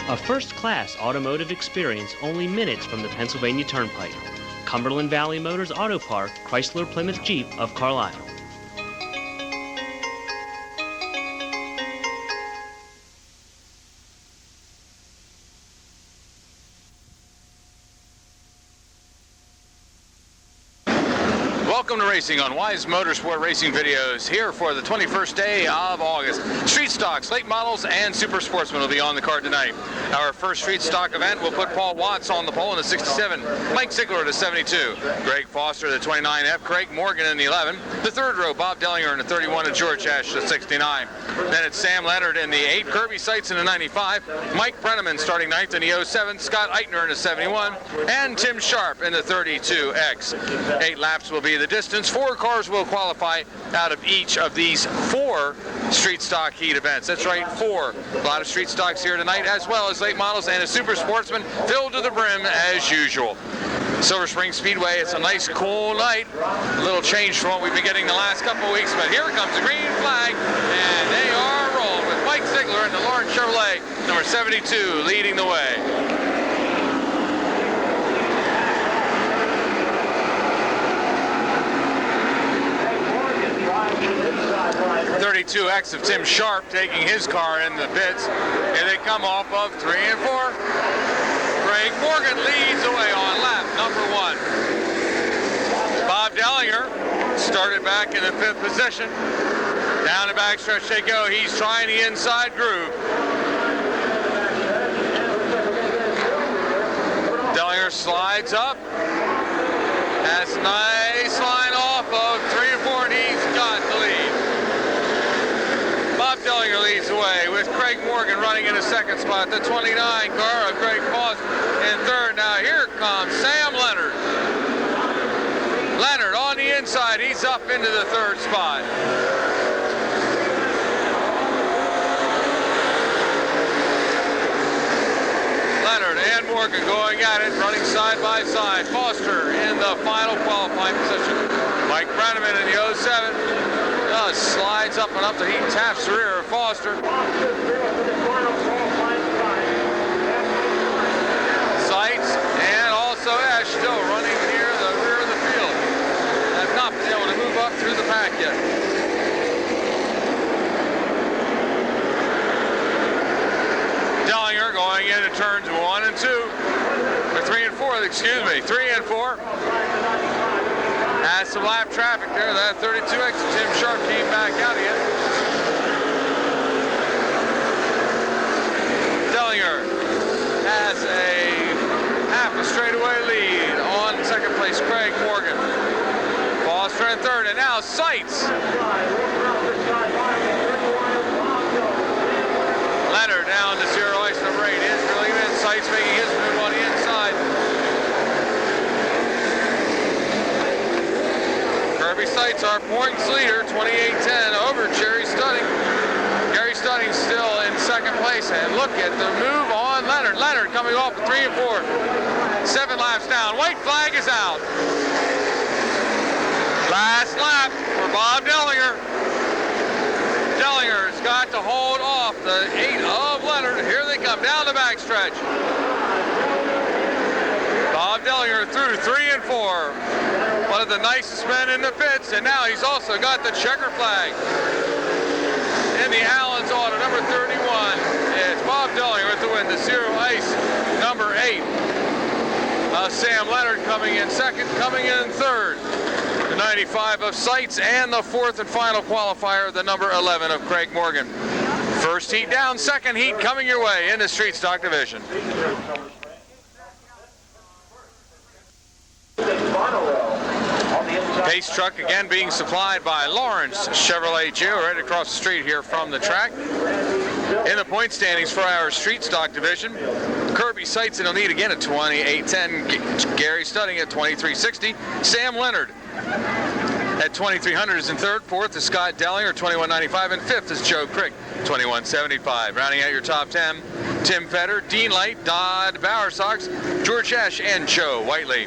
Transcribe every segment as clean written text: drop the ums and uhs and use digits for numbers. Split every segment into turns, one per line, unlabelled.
A first-class automotive experience only minutes from the Pennsylvania Turnpike. Cumberland Valley Motors Auto Park, Chrysler Plymouth Jeep of Carlisle.
Welcome to Racing on Wise Motorsport Racing Videos, here for the 21st day of August. Street stocks, late models, and super sportsmen will be on the card tonight. Our first street stock event will put Paul Watts on the pole in the 67, Mike Ziegler to 72, Greg Foster to 29F, Craig Morgan in the 11, the third row, Bob Dellinger in the 31, and George Ash to 69. Then it's Sam Leonard in the 8, Kirby Seitz in the 95, Mike Brenneman starting 9th in the 07, Scott Eitner in the 71, and Tim Sharp in the 32X. 8 laps will be the distance. 4 cars will qualify out of each of these 4 street stock heat events. That's right, 4. A lot of street stocks here tonight, as well as late models and a super sportsman filled to the brim as usual. Silver Spring Speedway, it's a nice cool night. A little change from what we've been getting the last couple of weeks, but here comes the green flag, and they are rolling with Mike Ziegler and the Lawrence Chevrolet, number 72, leading the way. 32X of Tim Sharp taking his car in the pits. Here they come off of 3 and 4. Craig Morgan leads away on lap number 1. Bob Dellinger started back in the 5th position. Down the backstretch they go. He's trying the inside groove. Dellinger slides up. That's a nice line off of 3 and 4, and he's got the lead. Bob Dellinger leads the way with Craig Morgan running in the 2nd spot. The 29 car of Greg Foster in 3rd. Now here comes Sam Leonard. Leonard on the inside. He's up into the 3rd spot. Leonard and Morgan going at it, running side by side. Foster in the final qualifying position. Mike Brenneman in the 07. Slides up and up the heat, taps the rear of Foster. Seitz and also Ash still running near the rear of the field. Have not been able to move up through the pack yet. Dellinger going into turns 1 and 2. Or 3 and 4, excuse me, 3 and 4. Has some lap traffic there. That 32X Tim Sharp came back out again. Dellinger has a half a straightaway lead on 2nd place, Craig Morgan. Foster in 3rd, and now Seitz. Leonard down to 0 ice number 8. Is really in. Seitz making his move on the inside. Kirby Seitz, our points leader, 28-10 over Jerry Studding. Gary Studding still in 2nd place, and look at the move on Leonard. Leonard coming off of 3 and 4. 7 laps down. White flag is out. Last lap for Bob Dellinger. Dellinger's got to hold off the 8 of Leonard. Here they come down the backstretch. Bob Dellinger through 3 and 4. One of the nicest men in the pits, and now he's also got the checker flag. In the Allen's auto, number 31, it's Bob Dellinger with the win. The 0 ice, number 8. Sam Leonard coming in 2nd, coming in 3rd. The 95 of Seitz, and the 4th and final qualifier, the number 11 of Craig Morgan. First heat down, 2nd heat coming your way in the street stock division. Pace truck again being supplied by Lawrence Chevrolet Geo right across the street here from the track. In the point standings for our street stock division, Kirby Seitz in the lead again at 28.10. Gary Studding at 23.60. Sam Leonard at 2300 is in 3rd. 4th is Scott Dellinger, 21.95, and 5th is Joe Crick, 21.75. Rounding out your top 10, Tim Fetter, Dean Light, Dodd Bowersox, George Ash, and Joe Whiteley.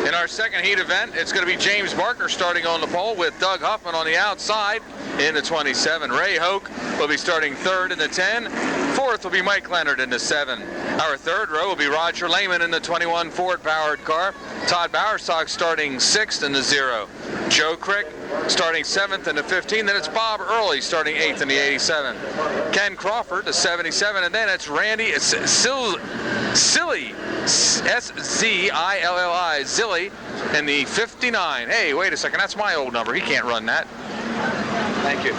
In our second heat event, it's going to be James Barker starting on the pole with Doug Huffman on the outside in the 27. Ray Hoke will be starting third in the 10. Fourth will be Mike Leonard in the 7. Our third row will be Roger Lehman in the 21 Ford-powered car. Todd Bowersock starting sixth in the 0. Joe Crick starting 7th in the 15. Then it's Bob Early starting 8th in the 87. Ken Crawford, the 77. And then it's Randy Silly, S-Z-I-L-L-I, Zilli, in the 59. Hey, wait a second. That's my old number. He can't run that. Thank you.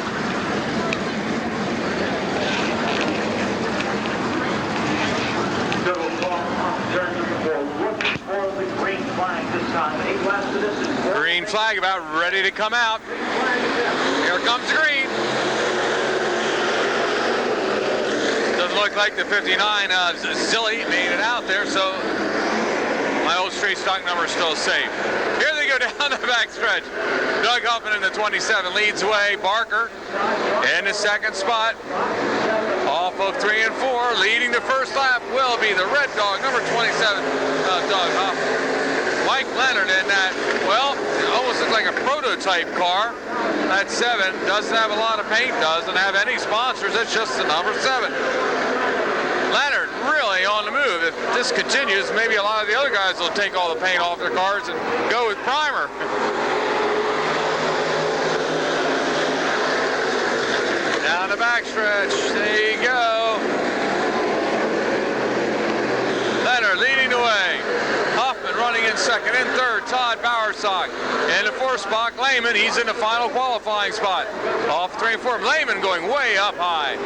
Green flag about ready to come out. Here comes the green. Doesn't look like the 59 Zilli made it out there, so my old straight stock number is still safe. Here they go down the backstretch. Doug Huffman in the 27 leads away. Barker in the second spot. Off of 3 and 4, leading the first lap will be the red dog, number 27, Doug Huffman. Mike Leonard in that, well, it almost looks like a prototype car. That 7 doesn't have a lot of paint, doesn't have any sponsors, it's just the number 7. Leonard really on the move. If this continues, maybe a lot of the other guys will take all the paint off their cars and go with primer. Down the backstretch, there you go. Leonard leading the way. Huffman running in second and third. Todd Bowersock in the 4th spot. Lehman, he's in the final qualifying spot. Off 3 and 4. Lehman going way up high.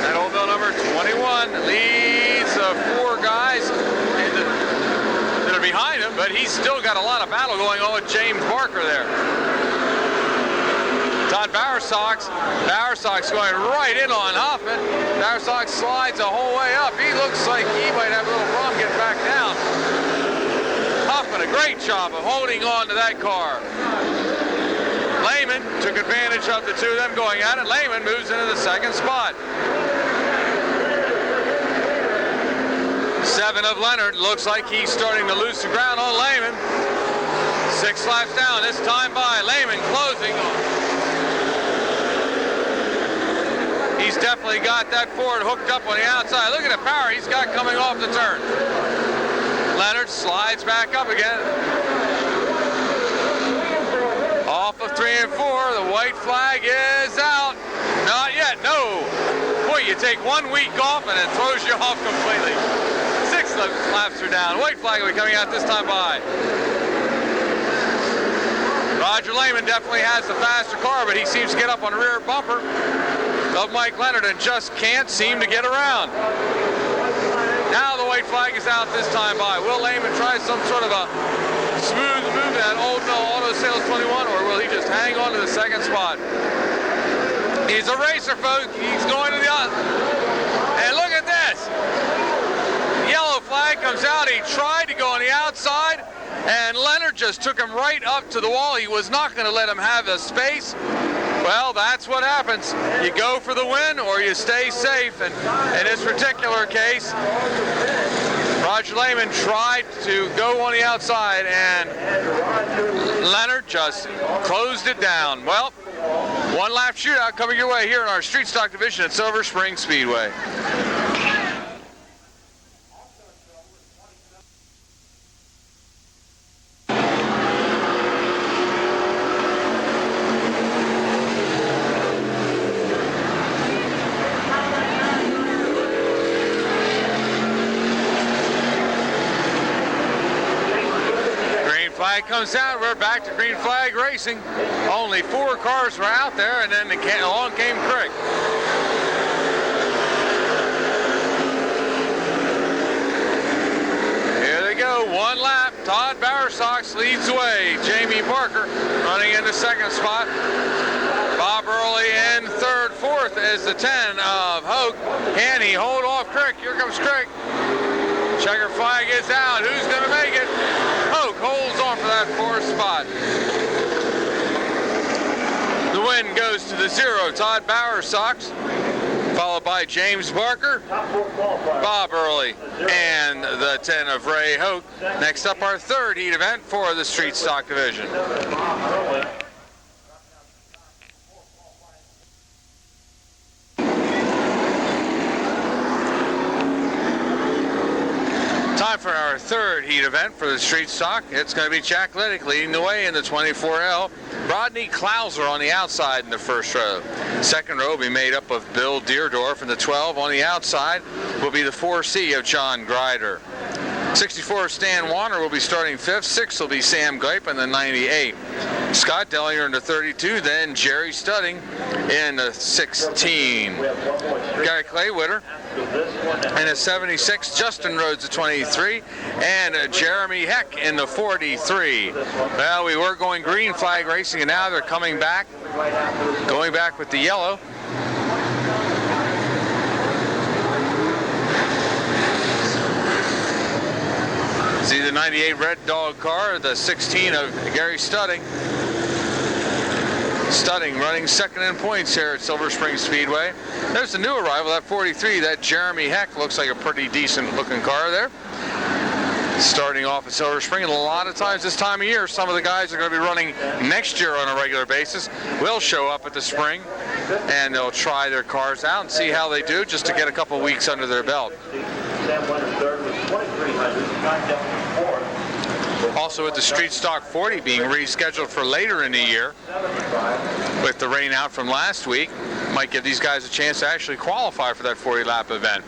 That old bill number 21 leads 4 guys that are behind him, but he's still got a lot of battle going on with James Barker there. Todd Bowersock's going right in on Huffman. Bowersock slides the whole way up. He looks like he might have a little problem getting back down. Huffman, a great job of holding on to that car. Lehman took advantage of the two of them going at it. Lehman moves into the 2nd spot. 7 of Leonard looks like he's starting to lose the ground on Lehman. 6 laps down, this time by Lehman closing on. He's definitely got that Ford hooked up on the outside. Look at the power he's got coming off the turn. Leonard slides back up again. Off of 3 and 4, the white flag is out. Not yet, no. Boy, you take 1 week off and it throws you off completely. 6 laps are down. White flag will be coming out this time by. Roger Lehman definitely has the faster car, but he seems to get up on the rear bumper of Mike Leonard and just can't seem to get around. Now the white flag is out this time by. Will Lehman try some sort of a smooth move at Old Mill Auto Sales 21, or will he just hang on to the 2nd spot? He's a racer, folks. He's going to the other. And look at this. Yellow flag comes out. He tried to go on the outside, and Leonard just took him right up to the wall. He was not going to let him have the space. Well, that's what happens. You go for the win or you stay safe. And in this particular case, Roger Lehman tried to go on the outside, and Leonard just closed it down. Well, 1 lap shootout coming your way here in our street stock division at Silver Spring Speedway. Flag comes out. We're back to green flag racing. Only 4 cars were out there, and then along came Crick. Here they go. 1 lap. Todd Bowersock leads the way. Jamie Barker running in the 2nd spot. Bob Early in 3rd. 4th is the 10 of Hoke. Can he hold off Crick? Here comes Crick. Checker flag is out. Who's going to make it? Hoke holds on for that 4th spot. The win goes to the 0, Todd Bowersock. followed by James Barker, Bob Early, and the 10 of Ray Hoke. Next up, our third heat event for the Street Stock Division. Time for our third heat event for the Street Stock. It's going to be Jack Liddick leading the way in the 24L. Rodney Klauser on the outside in the first row. Second row will be made up of Bill Deerdorf, and the 12 on the outside will be the 4C of John Grider. 64 Stan Warner will be starting fifth. 6 will be Sam Gipe in the 98. Scott Dellinger in the 32, then Jerry Studding in the 16. Gary Claywitter in the 76, Justin Rhodes the 23, and Jeremy Heck in the 43. Well, we were going green flag racing, and now they're coming back, going back with the yellow. See the 98 Red Dog car, the 16 of Gary Studding. Studding running second in points here at Silver Spring Speedway. There's the new arrival, that 43, that Jeremy Heck. Looks like a pretty decent looking car there. Starting off at Silver Spring, and a lot of times this time of year, some of the guys are going to be running next year on a regular basis will show up at the spring, and they'll try their cars out and see how they do, just to get a couple weeks under their belt. Also with the Street Stock 40 being rescheduled for later in the year, with the rain out from last week, might give these guys a chance to actually qualify for that 40-lap event.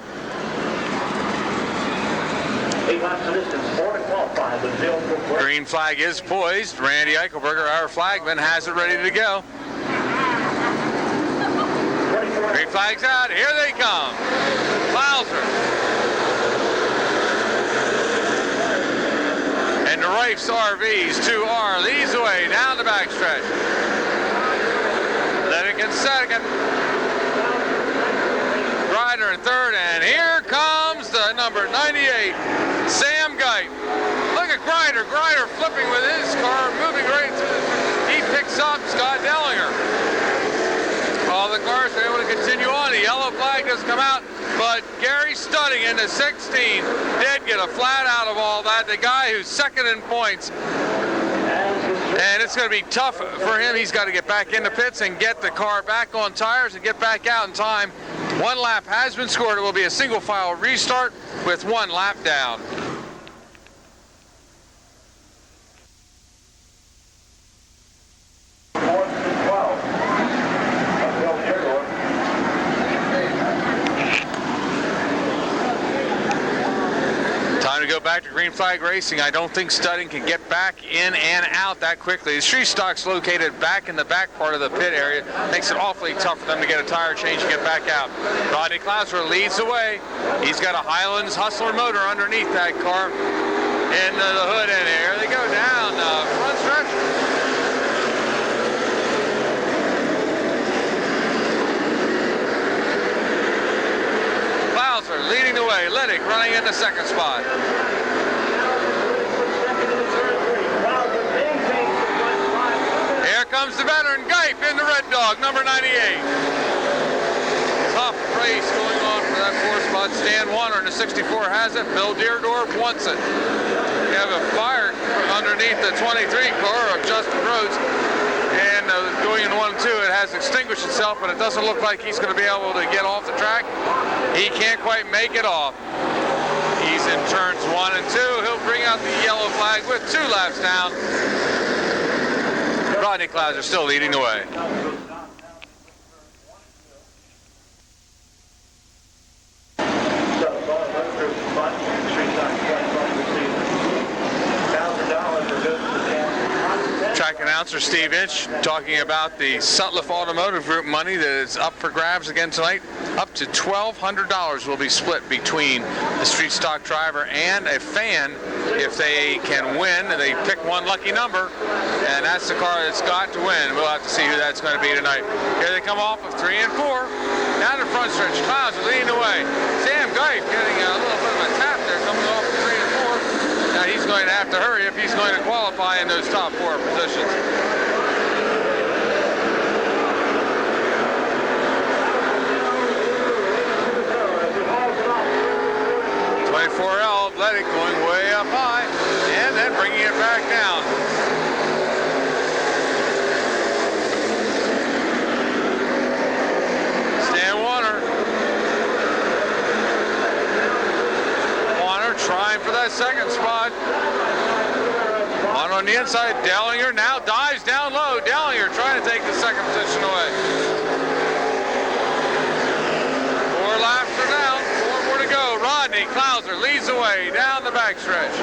Green flag is poised. Randy Eichelberger, our flagman, has it ready to go. Green flag's out. Here they come. Klauser. And the Rife's RVs, 2R, leads the way down the backstretch. Liddick in second. Grider in third, and here comes the number 98, Sam Gipe. Look at Grider. Grider flipping with his car, moving right through. He picks up Scott Dellinger. All the cars are able to continue on. The yellow flag doesn't come out, but Gary Studding in the 16 did get a flat out of all that. The guy who's second in points. And it's going to be tough for him. He's got to get back in the pits and get the car back on tires and get back out in time. One lap has been scored. It will be a single file restart with one lap down. Go back to green flag racing. I don't think Studding can get back in and out that quickly. The Street Stock's located back in the back part of the pit area. Makes it awfully tough for them to get a tire change and get back out. Rodney Klauser leads the way. He's got a Highlands Hustler motor underneath that car in the hood, and here they go down the front stretch. Leading the way, Liddick running in the second spot. Here comes the veteran, Gipe in the Red Dog, number 98. Tough race going on for that 4th spot. Stan Warner in the 64 has it. Bill Deerdorf wants it. We have a fire underneath the 23 car of Justin Rhodes. And going in 1 and 2, it has extinguished itself, but it doesn't look like he's going to be able to get off the track. He can't quite make it off. He's in turns 1 and 2. He'll bring out the yellow flag with 2 laps down. Rodney Klauser still leading the way. Track announcer Steve Inch talking about the Sutliff Automotive Group money that is up for grabs again tonight. Up to $1,200 will be split between the Street Stock driver and a fan if they can win. And they pick one lucky number, and that's the car that's got to win. We'll have to see who that's going to be tonight. Here they come off of 3 and 4. Down the front stretch, Klauser leading the way. Sam Gipe getting a little bit of a tap there coming off of 3 and 4. Now he's going to have to hurry if he's going to qualify in those top 4 positions. second spot. On the inside, Dellinger now dives down low. Dellinger trying to take the second position away. 4 laps are down, 4 more to go. Rodney Klauser leads the way down the backstretch.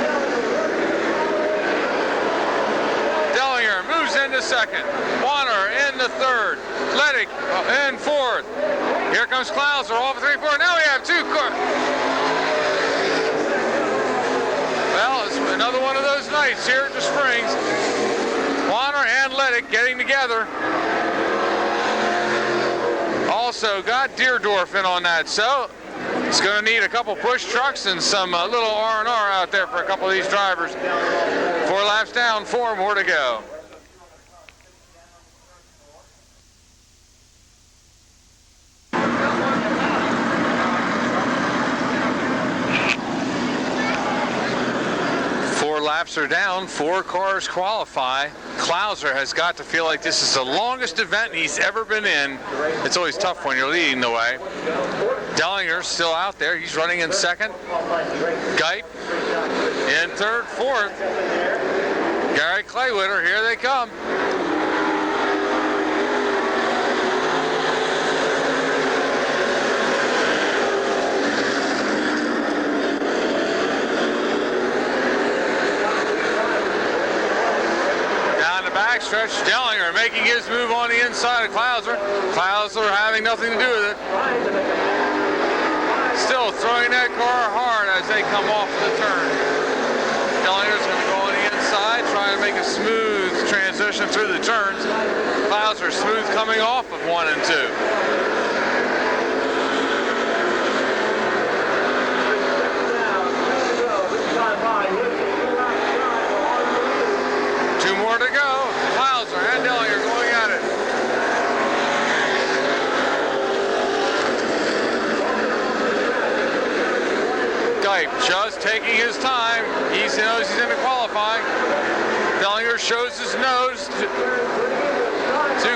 Dellinger moves into second. Warner in the third. Ledick in fourth. Here comes Klauser off of 3-4. Now we have 2 cars. Well, it's another one of those nights here at the Springs. Warner and Ledick getting together. Also got Deerdorf in on that, so it's going to need a couple push trucks and some little R&R out there for a couple of these drivers. 4 laps down, 4 more to go. Laps are down, 4 cars qualify. Klauser has got to feel like this is the longest event he's ever been in. It's always tough when you're leading the way. Dellinger's still out there. He's running in second. Geip in third, fourth. Gary Claywitter, here they come. Backstretch, Dellinger making his move on the inside of Klauser. Klauser having nothing to do with it. Still throwing that car hard as they come off the turn. Dellinger's going to go on the inside, trying to make a smooth transition through the turns. Klauser smooth coming off of 1 and 2. To go. Klauser and Dellinger going at it. Geip just taking his time. He knows he's in the qualifying. Dellinger shows his nose to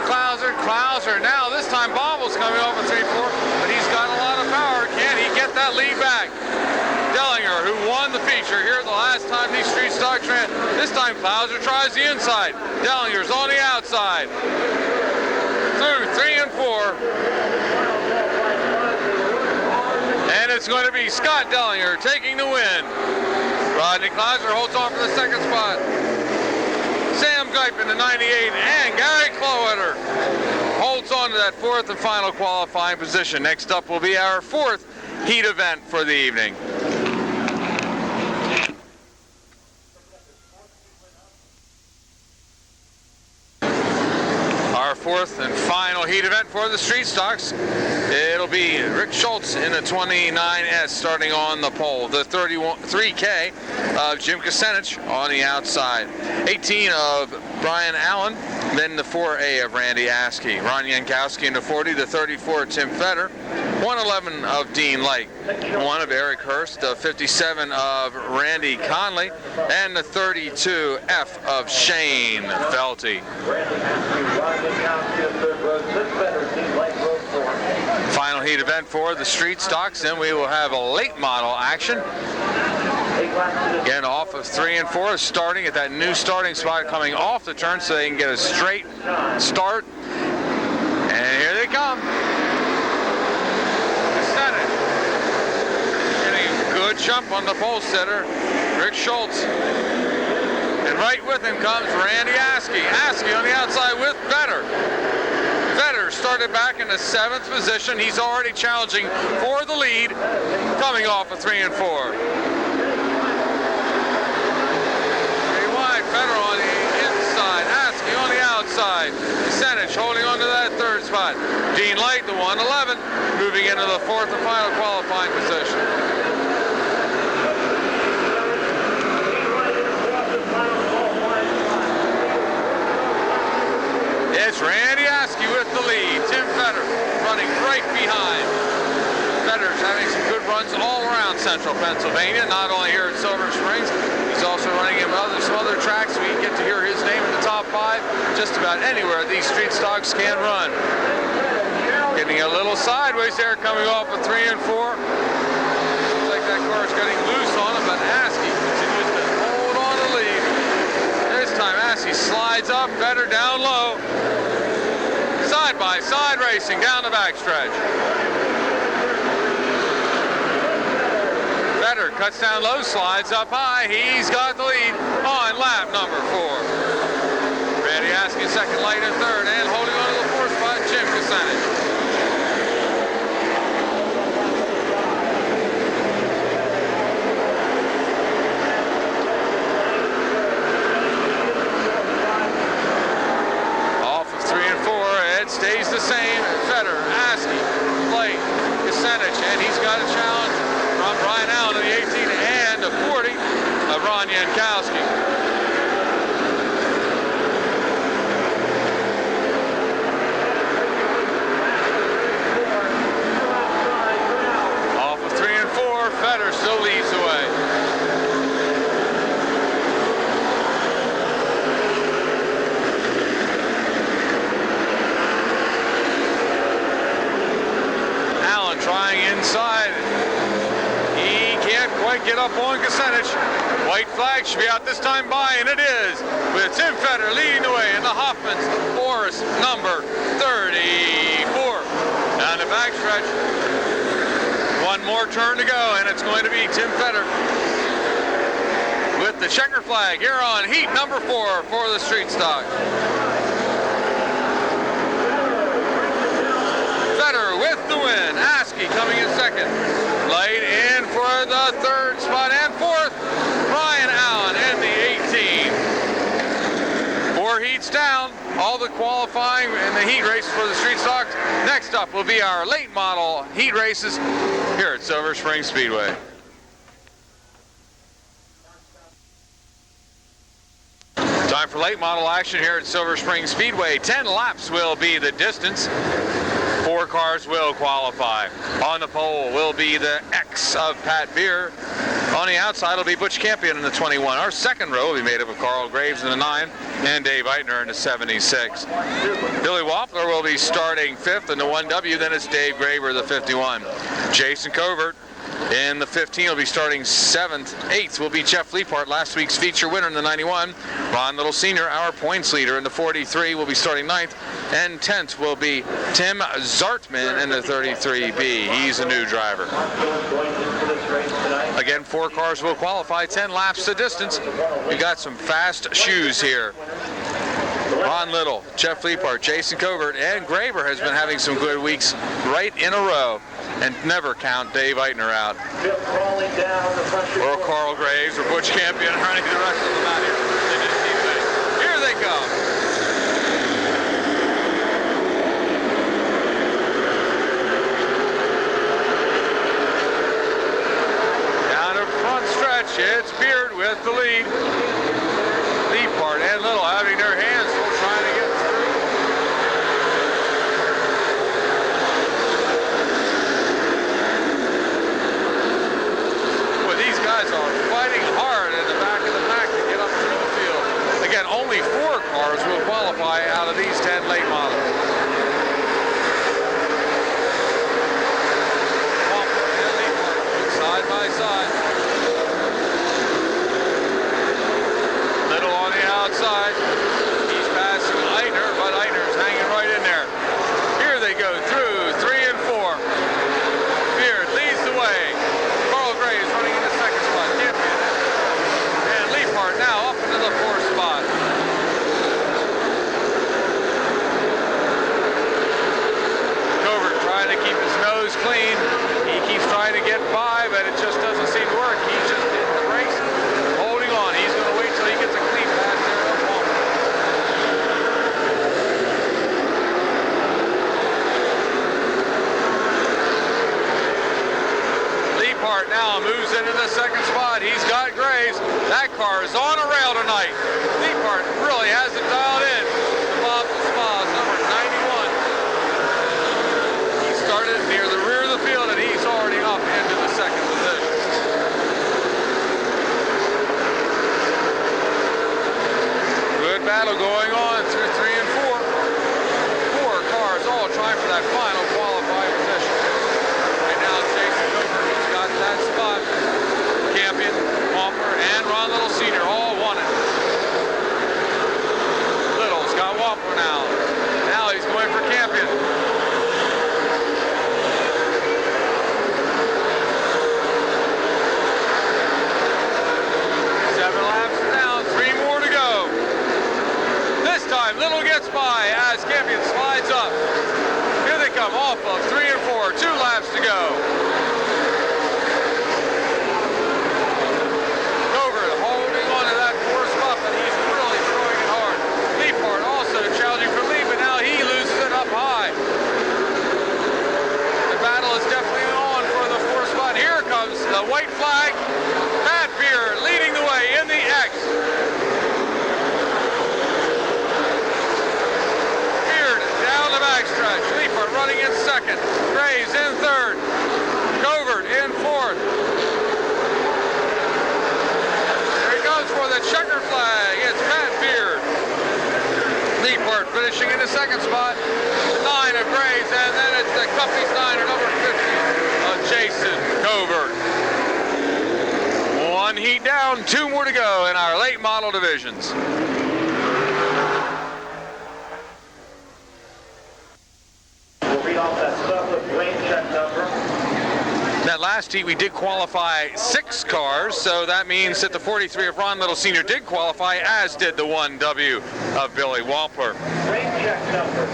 Klauser. Klauser now this time Bobble's coming off at 3-4, but he's got a lot of power. Can he get that lead back? Dellinger, who won the feature here the last time these street stocks ran. This time Klauser tries the inside. Dellinger's on the outside. Through 3 and 4. And it's going to be Scott Dellinger taking the win. Rodney Klauser holds on for the second spot. Sam Geip in the 98 and Gary Claywitter holds on to that 4th and final qualifying position. Next up will be our 4th heat event for the evening. Our 4th and final heat event for the street stocks. It'll be Rick Schultz in the 29S starting on the pole. The 3K of Jim Kucinich on the outside. 18 of Brian Allen. Then the 4A of Randy Askey. Ron Yankowski in the 40. The 34 Tim Fetter. 111 of Dean Light. 1 of Eric Hurst. The 57 of Randy Conley. And the 32 F of Shane Felty. Final heat event for the street stocks. Then we will have a late model action. Again, off of 3 and 4, starting at that new starting spot, coming off the turn so they can get a straight start. And here they come. Getting a good jump on the pole setter, Rick Schultz. And right with him comes Randy Askey. Askey on the outside with Vetter. Vetter started back in the 7th position. He's already challenging for the lead, coming off of 3 and 4. Vetter on the inside, Askey on the outside. Kucinich holding on to that 3rd spot. Dean Light, the 111, moving into the 4th and final qualifying position. It's Randy Askey with the lead. Tim Vetter running right behind. Vetter's having some good runs all around central Pennsylvania, not only here at Silver Springs. He's also running in some other tracks. We get to hear his name in the top 5 just about anywhere these street stocks can run. Getting a little sideways there, coming off of 3 and 4. Looks like that car is getting loose on him, but Askey He slides up, Vedder down low. Side by side racing down the backstretch. Vedder cuts down low, slides up high. He's got the lead on lap number 4. Randy Askey second, Light in third, and holding on to the 4th spot, Jim Kucinich. Stays the same. Vedder, Askey, Light, Kucinich, and he's got a challenge from Brian Allen in the 18 and the 40 of Ron Jankowski. Off of 3 and 4, Vedder still leads the way. Trying inside. He can't quite get up on Kucinich. White flag should be out this time by, and it is, with Tim Vedder leading the way in the Hoffman's Boris number 34. Down the backstretch. One more turn to go, and it's going to be Tim Vedder with the checker flag here on heat number 4 for the street stock. Vedder with the win. Askey coming in second. Light in for the 3rd spot and 4th. Brian Allen in the 18. 4 heats down. All the qualifying and the heat races for the street stocks. Next up will be our late model heat races here at Silver Spring Speedway. Time for late model action here at Silver Spring Speedway. 10 laps will be the distance. 4 cars will qualify. On the pole will be the X of Pat Beer. On the outside will be Butch Campion in the 21. Our second row will be made up of Carl Graves in the 9 and Dave Eitner in the 76. Billy Waffler will be starting 5th in the 1W. Then it's Dave Graber, the 51. Jason Covert in the 15 will be starting 7th. 8th will be Jeff Leapart, last week's feature winner in the 91. Ron Little Sr., our points leader in the 43, will be starting 9th. And 10th will be Tim Zartman in the 33B. He's a new driver. Again, 4 cars will qualify, 10 laps the distance. We got some fast shoes here. Ron Little, Jeff Leapart, Jason Covert, and Graber has been having some good weeks right in a row. And never count Dave Eitner out. Or Carl Graves or Butch Campion running the rest of them out here. They just keep winning. Here they come. Down the front stretch, it's Beard with the lead. Leapart and Little having their hands full trying to get through. Are fighting hard in the back of the pack to get up through the field. Again, only 4 cars will qualify out of these 10 late models. Side by side. Little on the outside. He's passing Eitner, but Eitner's hanging right in there. Here they go through 3 and 4. Beard leads the way. Carl Graves running into second spot. Campion and Leapart now up into the 4th spot. Covert trying to keep his nose clean. He keeps trying to get by, but it just doesn't seem to work. He's just in the race, holding on. He's going to wait till he gets a clean pass there up home. Leapart now moves into the 2nd spot. He's got Graves. That car is on a rail tonight. Leapart really has it dialed in. Bob Spas, number 91. He started near the rear of the field, and he's already up into the 2nd position. Good battle going on through 3 and 4. 4 cars all trying for that final qualifying position. Right now, Jason Cooper, he's got that spot. Campion, Wampler, and Ron Little Sr. all won it. Chase Campion slides up. Here they come off of 3 and 4. 2 laps to go. Covert holding on to that 4 spot, but he's really throwing it hard. Leapart also challenging for lead, but now he loses it up high. The battle is definitely on for the 4 spot. Here comes the white flag. Pat Beer leading the way in the X. Beard down the backstretch. Leapart running in second. Graves in third. Covert in fourth. There he goes for the checker flag. It's Pat Beard. Leapart finishing in the second spot. 9 of Graves, and then it's the company's 9 or number 50 of Jason Covert. 1 heat down, 2 more to go in our late model divisions.
We'll read off that Sutcliffe lane check number.
That last heat we did qualify 6 cars, so that means that the 43 of Ron Little Sr. did qualify, as did the 1W of Billy Walper.
Lane check number.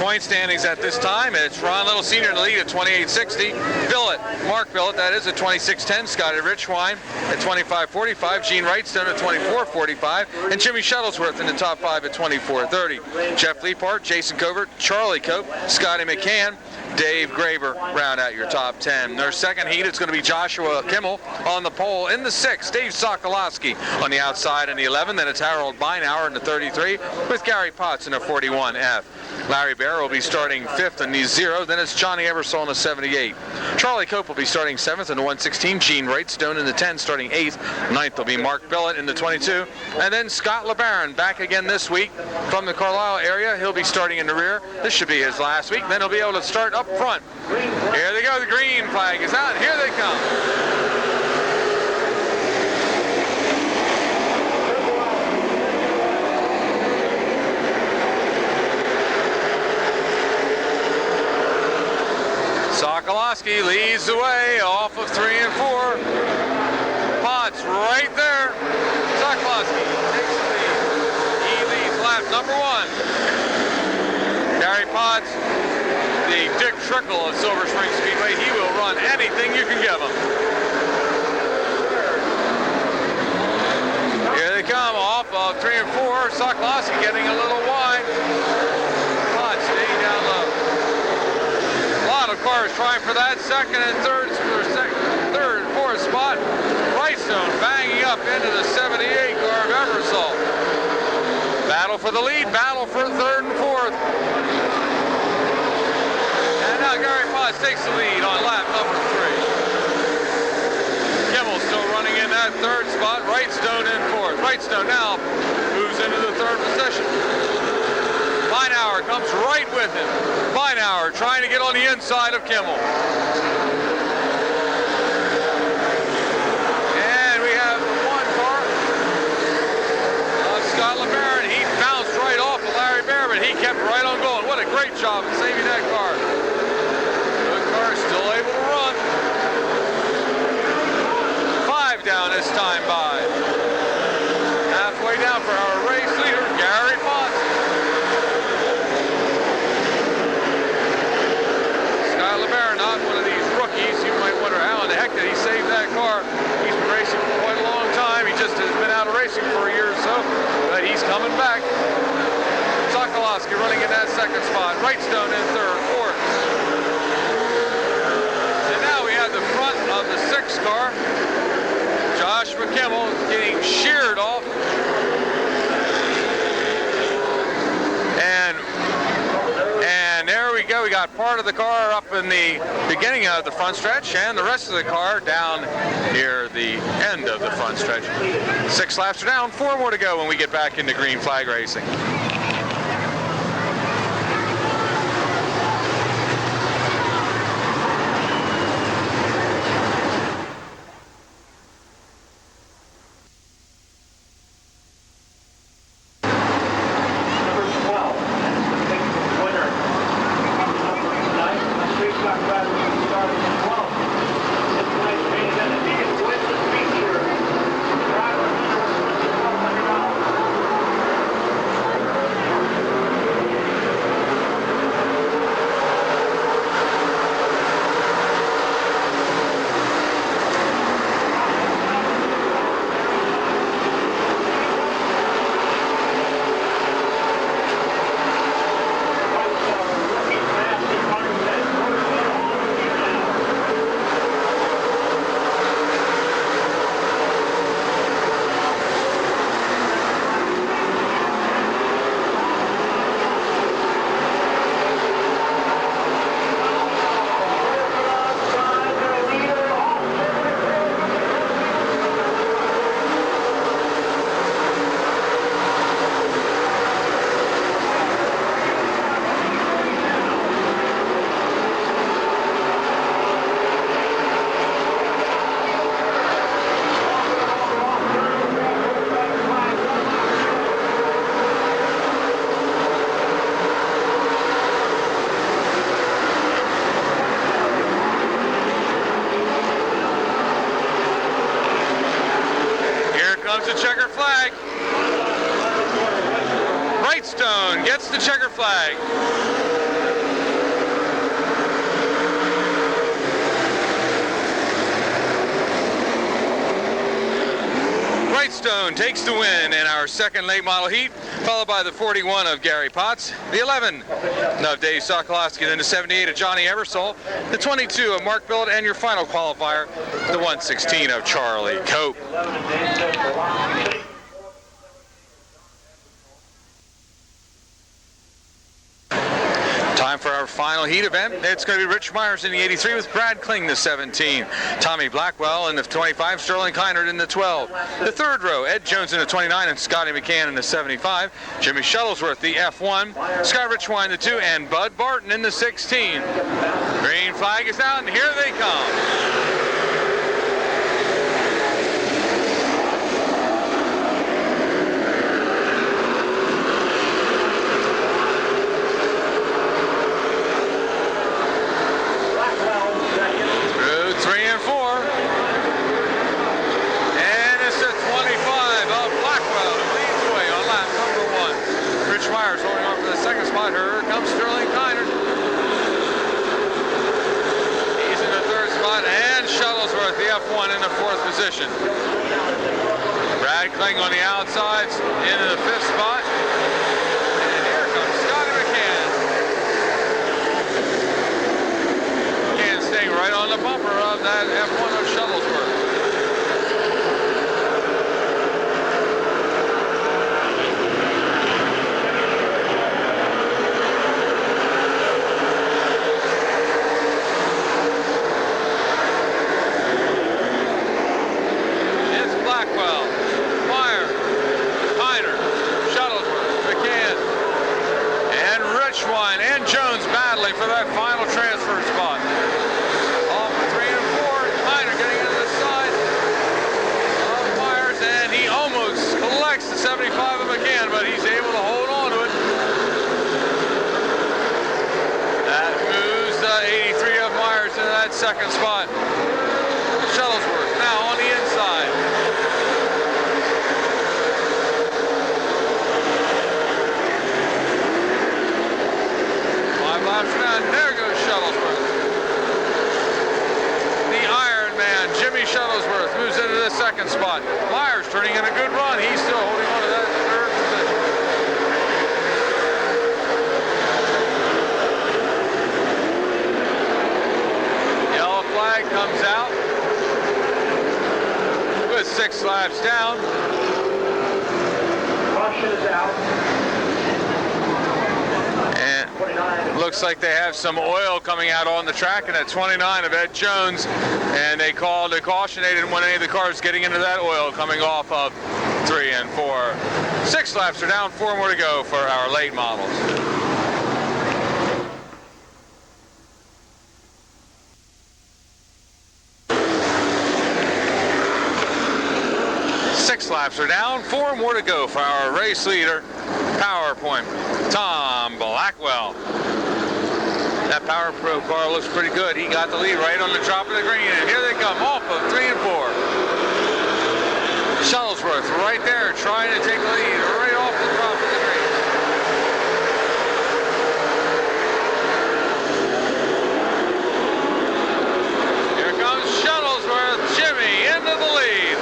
Point standings at this time, it's Ron Little Sr. in the lead at 28.60. Billett, Mark Billett, that is at 26.10. Scotty Richwine at 25.45. Gene Wrightstone at 24.45. And Jimmy Shuttlesworth in the top 5 at 24.30. Jeff Leapart, Jason Covert, Charlie Cope, Scotty McCann, Dave Graber round out your top 10. Their second heat, it's going to be Joshua Kimmel on the pole in the 6. Dave Sokolowski on the outside in the 11. Then it's Harold Beinauer in the 33 with Gary Potts in a 41F. Larry Bear will be starting 5th in the 0. Then it's Johnny Eversole in the 78. Charlie Cope will be starting 7th in the 116. Gene Wrightstone in the 10 starting 8th. 9th will be Mark Billett in the 22. And then Scott LeBaron back again this week from the Carlisle area. He'll be starting in the rear. This should be his last week. Then he'll be able to start up front. Here they go. The green flag is out. Here they come. Sokolowski leads the way off of 3 and 4. Potts right there. Sokolowski takes the lead. He leads lap number 1. Gary Potts, the Dick Trickle of Silver Spring Speedway. He will run anything you can give him. Here they come off of 3 and 4. Sokolowski getting a little wide. Potts staying down low. A lot of cars trying for that second and third and fourth spot. Wrightstone banging up into the 78 car of Eversole. Battle for the lead, battle for third and fourth. And now Gary Potts takes the lead on lap number 3. Kimmel still running in that third spot. Wrightstone in fourth. Wrightstone now moves into the third position. Beinauer comes right with him. Beinauer trying to get on the inside of Kimmel. And we have one car of Scott LeBaron. He bounced right off of Larry Bear, but he kept right on going. What a great job of saving that car. The car is still able to run. 5 down this time by. Halfway down for our race leader, Gary Potts. Not one of these rookies. You might wonder how in the heck did he save that car. He's been racing for quite a long time. He just has been out of racing for a year or so, but he's coming back. Sokolowski running in that second spot. Wrightstone in third, fourth. And now we have the front of the 6 car. Joshua Kimmel getting sheared off. And there we go. We got part of the car up in the beginning of the front stretch and the rest of the car down near the end of the front stretch. 6 laps are down, 4 more to go when we get back into green flag racing. the checker flag. Whitestone takes the win in our second late model heat, followed by the 41 of Gary Potts, the 11 of Dave Sokolowski, then the 78 of Johnny Ebersol, the 22 of Mark Billet, and your final qualifier, the 116 of Charlie Cope. Time for our final heat event. It's going to be Rich Myers in the 83 with Brad Kling, the 17. Tommy Blackwell in the 25, Sterling Keinert in the 12. The third row, Ed Jones in the 29 and Scotty McCann in the 75. Jimmy Shuttlesworth, the F1. Scott Richwine, the 2, and Bud Barton in the 16. Green flag is out, and here they come. Here comes Sterling Keinert. He's in the third spot, and Shuttlesworth, the F1, in the fourth position. Brad Kling on the outsides, into the fifth spot. And here comes Scotty McCann. McCann staying right on the bumper of that F1 of Shuttlesworth. For that final transfer spot. Off 3 and 4, Kiner getting into the side of Myers, and he almost collects the 75 of McCann, but he's able to hold on to it. That moves the 83 of Myers into that second spot. Shuttlesworth now on the inside. And there goes Shuttlesworth. The Iron Man, Jimmy Shuttlesworth, moves into the second spot. Myers turning in a good run. He's still holding on to that third position. Yellow flag comes out with 6 laps down.
Caution is out.
Looks like they have some oil coming out on the track, and at 29 of Ed Jones, and they called a caution. They didn't want any of the cars getting into that oil coming off of 3 and 4. 6 laps are down, 4 more to go for our late models. Laps are down, 4 more to go for our race leader, PowerPoint, Tom Blackwell. That Power Pro car looks pretty good. He got the lead right on the top of the green, and here they come off of 3 and 4. Shuttlesworth right there trying to take the lead right off the top of the green. Here comes Shuttlesworth, Jimmy into the lead.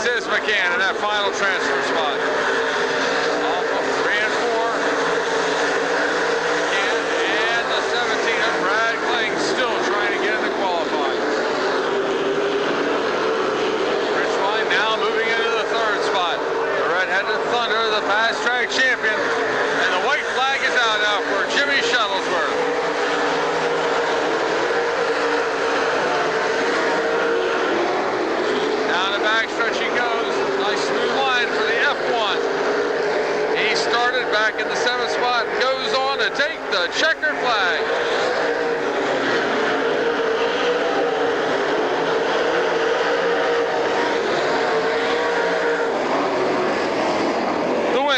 Is McCann in that final transfer spot. Off of 3 and 4. McCann and the 17 of Brad Kling still trying to get in the qualifying. Richline now moving into the third spot. The red-headed Thunder, the fast track champion. And the white flag is out now for Jimmy Shuttlesworth. Backstretch he goes. Nice smooth line for the F1. He started back in the 7th spot, goes on to take the checkered flag.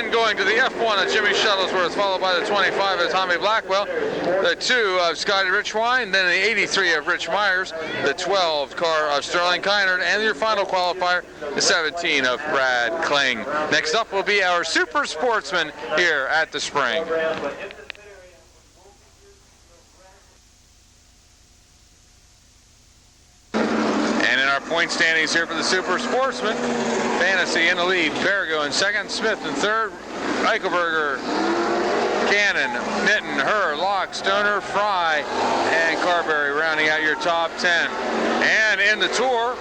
win going to the F1 of Jimmy Shuttlesworth, followed by the 25 of Tommy Blackwell, the 2 of Scotty Richwine, then the 83 of Rich Myers, the 12 car of Sterling Kynard, and your final qualifier, the 17 of Brad Kling. Next up will be our Super Sportsman here at the Spring. And in our point standings here for the Super Sportsman, Fantasy in the lead, Bergo in second, Smith in third, Eichelberger, Cannon, Mitten, Herr, Locke, Stoner, Fry, and Carberry rounding out your top 10. And in the Tour,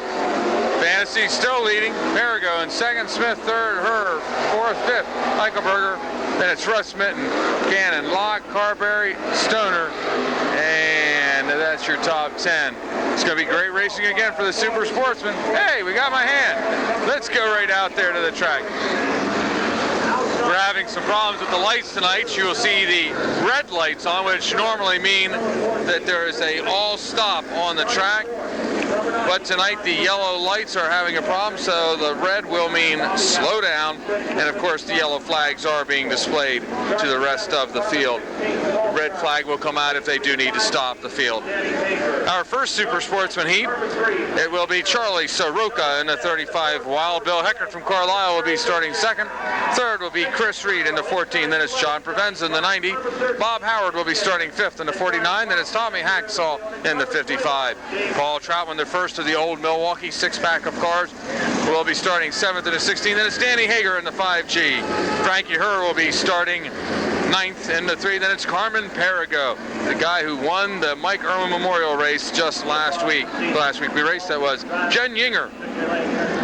Fantasy still leading, Bergo in second, Smith third, Herr fourth, fifth, Eichelberger, then it's Russ, Mitten, Cannon, Locke, Carberry, Stoner, and that's your top 10. It's going to be great racing again for the Super Sportsman. Hey, we got my hand. Let's go right out there to the track. We're having some problems with the lights tonight. You will see the red lights on, which normally mean that there is a all stop on the track. But tonight the yellow lights are having a problem, so the red will mean slow down. And of course the yellow flags are being displayed to the rest of the field. Red flag will come out if they do need to stop the field. Our first Super Sportsman heat, it will be Charlie Soroka in the 35. Wild Bill Heckert from Carlisle will be starting second. Third will be Chris Reed in the 14. Then it's John Provenza in the 90. Bob Howard will be starting fifth in the 49. Then it's Tommy Hacksaw in the 55. Paul Troutman, the first of the old Milwaukee six-pack of cars, will be starting seventh in the 16. Then it's Danny Hager in the 5G. Frankie Herr will be starting ninth in the 3. Then it's Carmen Perigo, the guy who won the Mike Irwin Memorial race just last week. Last week we raced, that was. Jen Yinger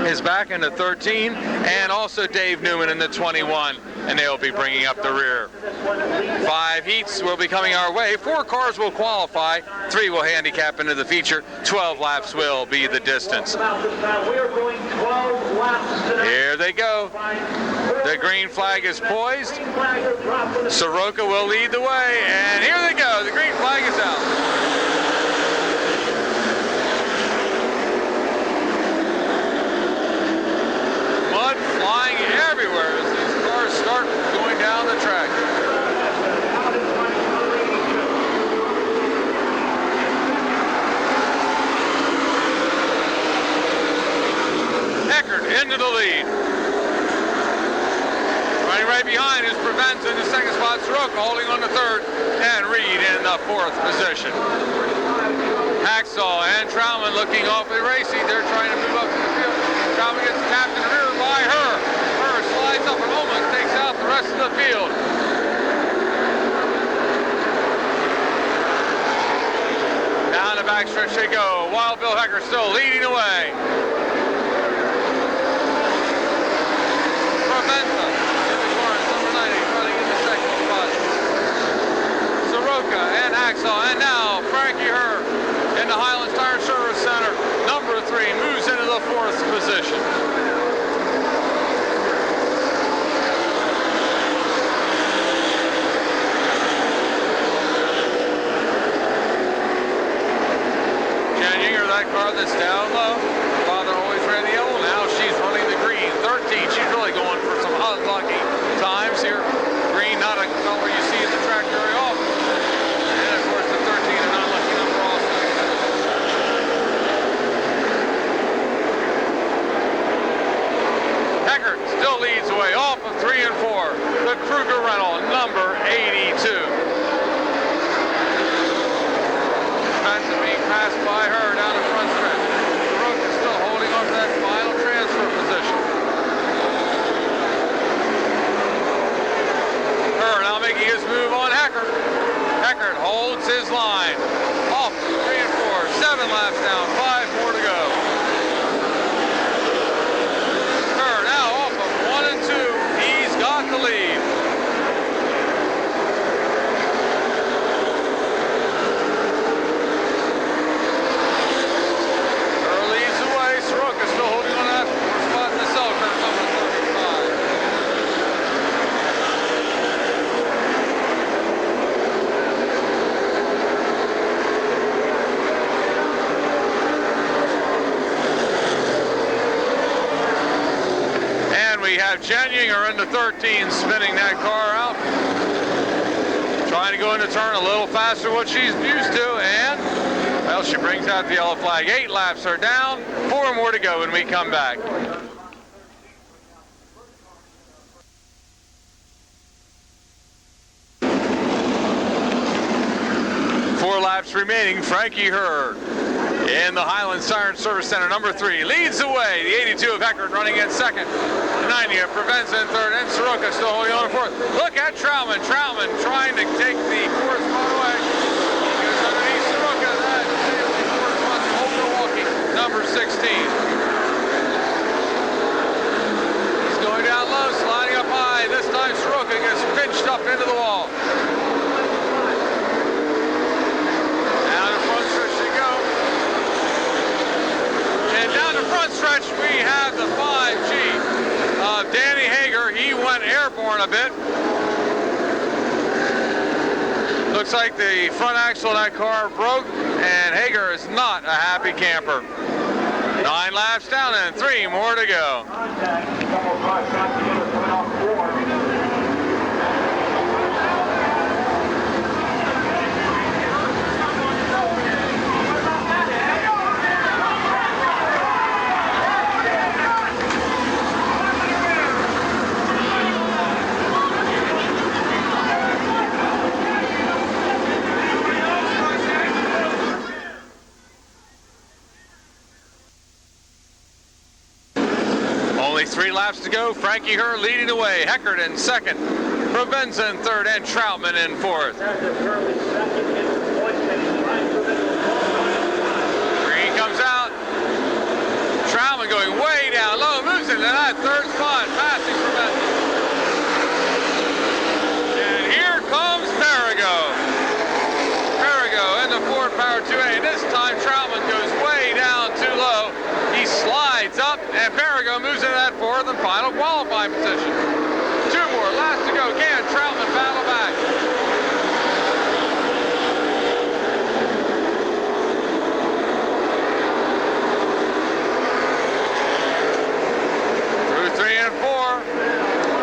is back in the 13, and also Dave Newman in the 21, and they'll be bringing up the rear. 5 heats will be coming our way. 4 cars will qualify. 3 will handicap into the feature. 12 laps will be the distance. Here they go. The green flag is poised. Soroka will lead the way, and here they go. The green flag is out. Mud flying everywhere as these cars start going down the track. Eckert into the lead. Running right behind is Provenza in the second spot, Soroka holding on the third, and Reed in the fourth position. Hacksaw and Troutman looking awfully racy. They're trying to move up to the field. Troutman gets tapped in the rear by Herr. Herr slides up and almost takes out the rest of the field. Down the backstretch they go. Wild Bill Heckert still leading the way. Provenza in the corner, number 90, running in the second spot. Soroka and Hacksaw, and now Frankie Herr in the Highlands Tire Service Center. Number 3 moves into the fourth position. Jan Yinger, that car that's down low. Father always ran the yellow. Now she's running the green. 13. She's really going for some unlucky times here. Green, not a color you see in the track very often. And of course the 13, an unlucky number also. Heckert still leads the way off of 3 and 4. The Kruger Rental, number 82. Benson being passed by her down the front stretch. Soroka still holding on to that final transfer position. Herr now making his move on Heckert. Heckert holds his line. Off 3 and 4. 7 laps down. 5 more to go. Herr now off of 1 and 2. He's got the lead. we have Jenyinger in the 13 spinning that car out. Trying to go into turn a little faster than what she's used to, and, well, she brings out the yellow flag. 8 laps are down, 4 more to go when we come back. Four laps remaining. Frankie Hurd in the Highland Siren Service Center, number 3, leads the way. The 82 of Eckert running in second. The 90 of Provenza in third, and Soroka still holding on in fourth. Look at Troutman. Troutman trying to take the fourth spot away. He goes underneath Soroka. That is the fourth spot to Old Milwaukee, number 16. He's going down low, sliding up high. This time Soroka gets pinched up into the wall. Front stretch, we have the 5G of Danny Hager. He went airborne a bit. Looks like the front axle of that car broke, and Hager is not a happy camper. 9 laps down and 3 more to go. Only 3 laps to go. Frankie Hurd leading the way. Heckert in second. Provenza in third, and Troutman in fourth. Green comes out. Troutman going way down low. Moves into that third spot. Passing Provenza. And here comes Perigo. Perigo in the Ford Power 2A. And this time Troutman goes way down too low. He slides up, and Perigo moves into that fourth and final qualifying position. 2 more laps to go. Can Troutman battle back? Through 3 and 4.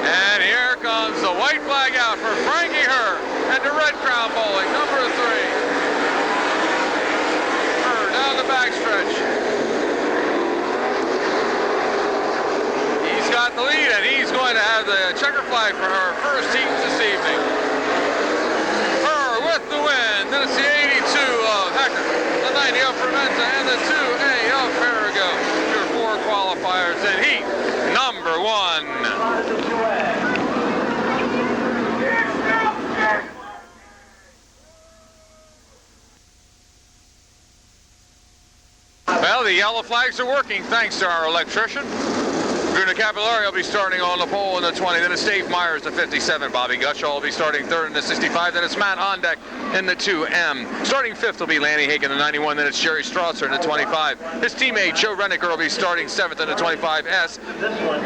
And here comes the white flag out for Frankie Hurd and the red crown bowling, number 3. Hurd down the backstretch. Got the lead, and he's going to have the checker flag for her first heat this evening. Her with the win. Then it's the 82 of Heckert, the 90 of Provenza, and the 2A of Perigo. Your 4 qualifiers in heat number 1. Well, the yellow flags are working thanks to our electrician. Bruno Capillari will be starting on the pole in the 20. Then it's Dave Myers, the 57. Bobby Gutschall will be starting third in the 65. Then it's Matt Ondeck in the 2M. Starting fifth will be Lanny Hagen in the 91. Then it's Jerry Strasser in the 25. His teammate Joe Rennicker will be starting 7th in the 25S.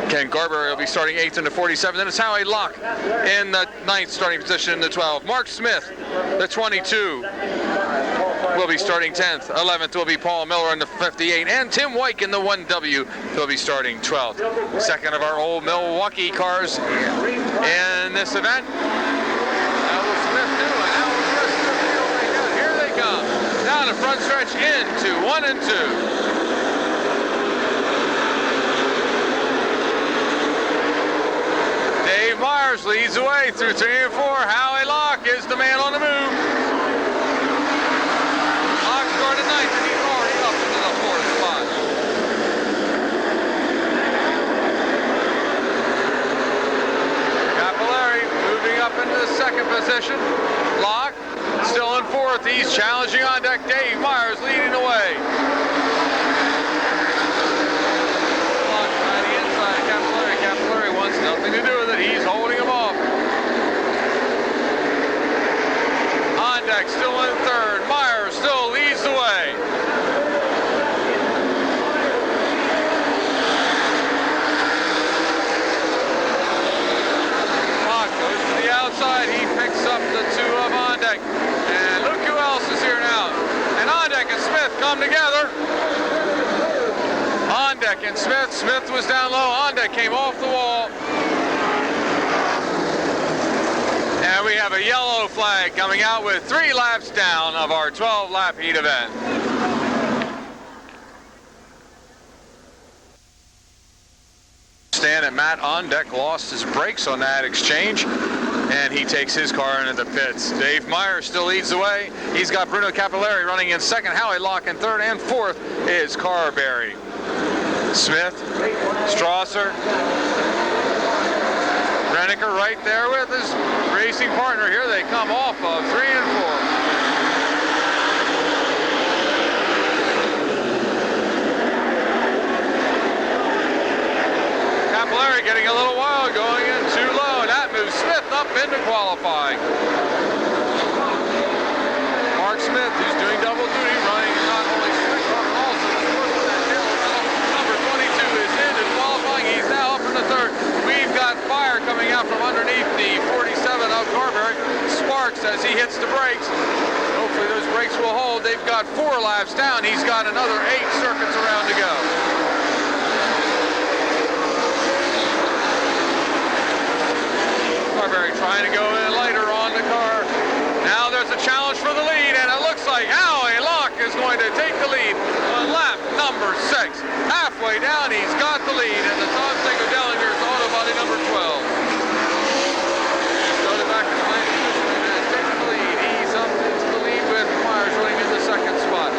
Ken Garber will be starting 8th in the 47. Then it's Howie Locke in the 9th starting position in the 12. Mark Smith, the 22. Will be starting 10th. 11th will be Paul Miller in the 58, and Tim Wyke in the 1W will be starting 12th. Second of our old Milwaukee cars in this event. Elvis Smith too, and Alan Chris in the field right now. Here they come. Down the front stretch into 1 and 2. Dave Myers leads the way through 3 and 4. Howie Locke is the man on the move. Started 9th, and he's already up into the 4th spot. Capillari moving up into the 2nd position. Locke still in 4th. He's challenging on deck. Dave Myers leading the way. Locke trying the inside. Capillari wants nothing to do with it. He's holding him off. On deck still in 3rd. Myers still leads the way. Locke goes to the outside. He picks up the 2 of Ondeck. And look who else is here now. And Ondeck and Smith come together. Ondeck and Smith. Smith was down low. Ondeck came off the wall. have a yellow flag coming out with 3 laps down of our 12-lap heat event. Stan and Matt on deck lost his brakes on that exchange, and he takes his car into the pits. Dave Myers still leads the way. He's got Bruno Capillari running in second, Howie Locke in third, and fourth is Carberry. Smith, Strasser, Renniker right there with his racing partner. Here they come off of 3 and 4. Capillari getting a little wild, going in too low. That moves Smith up into qualifying. Mark Smith, who's doing double duty, running not only Smith, but also the fourth one that number 22 is into qualifying. He's now up in the third. We've got fire coming out from underneath the 47 of Carberry. Sparks as he hits the brakes. Hopefully those brakes will hold. They've got 4 laps down. He's got another 8 circuits around to go. Carberry trying to go in later on the car. Now there's a challenge for the lead, and it looks like Howie Locke is going to take the lead on lap number 6. Halfway down, he's got the lead, and the Tom Seco Dellinger's auto body number 12. Go back to the lane and takes the lead. He's up into the lead with Myers running in the second spot.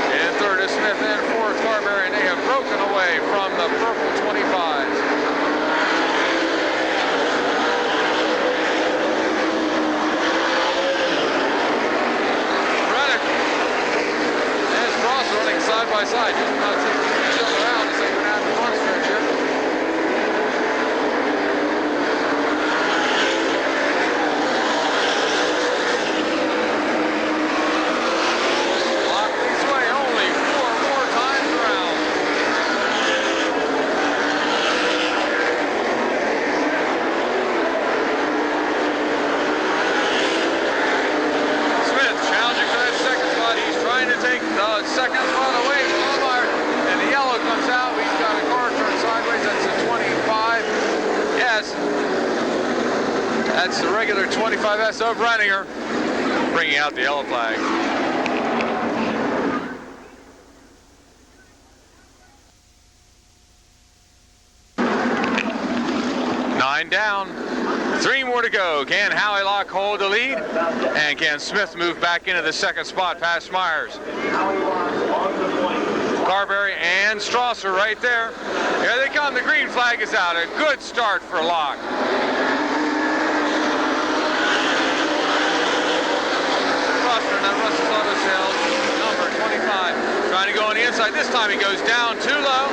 In third is Smith, and fourth Carberry, and they have broken away from the purple 25s. Side by side, just about to each other around the second half of the front stretch here. Locke leads away only 4 more times around. Smith challenging for that second spot. He's trying to take the second spot away from Myers, and the yellow comes out. We've got a car turned sideways. That's a 25S. That's the regular 25S of Renninger, bringing out the yellow flag. Nine down. 3 more to go. Can Howie Locke hold the lead? And can Smith move back into the second spot past Myers? Carberry and Strasser right there. Here they come. The green flag is out. A good start for Locke. Strasser, that Russell's Auto Sales, number 25. Trying to go on the inside. This time he goes down too low.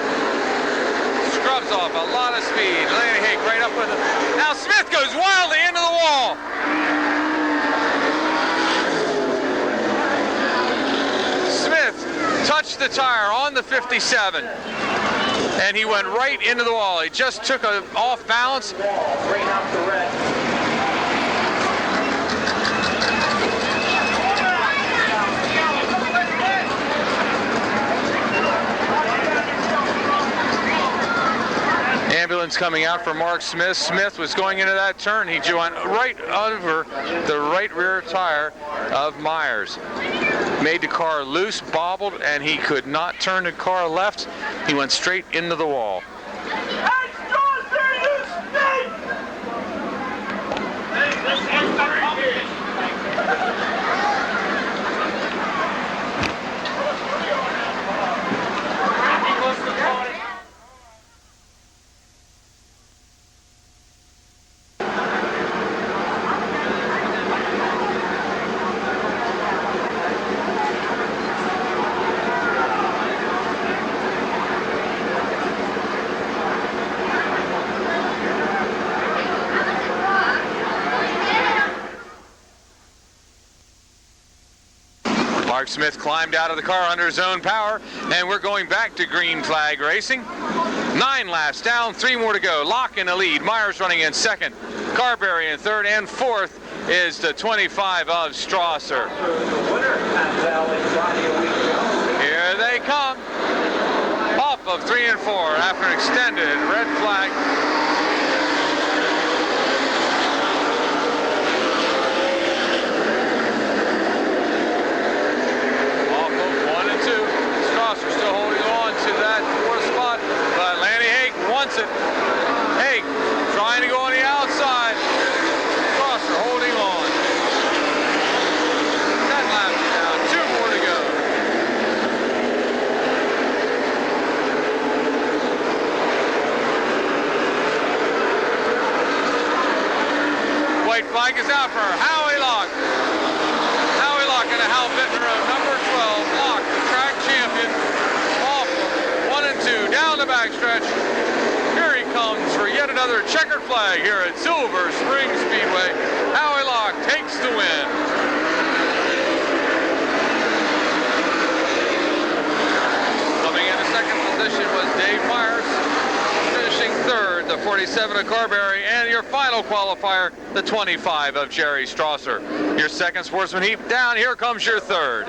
Scrubs off a lot of speed. Laney Hake right up with it. Now Smith goes wildly into the wall. Smith touched the tire on the 57, and he went right into the wall. He just took a off balance.
Bring out the red.
Ambulance coming out for Mark Smith. Smith was going into that turn. He went right over the right rear tire of Myers. Made the car loose, bobbled, and he could not turn the car left. He went straight into the wall. Mark Smith climbed out of the car under his own power, and we're going back to green flag racing. 9 laps down, 3 more to go. Locke in the lead. Myers running in second. Carberry in third, and fourth is the 25 of Strasser. Here they come. Off of 3 and 4 after an extended red flag. trying to go on the outside. Strasser holding on. 10 laps down, 2 more to go. White flag is out for Howie Locke. Howie Locke in a Hal Bittner row, number 12. Locke, the track champion. Off 1 and 2, down the backstretch. Here he comes for yet another checkered flag here at Silver Spring Speedway. Howie Locke takes the win. Coming in second position was Dave Myers, finishing third, the 47 of Carberry, and your final qualifier, the 25 of Jerry Strasser. Your second sportsman heap down, here comes your third.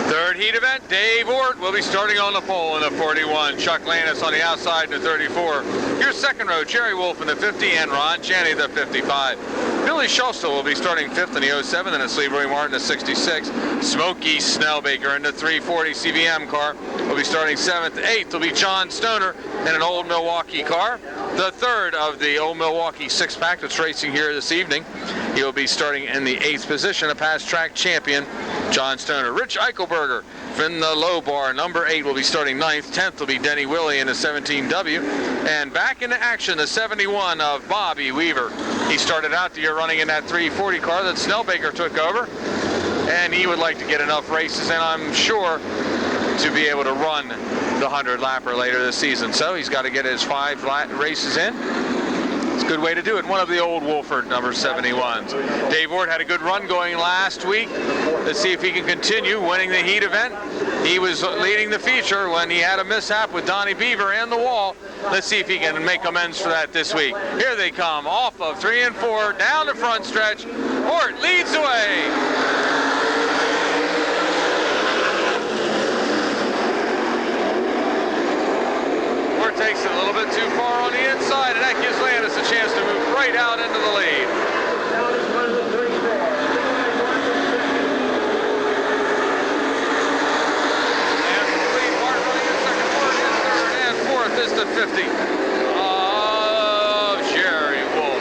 Third heat event, Dave Ort will be starting on the pole in the 41. Chuck Landis on the outside in the 34. Your second row, Jerry Wolf in the 50 and Ron Janney the 55. Billy Schostel will be starting fifth in the 07, and it's Leroy Martin the 66. Smokey Snellbaker in the 340 CVM car will be starting seventh. Eighth will be John Stoner in an old Milwaukee car. The third of the old Milwaukee six-pack that's racing here this evening. He'll be starting in the 8th position, a past track champion, John Stoner. Rich Eichelberger in the low bar, number 8, will be starting 9th. 10th will be Denny Willie in the 17W. And back into action, the 71 of Bobby Weaver. He started out the year running in that 340 car that Snellbaker took over. And he would like to get enough races in, I'm sure, to be able to run the 100-lapper later this season. So he's got to get his 5 races in. It's a good way to do it. One of the old Wolford number 71s. Dave Ort had a good run going last week. Let's see if he can continue winning the heat event. He was leading the feature when he had a mishap with Donnie Beaver and the wall. Let's see if he can make amends for that this week. Here they come off of 3 and 4 down the front stretch. Ort leads the way. Takes it a little bit too far on the inside, and that gives Landis a chance to move right out into the lead. And the lead, Martin running in second, Martin in third, and fourth is the 50 of Jerry Wolf.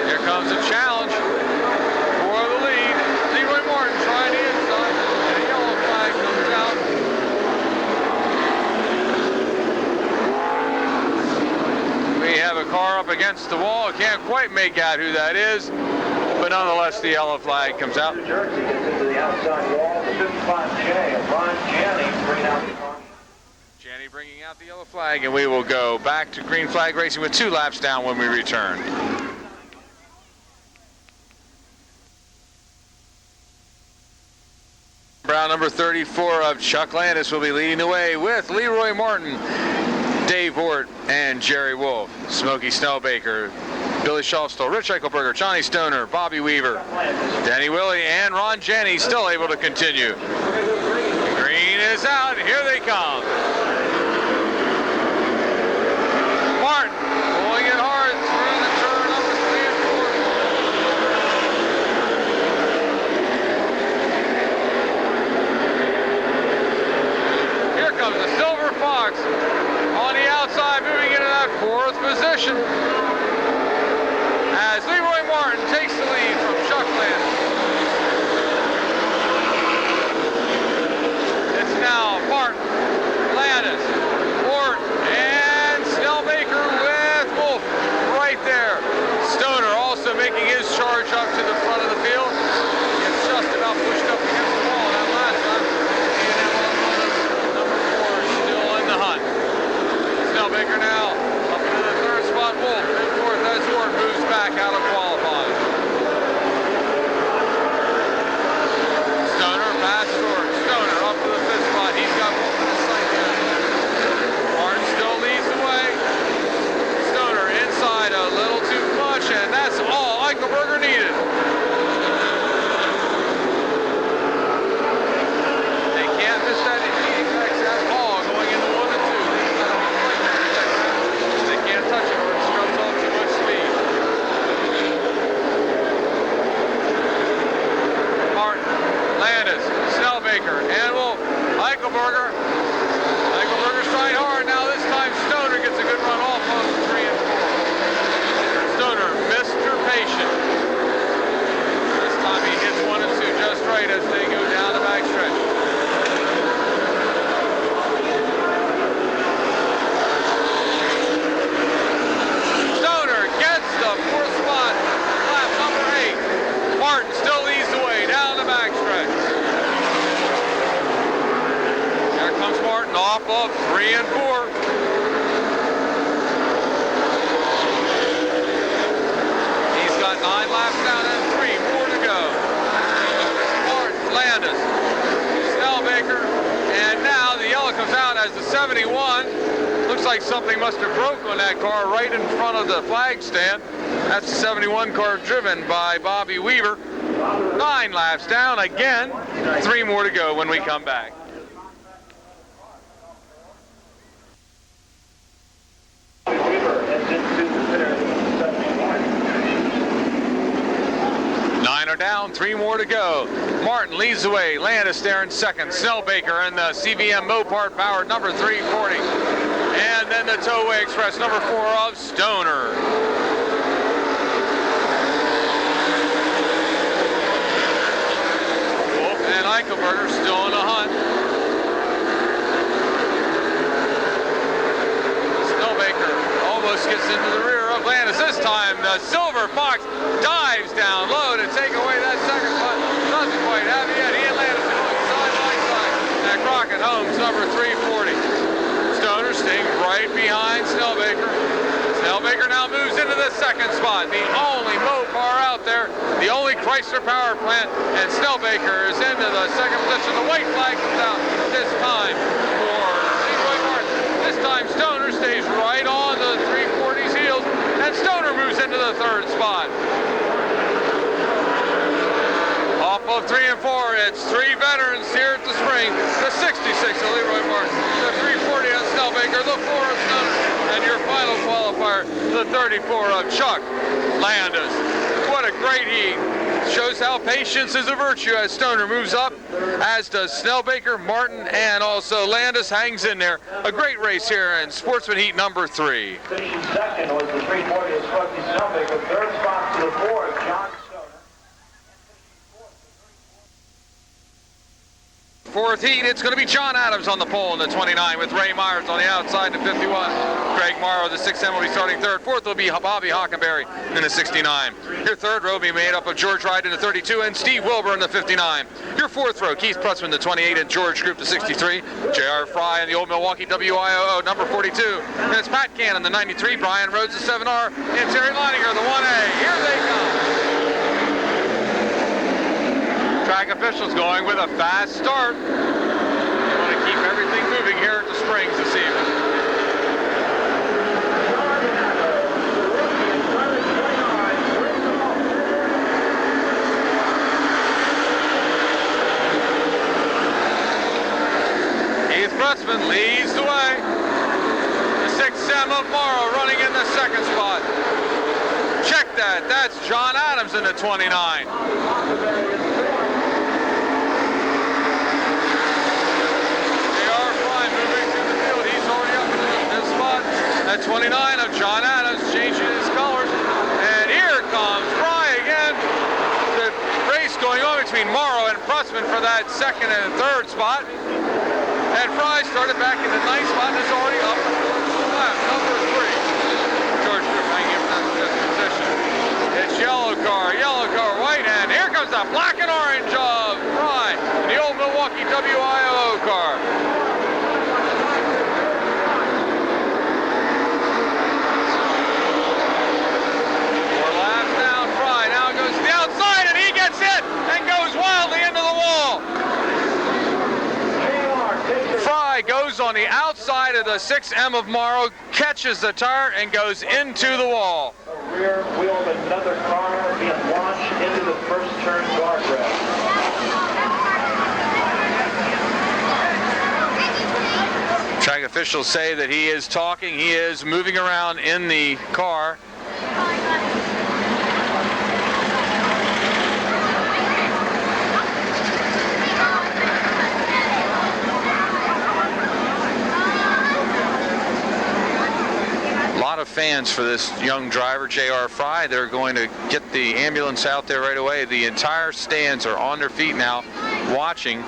Here comes a challenge for the lead. Leroy Martin trying to car up against the wall. I can't quite make out who that is, but nonetheless the yellow flag comes out.
Jersey gets into the outside wall. The 55 J of Ron Janney bringing out the car.
Janney bringing out the yellow flag, and we will go back to green flag racing with 2 laps down when we return. Brown number 34 of Chuck Landis will be leading the way with Leroy Martin, Dave Ort, and Jerry Wolf. Smokey Snellbaker, Billy Schostel, Rich Eichelberger, Johnny Stoner, Bobby Weaver, Denny Willie, and Ron Janney still able to continue. Green is out, here they come. Martin pulling it hard through the turn number 3 and 4. Here comes the Silver Fox. On the outside, moving into that 4th position as Leroy Martin takes the lead from Chuck Landis. It's now Martin, Landis, Ort, and Snellbaker with Wolf right there. Stoner also making his charge up to the front of the field. Gets just about pushed up against the wall that last time. And number 4 is still in the hunt. Snellbaker now up into the 3rd spot. Wolf in 4th as Ort moves back out of qualifying. Stoner past Ort. Stoner up to the 5th spot. He's got Wolf in his sight there. Martin still leads the way. Stoner inside a little too much, and that's all Eichelberger needed. Eichelberger. Eichelberger's trying hard. Now this time Stoner gets a good run off of 3 and 4. Stoner, Mr. Patient. This time he hits 1 and 2 just right as they go down the backstretch. Stoner gets the 4th spot. Lap number 8. Martin still leads the way down the backstretch. There comes Martin off of 3 and 4. He's got 9 laps down and 3 more to go. Martin, Landis, Snellbaker, and now the yellow comes out as the 71. Looks like something must have broke on that car right in front of the flag stand. That's the 71 car driven by Bobby Weaver. 9 laps down again. 3 more to go when we come back.
Weaver heads into the center, 71.
9 are down, 3 more to go. Martin leads the way. Landis there in second. Snellbaker in the CVM Mopar powered number 340. And then the Towaway Express number 4 of Stoner. Wolf and Eichelberger still in the hunt. Snellbaker almost gets into the rear of Landis. This time the Silver Fox dives down low to take away that second spot. Doesn't quite have it yet. He and Landis are going side by side. And Crockett Holmes number 340. Stoner staying right behind Snellbaker. Snellbaker now moves into the second spot. The only Mopar out there, the only Chrysler power plant, and Snellbaker is into the second position. The white flag comes out this time for Leroy Martin. This time Stoner stays right on the 340's heels, and Stoner moves into the third spot. Off of 3 and 4, it's 3 veterans here at the Spring. The 66 of Leroy Martin, the 340 of Snellbaker, the 4 of Stoner, and your final qualifier, the 34 of Chuck Landis. What a great heat. Shows how patience is a virtue as Stoner moves up, as does Snellbaker, Martin, and also Landis hangs in there. A great race here in Sportsman Heat number 3.
Finishing second was the 340 of Spugsy Snellbaker. Third spot to the 4 of John Stoner.
4th heat, it's going to be John Adams on the pole in the 29 with Ray Myers on the outside in the 51. Craig Morrow, the 6M, will be starting 3rd. 4th will be Bobby Hockenberry in the 69. Your 3rd row will be made up of George Wright in the 32 and Steve Wilbur in the 59. Your 4th row, Keith Prutzman, the 28, and George Group, the 63. J.R. Fry in the old Milwaukee WIOO, number 42. And it's Pat Cannon, the 93. Brian Rhodes, the 7R. And Terry Leininger, the 1A. Here they come. Track officials going with a fast start. They want to keep everything moving here at the Springs this evening. Keith Prutzman leads the way. The 6M of Morrow running in the second spot. Check that. That's John Adams in the 29. At 29 of John Adams changing his colors, and here comes Fry again. The race going on between Morrow and Prutzman for that 2nd and 3rd spot, and Fry started back in the 9th spot and is already up to lap number 3. George Group hanging in that 5th position. It's yellow car, white, and here comes the black and orange of Fry, the old Milwaukee WIOO car. Goes on the outside of the 6M of Morrow, catches the tire, and goes into the wall.
The rear wheel of another car being launched into the first turn guardrail.
Track officials say that he is talking. He is moving around in the car. fans for this young driver, J.R. Fry. They're going to get the ambulance out there right away. The entire stands are on their feet now, watching.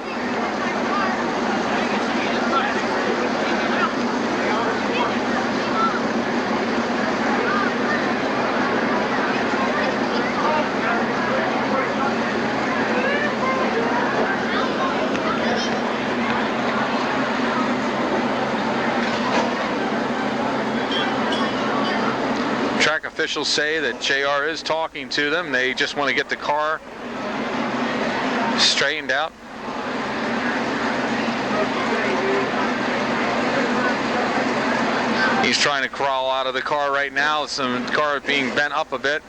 Track officials say that JR is talking to them. They just want to get the car straightened out. He's trying to crawl out of the car right now. Some car being bent up a bit.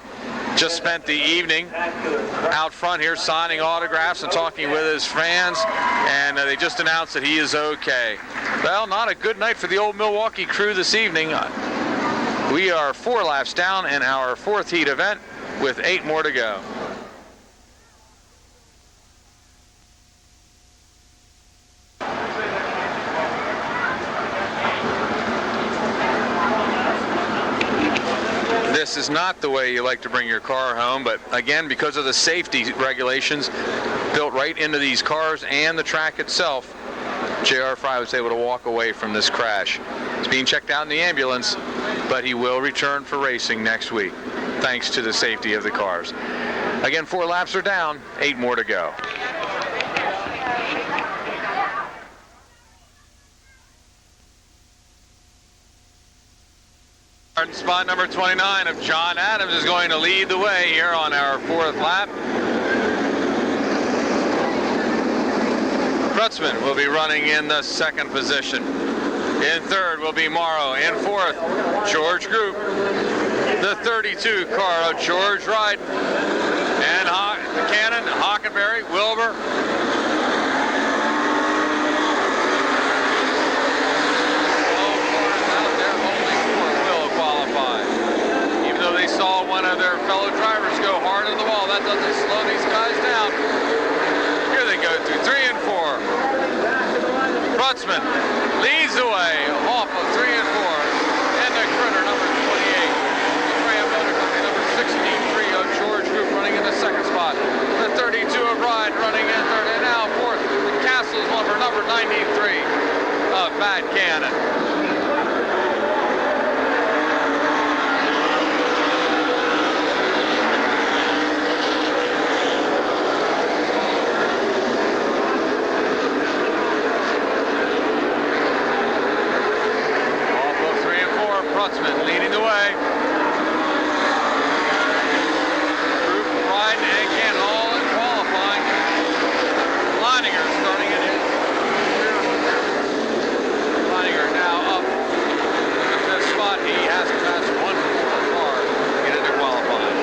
Just spent the evening out front here signing autographs and talking with his fans, and they just announced that he is okay. Well, not a good night for the old Milwaukee crew this evening. We are 4 laps down in our 4th heat event with 8 more to go. This is not the way you like to bring your car home, but again, because of the safety regulations built right into these cars and the track itself, J.R. Fry was able to walk away from this crash. He's being checked out in the ambulance, but he will return for racing next week, thanks to the safety of the cars. Again, 4 laps are down, 8 more to go. Spot number 29 of John Adams is going to lead the way here on our 4th lap. Krutzman will be running in the 2nd position. In 3rd will be Morrow. In 4th, George Group. The 32 car of George Wright. And Cannon, Hockenberry, Wilbur. All cars out there, only 4 will qualify. Even though they saw one of their fellow drivers go hard on the wall, that doesn't slow these guys down. Here they go through 3 and 4. Krutzman leads the way off of 3 and 4. And the critter number 28. The Graham Motor Company number 63 of George Group running in the 2nd spot. The 32 of Ryan running in 3rd. And now 4th, the Castle's number 93 of Pat Cannon. Leading the way. Group, Ryan, and Cannon all in qualifying. Leininger starting in his rear. Leininger now up in the 5th spot. He has to pass 1 more car to get into qualifying.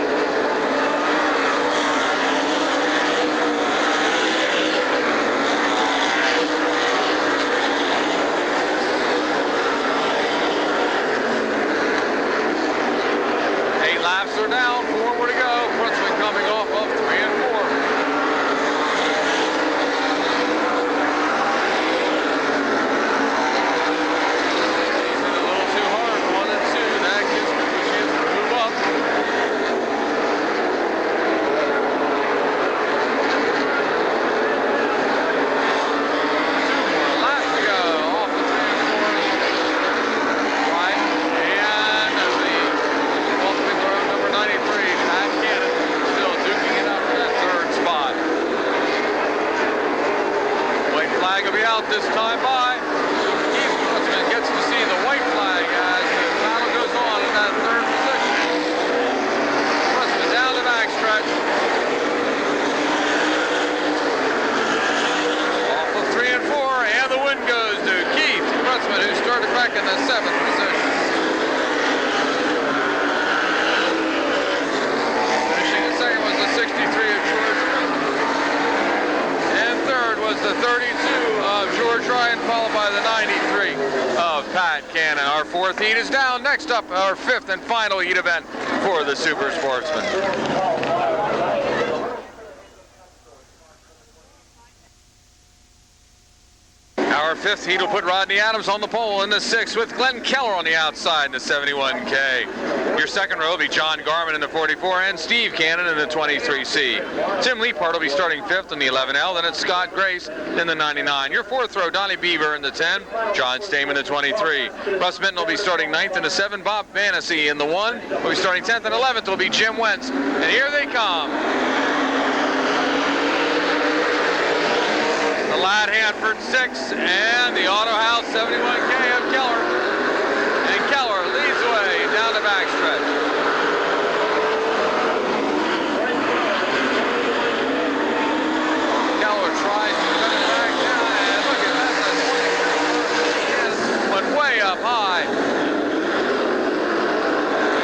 Laps are down, 4 more to go. Krutzman coming off of 3 and 4. He's a little too hard, 1 and 2. That gives him a chance to move up. 2 more laps to go. Off of 3 and 4. Right. And the 93, Pat Cannon, still duking it out for that 3rd spot. White flag will be out this time by. Keith Krutzman gets to see the white flag as the battle goes on in that 3rd position. Krutzman down the backstretch. Off of 3 and 4, and the win goes to Keith Krutzman, who started back in the 7th position. Second was the 63 of George Group. And 3rd was the 32 of George Ryan, followed by the 93 of Pat Cannon. Our 4th heat is down. Next up, our 5th and final heat event for the Super Sportsman. Our Our fifth heat will put Rodney Adams on the pole in the 6th with Glenn Keller on the outside in the 71K. Your second row will be John Garman in the 44 and Steve Cannon in the 23C. Tim Leapart will be starting 5th in the 11L, then it's Scott Grace in the 99. Your fourth row, Donnie Bieber in the 10, John Stamen in the 23. Russ Minton will be starting 9th in the 7, Bob Fantasy in the 1 will be starting 10th, and 11th will be Jim Wentz. And here they come. The Ladd Hanford 6 and the Auto House 71K of Keller. And Keller leads the way down the backstretch. Keller tries to cut it back down, and look at that. Went way up high.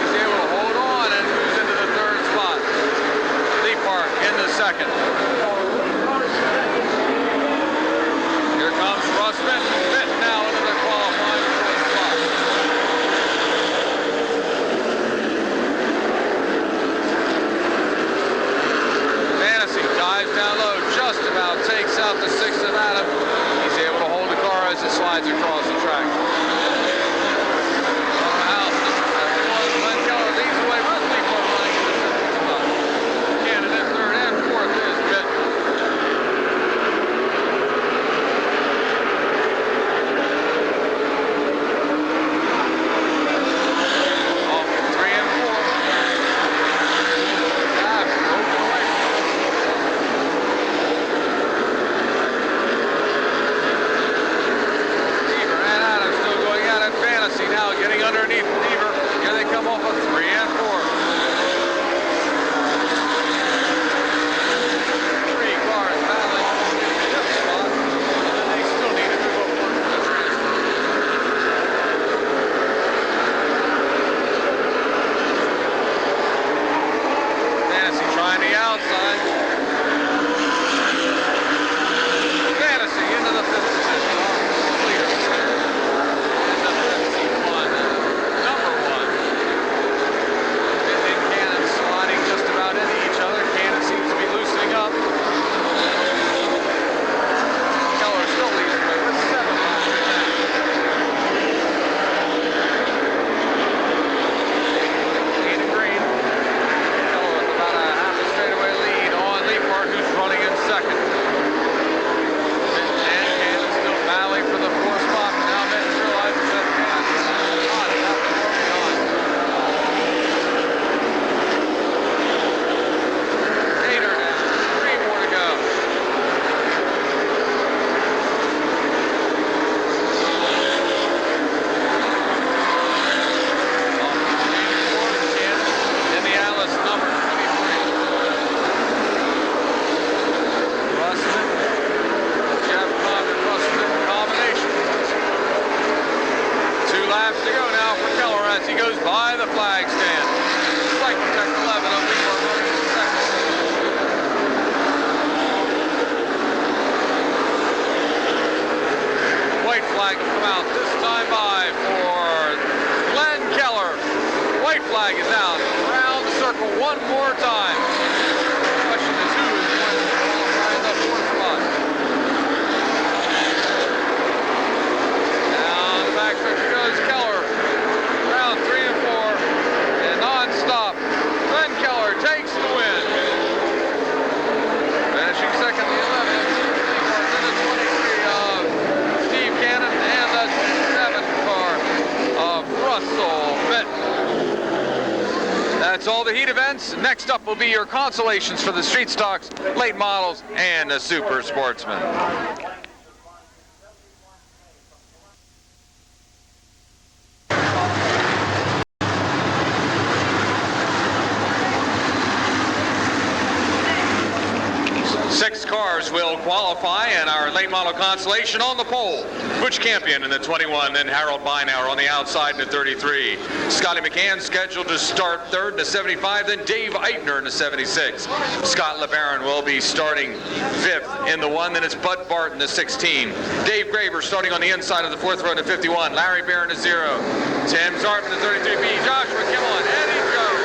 He's able to hold on and moves into the 3rd spot. Lee Park in the 2nd. Comes Russ Minton now into the qualifying 4th spot. Fantasy dives down low, just about takes out the 6th of Adam. He's able to hold the car as it slides across the track. Glenn Keller leads the way with Leapart running in the 7th spot. Cannon in 3rd and 4th is Minton. That's all the heat events. Next up will be your consolations for the street stocks, late models, and the super sportsman. 6 cars will qualify, and our late model consolation on the pole. Butch Campion in the 21, then Harold Beinauer on the outside in the 33. Scotty McCann scheduled to start 3rd in the 75, then Dave Eibner in the 76. Scott LeBaron will be starting 5th in the 1, then it's Bud Barton in the 16. Dave Graver starting on the inside of the 4th row in the 51. Larry Barron in the 0. Tim Zartman in the 33B. Joshua Kimmel and Eddie Joe.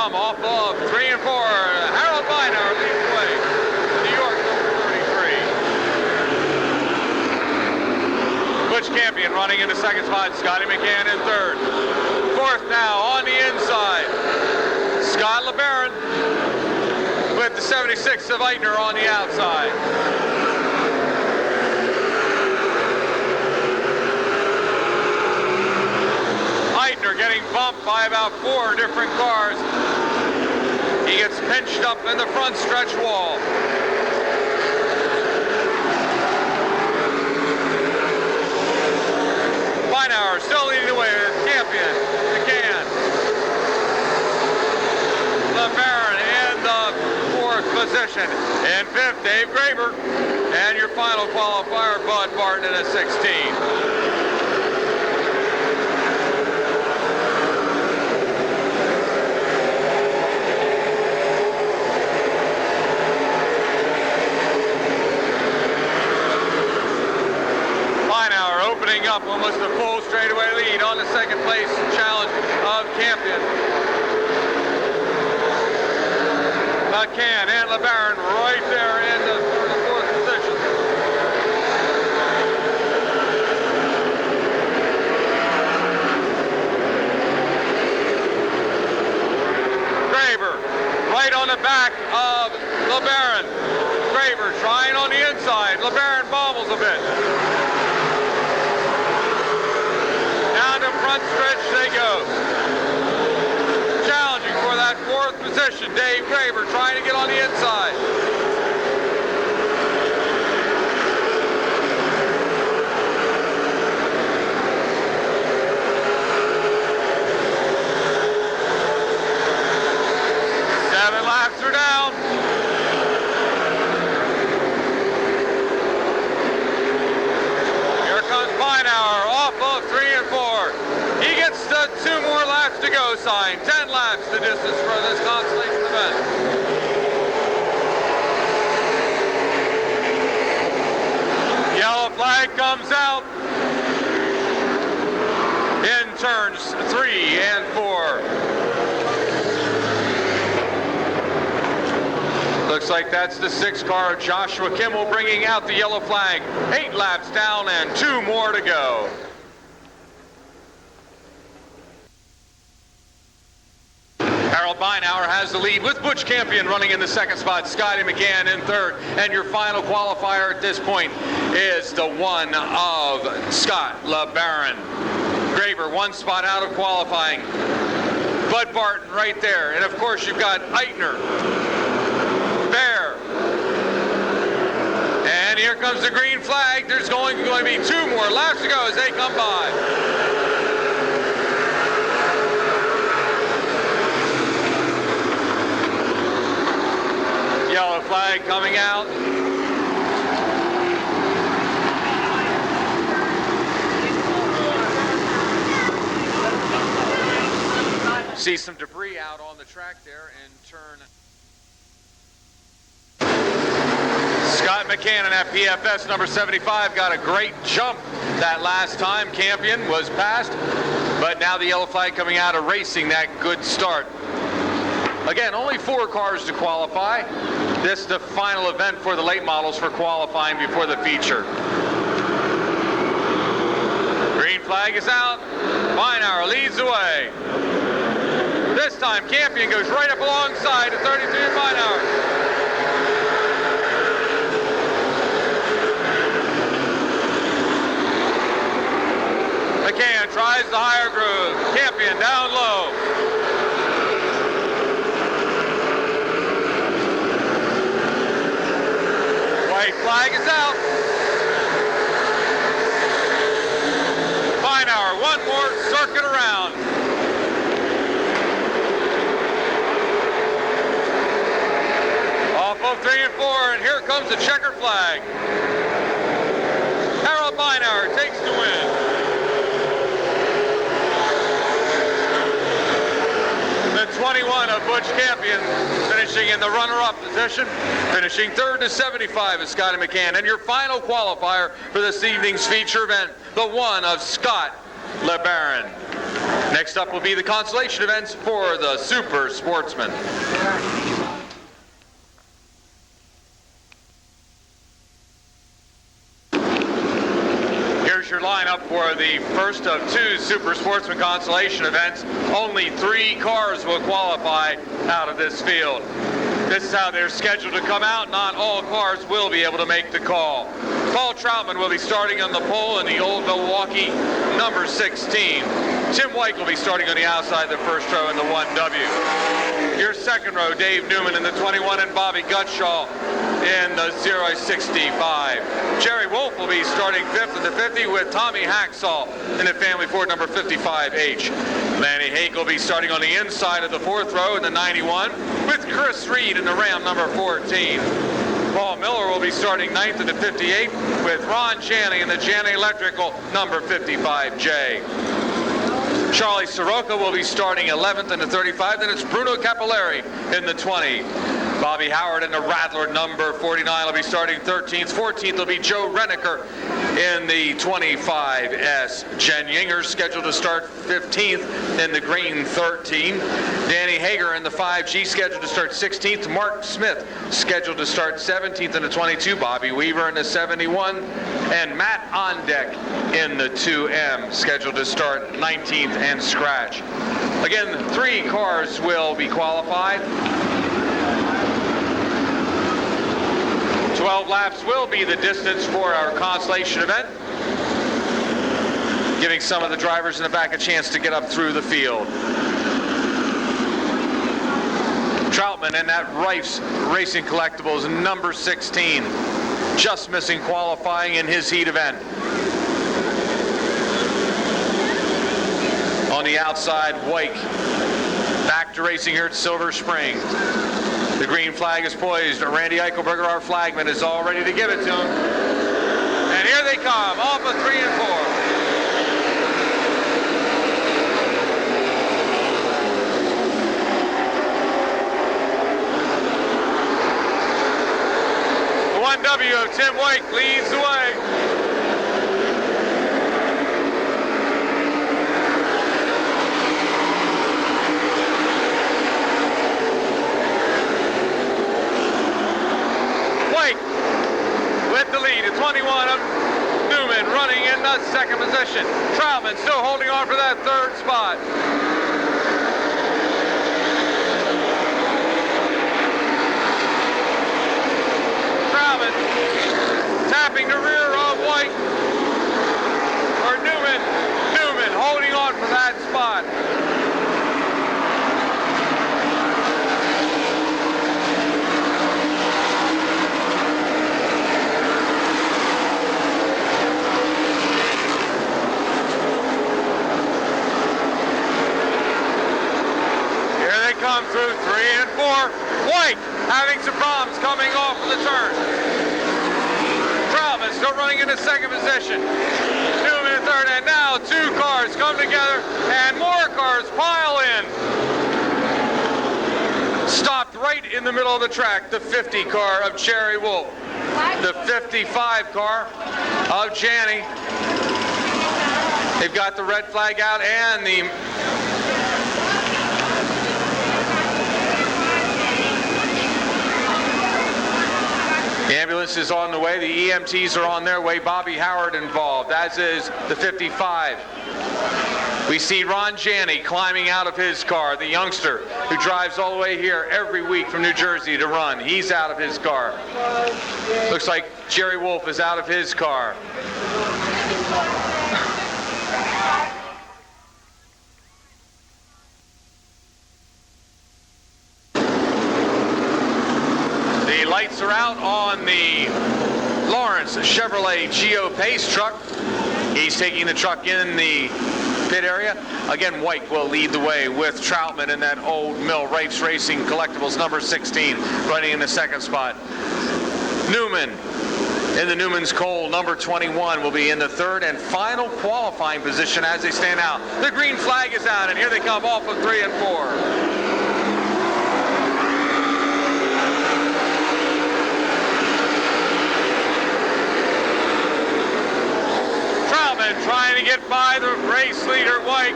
come off of 3 and 4. Harold Bynauer leads the way. New York, number 33. Butch Campion running in the second spot. Scotty McCann in third. Fourth now on the inside. Scott LeBaron with the 76 of Eitner on the outside. Eitner getting bumped by about 4 different cars. He gets pinched up in the front stretch wall. Bynauer still leading the way with Campion, McCann. LeBaron in the 4th position. In 5th, Dave Graber. And your final qualifier, Bud Barton in a 16. Opening up almost a full straightaway lead on the second place challenge of Campion. McCann and LeBaron right there in the 3rd and 4th position. Graber right on the back of LeBaron. Graber trying on the inside. LeBaron bobbles a bit. Front stretch they go. Challenging for that 4th position. Dave Graber trying to get on the inside. Seven laps are down. Here comes Bynauer off of 3 and 4. He gets the 2 more laps to go sign. 10 laps the distance for this consolation event. Yellow flag comes out in turns 3 and 4. Looks like that's the 6th car. Joshua Kimmel bringing out the yellow flag. 8 laps down and 2 more to go. Harold Bynauer has the lead with Butch Campion running in the 2nd spot. Scotty McCann in 3rd. And your final qualifier at this point is the one of Scott LeBaron. Graber 1 spot out of qualifying. Bud Barton right there. And of course you've got Eitner. Bear. And here comes the green flag. There's going to be 2 more laps to go as they come by. Yellow flag coming out. See some debris out on the track there in turn. Scott McCann in that PFS number 75 got a great jump that last time. Campion was passed, but now the yellow flag coming out, erasing that good start. Again, only 4 cars to qualify. This is the final event for the late models for qualifying before the feature. Green flag is out. Bynauer leads the way. This time, Campion goes right up alongside the 32 Bynauer. McCann tries the higher groove. Campion down low. White flag is out. Bynauer, 1 more circuit around. Off of 3 and 4, and here comes the checker flag. Harold Bynauer takes the win. The 21 of Butch Campion finishing in the runner-up position. Finishing 3rd to 75 is Scotty McCann. And your final qualifier for this evening's feature event, the one of Scott LeBaron. Next up will be the consolation events for the Super Sportsman. Here's your lineup for the first of 2 Super Sportsman consolation events. Only 3 cars will qualify out of this field. This is how they're scheduled to come out. Not all cars will be able to make the call. Paul Troutman will be starting on the pole in the old Milwaukee number 16. Tim White will be starting on the outside of the first row in the 1W. Your second row, Dave Newman in the 21 and Bobby Gutshaw in the 065. Jerry Wolf will be starting 5th in the 50 with Tommy Hacksaw in the family Ford number 55H. Lanny Hake will be starting on the inside of the 4th row in the 91 with Chris Reed in the Ram number 14. Paul Miller will be starting 9th in the 58 with Ron Janney in the Janney Electrical number 55J. Charlie Soroka will be starting 11th in the 35. Then it's Bruno Capillari in the 20. Bobby Howard in the Rattler number 49 will be starting 13th. 14th will be Joe Renneker in the 25S. Jen Yinger scheduled to start 15th in the green 13. Danny Hager in the 5G scheduled to start 16th. Mark Smith scheduled to start 17th in the 22. Bobby Weaver in the 71. And Matt Ondeck in the 2M scheduled to start 19th and scratch. Again, 3 cars will be qualified. 12 laps will be the distance for our consolation event, giving some of the drivers in the back a chance to get up through the field. Troutman and that Rife's Racing Collectibles number 16, just missing qualifying in his heat event. On the outside, White back to racing here at Silver Spring. The green flag is poised. Randy Eichelberger, our flagman, is all ready to give it to him. And here they come, off of 3 and 4. The 1W of Tim White leads the way. With the lead, it's 21 of Newman running in the second position. Troutman still holding on for that 3rd spot. Troutman tapping the rear of White. Or Newman. Newman holding on for that spot. Come through 3 and 4. White having some problems coming off of the turn. Troutman still running in the second position. Newman in third, and now 2 cars come together and more cars pile in. Stopped right in the middle of the track, the 50 car of Jerry Wolf. The 55 car of Janney. They've got the red flag out and the ambulance is on the way. The EMTs are on their way. Bobby Howard involved, as is the 55. We see Ron Janney climbing out of his car, the youngster who drives all the way here every week from New Jersey to run. He's out of his car. Looks like Jerry Wolf is out of his car. The lights are out on the Lawrence Chevrolet Geo Pace truck. He's taking the truck in the pit area. Again, White will lead the way with Troutman in that old Mill Rife's Racing Collectibles number 16, running in the second spot. Newman in the Newman's Coal number 21 will be in the third and final qualifying position as they stand out. The green flag is out, and here they come off of 3 and 4. Trying to get by the race leader, White.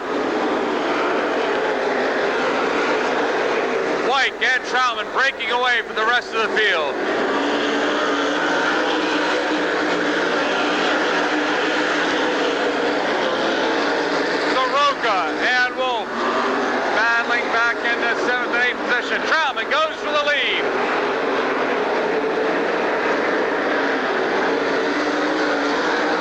White and Troutman breaking away from the rest of the field. Soroka and Wolf battling back into 7th and 8th position. Troutman goes for the lead.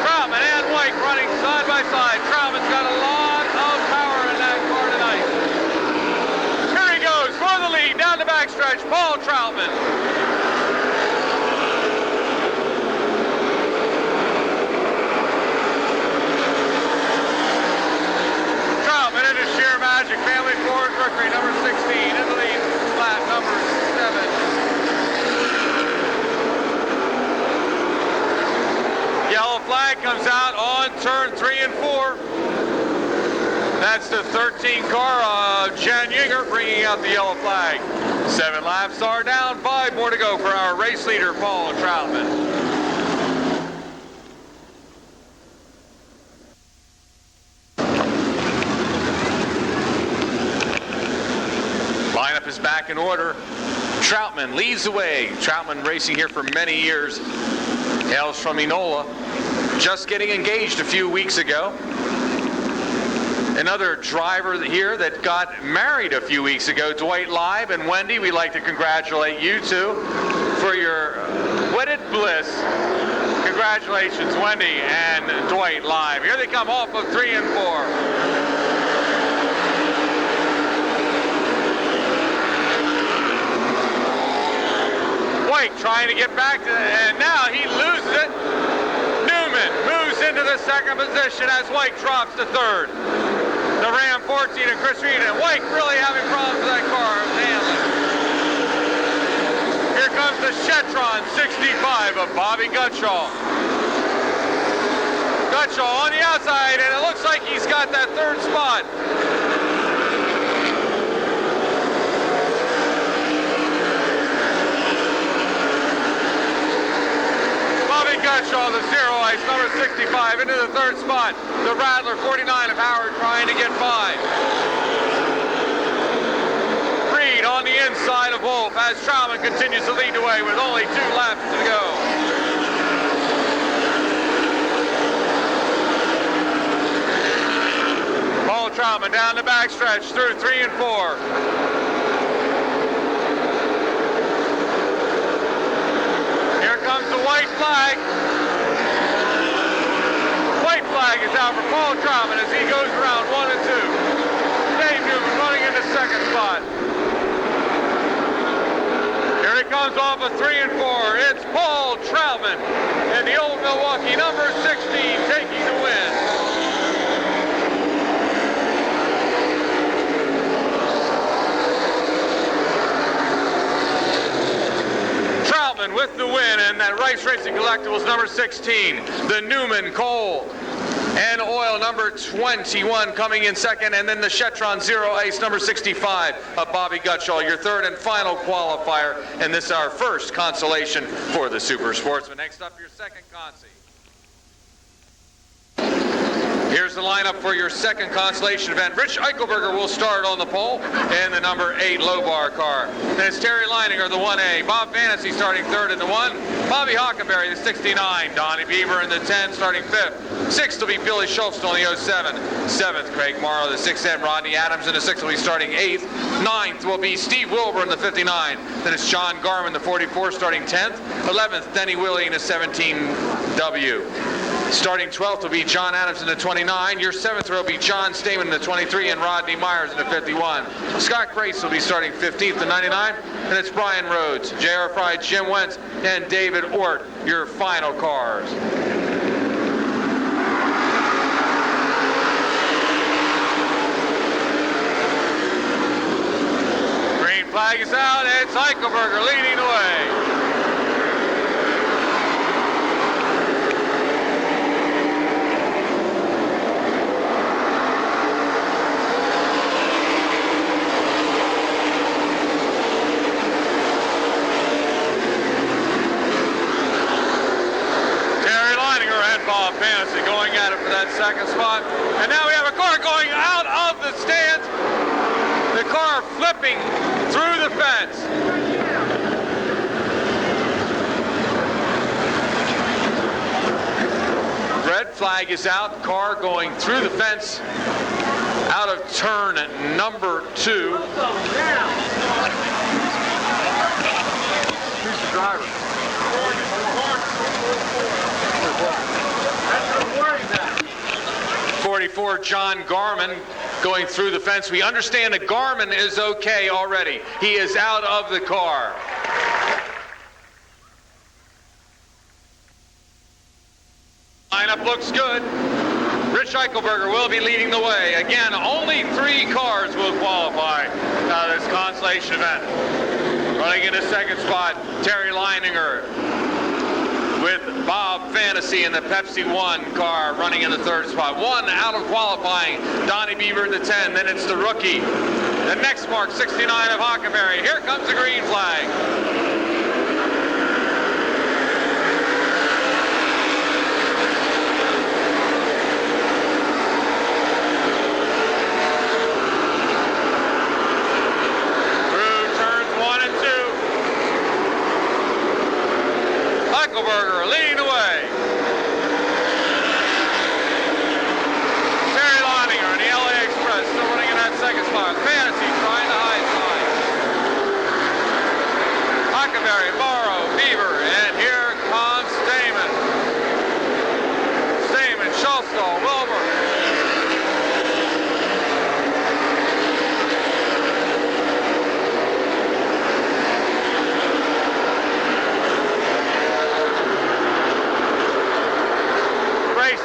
Troutman and White running side by side. Troutman's got a lot of power in that car tonight. Here he goes for the lead down the backstretch. Paul Troutman. Troutman into sheer magic. Family Ford Mercury number 16 in the lead. Flat number 7. Yellow flag comes out on turn 3 and 4. That's the 13 car of Jan Yinger bringing out the yellow flag. 7 laps are down, 5 more to go for our race leader, Paul Troutman. Lineup is back in order. Troutman leads the way. Troutman racing here for many years. Hails from Enola. Just getting engaged a few weeks ago. Another driver here that got married a few weeks ago, Dwight Live and Wendy. We'd like to congratulate you two for your wedded bliss. Congratulations, Wendy and Dwight Live. Here they come off of 3 and 4. White trying to get back to, and now he loses it. Newman moves into the 2nd position as White drops to 3rd. The Ram 14 and Chris Reed, and White really having problems with that car. Here comes the Chetron 65 of Bobby Gutschall. Gutschall on the outside, and it looks like he's got that 3rd spot. Gutschall, the Zero Ice, number 65, into the 3rd spot. The Rattler, 49 of Howard, trying to get by. Reed on the inside of Wolf as Troutman continues to lead the way with only 2 laps to go. Paul Troutman down the backstretch through 3 and 4. Comes the white flag. White flag is out for Paul Troutman as he goes around 1 and 2. Dave Newman running into 2nd spot. Here he comes off of 3 and 4. It's Paul Troutman and the old Milwaukee number 16 taking the win. With the win, and that Rice Racing Collectibles number 16, the Newman Coal and Oil number 21 coming in 2nd, and then the Chetron Zero Ice number 65 of Bobby Gutschall, your 3rd and final qualifier, and this is our first consolation for the Super Sportsman. Next up, your 2nd consi. Here's the lineup for your 2nd consolation event. Rich Eichelberger will start on the pole in the number 8 low bar car. Then it's Terry Leininger, the 1A. Bob Fantasy starting 3rd in the 1. Bobby Hockenberry, the 69. Donnie Beaver in the 10, starting 5th. 6th will be Billy Schultz on the 07. 7th, Craig Morrow, the 6M. Rodney Adams in the 6th will be starting 8th. 9th will be Steve Wilbur in the 59. Then it's John Garman, the 44, starting 10th. 11th, Denny Willie in the 17W. Starting 12th will be John Adams in the 29. Your 7th row will be John Stamen in the 23 and Rodney Myers in the 51. Scott Grace will be starting 15th in 99. And it's Brian Rhodes, J.R. Fry, Jim Wentz, and David Ort, your final cars. Green flag is out. It's Eichelberger leading the way. Fantasy going at it for that 2nd spot. And now we have a car going out of the stands. The car flipping through the fence. Red flag is out. Car going through the fence out of turn number 2. Who's the driver? 44, John Garman, going through the fence. We understand that Garman is okay already. He is out of the car. Lineup looks good. Rich Eichelberger will be leading the way. Again, only 3 cars will qualify out of this consolation event. Running in the second spot, Terry Leininger with Bob Fantasy in the Pepsi 1 car running in the third spot. 1 out of qualifying, Donnie Beaver in the 10. Then it's the rookie. The next mark, 69 of Hockenberry. Here comes the green flag. Eichelberger leading the way. Terry Leininger in the LA Express still running in that second spot. Fantasy trying the high side. Hockenberry, Morrow, Beaver, and here comes Stamen. Stamen, Schultzdahl, Wilbur.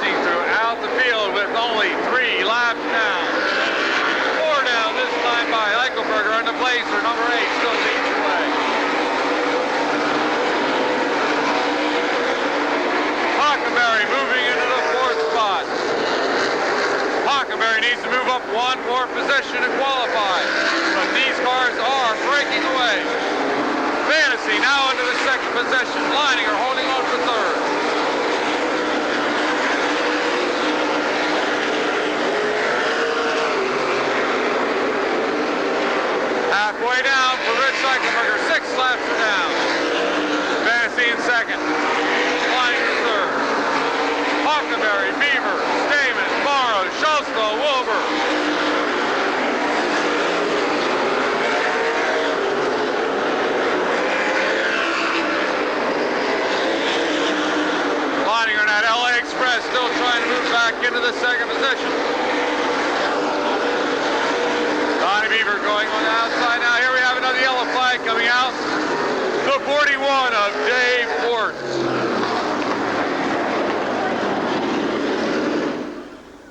Throughout the field with only 3 laps down. 4 down this time by Eichelberger on the Blazer. Number 8 still leads the way. Hockenberry moving into the 4th spot. Hockenberry needs to move up 1 more position to qualify. But these cars are breaking away. Fantasy now into the 2nd position. Leininger holding on for 3rd. Halfway down for Rich Eichelberger. 6 laps are down. Fantasy in 2nd. Leininger 3rd. Hockenberry, Beaver, Stamen, Morrow, Schultzdahl, Wilbur. Leininger in that LA Express still trying to move back into the 2nd position. Donnie Beaver going on the outside now. Here we have another yellow flag coming out. The 41 of Dave Ford.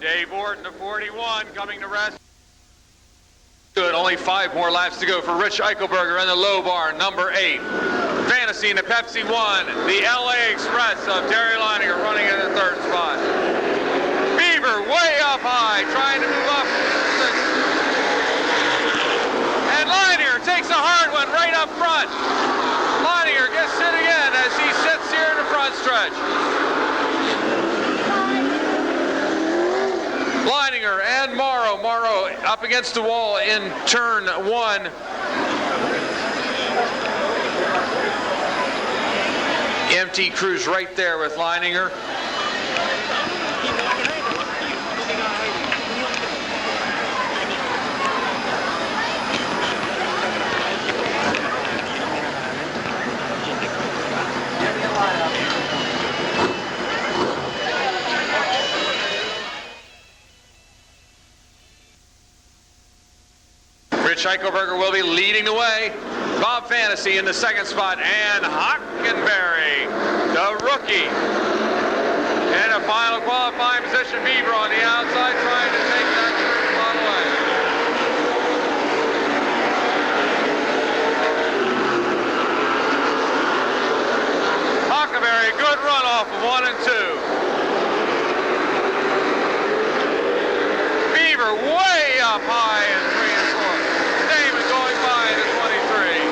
Dave Orton, the 41, coming to rest. Good, only 5 more laps to go for Rich Eichelberger in the low bar, number 8. Fantasy in the Pepsi 1, the LA Express of Terry Leininger running in the 3rd spot. Beaver way up high, trying to move up. And Leininger takes a hard one right up front. Leininger gets hit again as he sits here in the front stretch. Leininger and Morrow. Morrow up against the wall in turn 1. Empty cruise right there with Leininger. Rich Eichelberger will be leading the way. Bob Fantasy in the 2nd spot, and Hockenberry, the rookie. In a final qualifying position, Beaver on the outside trying to take that third spot away. Hockenberry, good run off of 1 and 2. Beaver way up high in 3 and 4. Stamen going by to 23.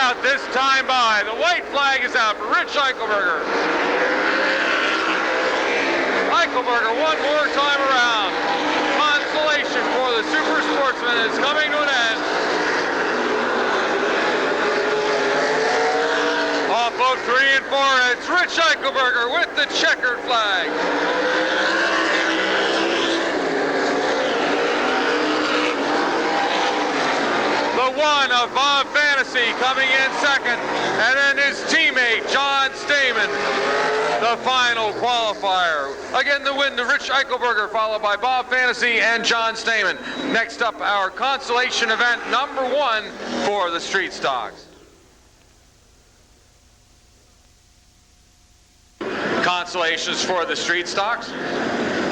out this time by. The white flag is out for Rich Eichelberger. Eichelberger one more time around. Consolation for the Super Sportsman is coming to an end. Off of 3 and 4, it's Rich Eichelberger with the checkered flag. The one of Bob Fantasy coming in second, and then his teammate John Stamen, the final qualifier. Again, the win to Rich Eichelberger, followed by Bob Fantasy and John Stamen. Next up, our consolation event number 1 for the Street Stocks. Consolations for the Street Stocks.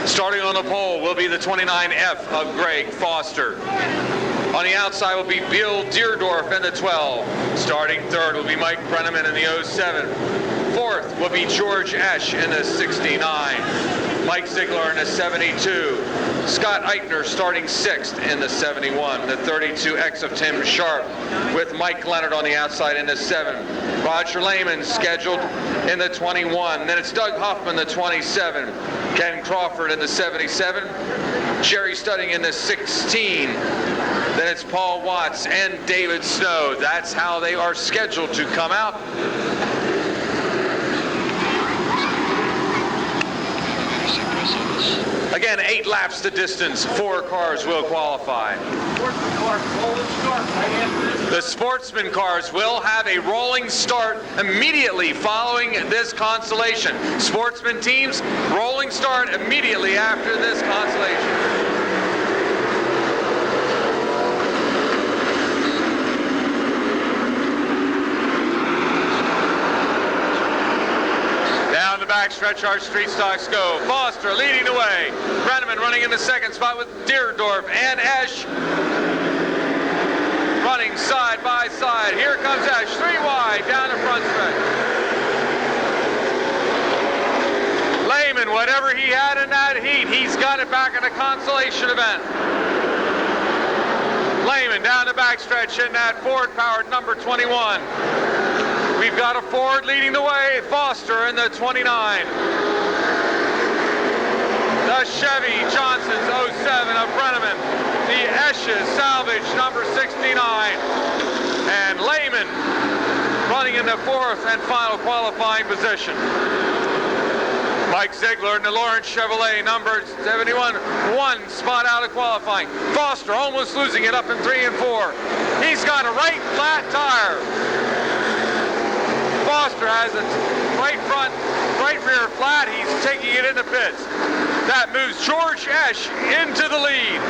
Starting on the pole will be the 29F of Greg Foster. On the outside will be Bill Deerdorf in the 12. Starting third will be Mike Brenneman in the 07. Fourth will be George Esch in the 69. Mike Ziegler in the 72. Scott Eitner starting 6th in the 71. The 32X of Tim Sharp with Mike Leonard on the outside in the 7. Roger Lehman scheduled in the 21. Then it's Doug Huffman, the 27. Ken Crawford in the 77. Jerry Studding in the 16. Then it's Paul Watts and David Snow. That's how they are scheduled to come out. Again, 8 laps the distance. 4 cars will qualify. The Sportsman cars will have a rolling start immediately following this consolation. Sportsman teams, rolling start immediately after this consolation. Down the backstretch, our Street Stocks go. Foster leading the way. Brenneman running in the second spot with Deerdorf and Esch running side by side. Here comes Esch, 3 wide down the front stretch. Lehman, whatever he had in that heat, he's got it back in the consolation event. Lehman down the backstretch in that Ford-powered number 21. We've got a Ford leading the way, Foster in the 29. The Chevy Johnson's 07 of Brenneman. The Esch's salvage number 69. And Lehman running in the 4th and final qualifying position. Mike Ziegler in the Lawrence Chevrolet number 71, 1 spot out of qualifying. Foster almost losing it up in 3 and 4. He's got a right flat tire. Foster has a right front, right rear flat. He's taking it into pits. That moves George Esch into the lead.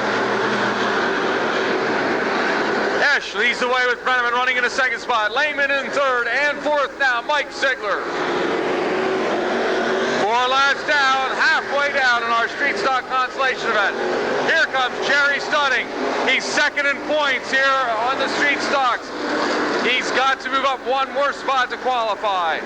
Esch leads the way with Brenneman running in the second spot. Lehman in third and 4th now, Mike Ziegler. 4 laps down, halfway down in our Street Stock consolation event. Here comes Jerry Studding. He's second in points here on the Street Stocks. He's got to move up 1 more spot to qualify.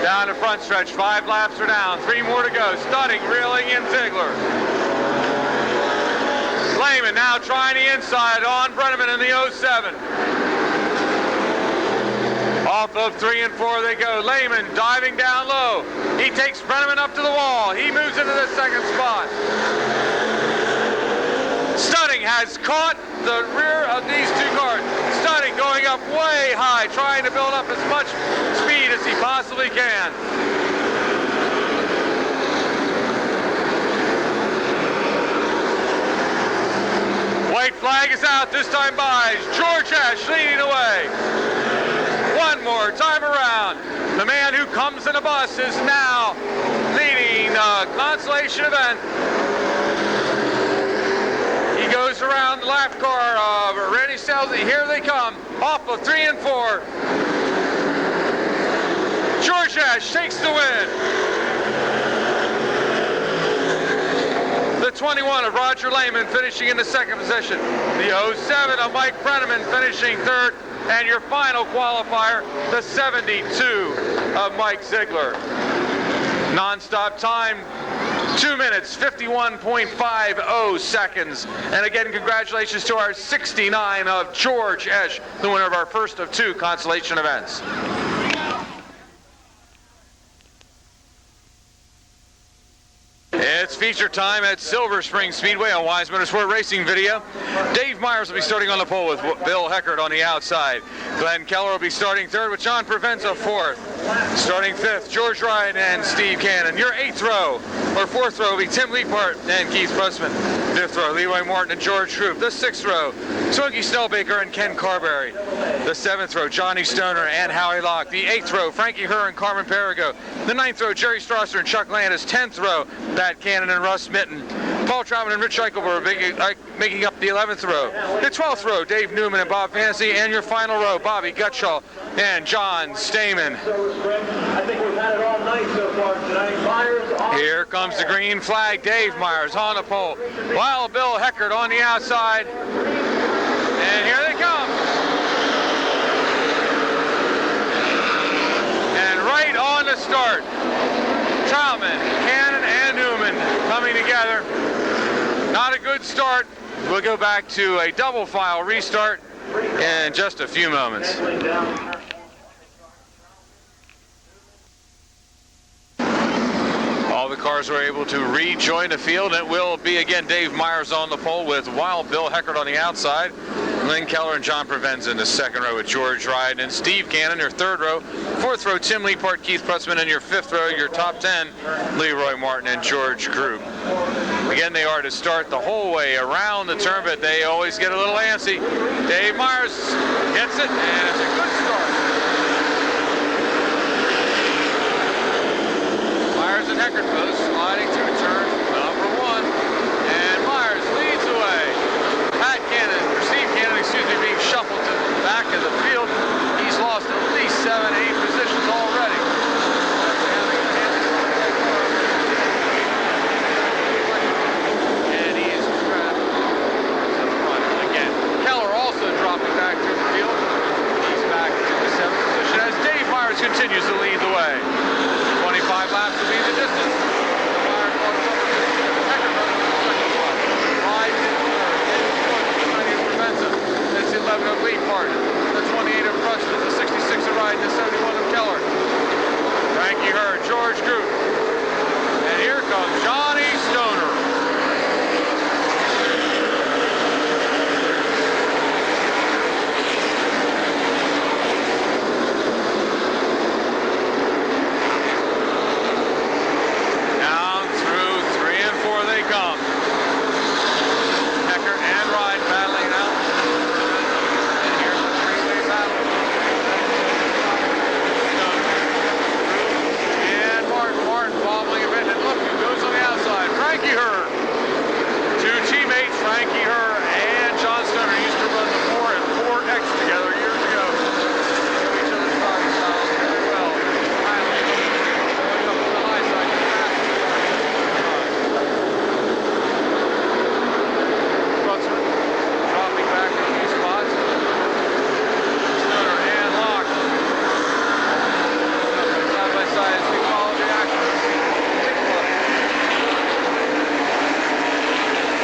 Down the front stretch, 5 laps are down, 3 more to go. Studding reeling in Ziegler. Lehman now trying the inside on Brenneman in the 07. Off of 3 and 4 they go. Lehman diving down low. He takes Brenneman up to the wall. He moves into the second spot. Studding has caught the rear of these 2 cars. Studding going up way high, trying to build up as much speed as he possibly can. White flag is out, this time by George Esch leading the way. 1 more time around. The man who comes in a bus is now leading the consolation event. He goes around the lap car of Randy Selzy. Here they come, off of 3 and 4. George Esch takes the win. The 21 of Roger Lehman finishing in the second position. The 07 of Mike Brenneman finishing third. And your final qualifier, the 72 of Mike Ziegler. Non-stop time, 2 minutes, 51.50 seconds. And again, congratulations to our 69 of George Esch, the winner of our first of 2 consolation events. It's feature time at Silver Spring Speedway on Wise Motorsport Racing Video. Dave Myers will be starting on the pole with Bill Heckert on the outside. Glenn Keller will be starting third with John Provenza fourth. Starting fifth, George Ryan and Steve Cannon. Your fourth row will be Tim Leapart and Keith Pressman. Fifth row, Leroy Martin and George Troop. The sixth row, Swinky Snellbaker and Ken Carberry. The seventh row, Johnny Stoner and Howie Locke. The eighth row, Frankie Herr and Carmen Perigo. The ninth row, Jerry Strasser and Chuck Landis. 10th row, Pat Cannon and Russ Mitten. Paul Troutman and Rich Eichelberg making up the 11th row. The 12th row, Dave Newman and Bob Fancy. And your final row, Bobby Gutschall and John Stamen.
I think we've had it all night so far tonight. Myers.
Here comes the green flag. Dave Myers on the pole. Wild Bill Heckert on the outside. And here they come. And right on the start, Troutman, Cannon, and Newman coming together. Not a good start. We'll go back to a double file restart in just a few moments. All the cars were able to rejoin the field. It will be again Dave Myers on the pole with Wild Bill Heckert on the outside. Glenn Keller and John Provenza in the second row with George Ryan and Steve Cannon, your third row. Fourth row, Tim Leapart, Keith Pressman, and your fifth row, your top 10, Leroy Martin and George Group. Again, they are to start the whole way around the turn, but they always get a little antsy. Dave Myers gets it, and it's a good start. Myers and Heckert both sliding through turn number 1, and Myers leads the way. Steve Cannon, being shuffled to the back of the field. He's lost at least 7, 8 positions already. And he is trapped to the front again. Keller also dropping back to the field. He's back to the 7th position as Dave Myers continues to lead the way. 25 laps will be the distance. Myers on the second run in the second spot. Ride in that's the 11 of Leapart, the 28 of Pruston, the 66 of Ryan, the 71 of Keller. Frankie Herr, George Group. And here comes Johnny Stoner. Down through 3 and 4 they come. Heckert and Ryan battling out. And here's the three-way battle. And Martin wobbling a bit, and look who goes on the outside. Frankie Herr. 2 teammates, Frankie Herr and John Stoner, used to run the 4 and 4X together years ago. Know each other's driving styles very well. Finally, going up on the high side, dropping back a few spots. Stoner and Locke. Side by side as we follow the action.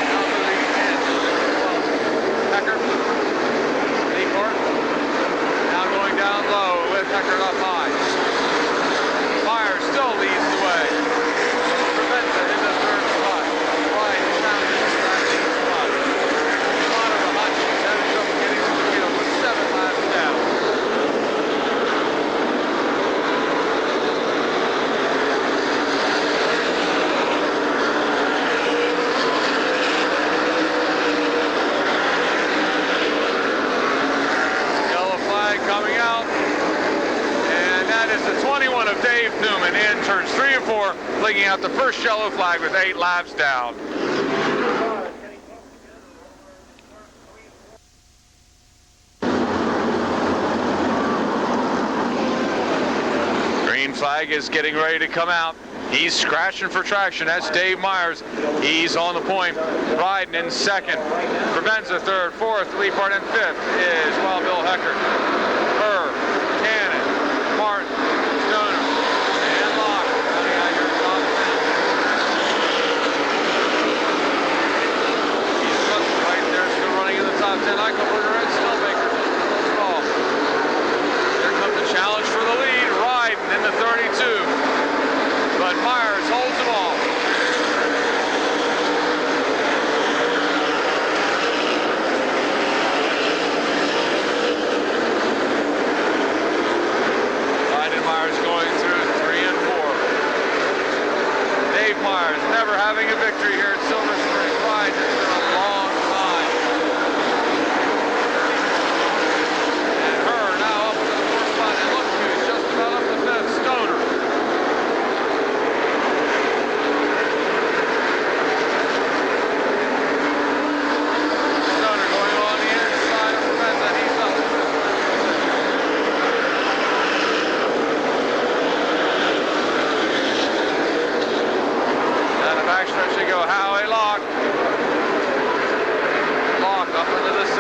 Now for the end. Heckert. Leapart. Now going down low with Heckert up high. Myers still leads the way. Provenza in the third spot. Ryan challenging the 19th spot. Having trouble getting to the field with 7 laps down. Yellow flag coming out. And that is the 21 of Dave Newman in turns 3 and 4, flicking out the first yellow flag with 8 laps down. Green flag is getting ready to come out. He's scratching for traction. That's Dave Myers. He's on the point, riding in second. Provenza third, fourth, Leapart, and fifth is Wild Bill Heckert. Herr, Cannon, Martin, Stoner, and Locke.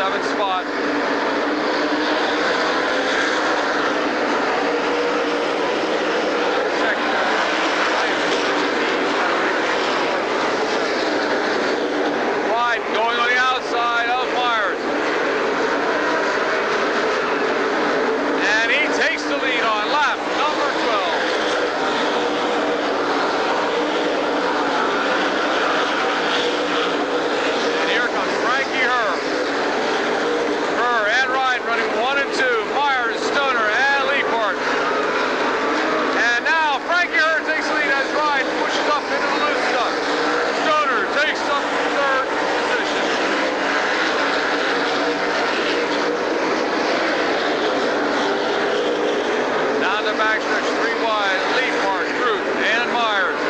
7th spot. Ride going on the outside of Myers. And he takes the lead on lap number 12. And here comes Frankie Herr. Herr and Ryan running 1 and 2. Myers, Stoner, and Leapart. And now Frankie Herr takes the lead as Ryan pushes up into the loose stuff. Stoner takes up third position. Down the backstretch, 3 wide, Leapart, Groot, and Myers.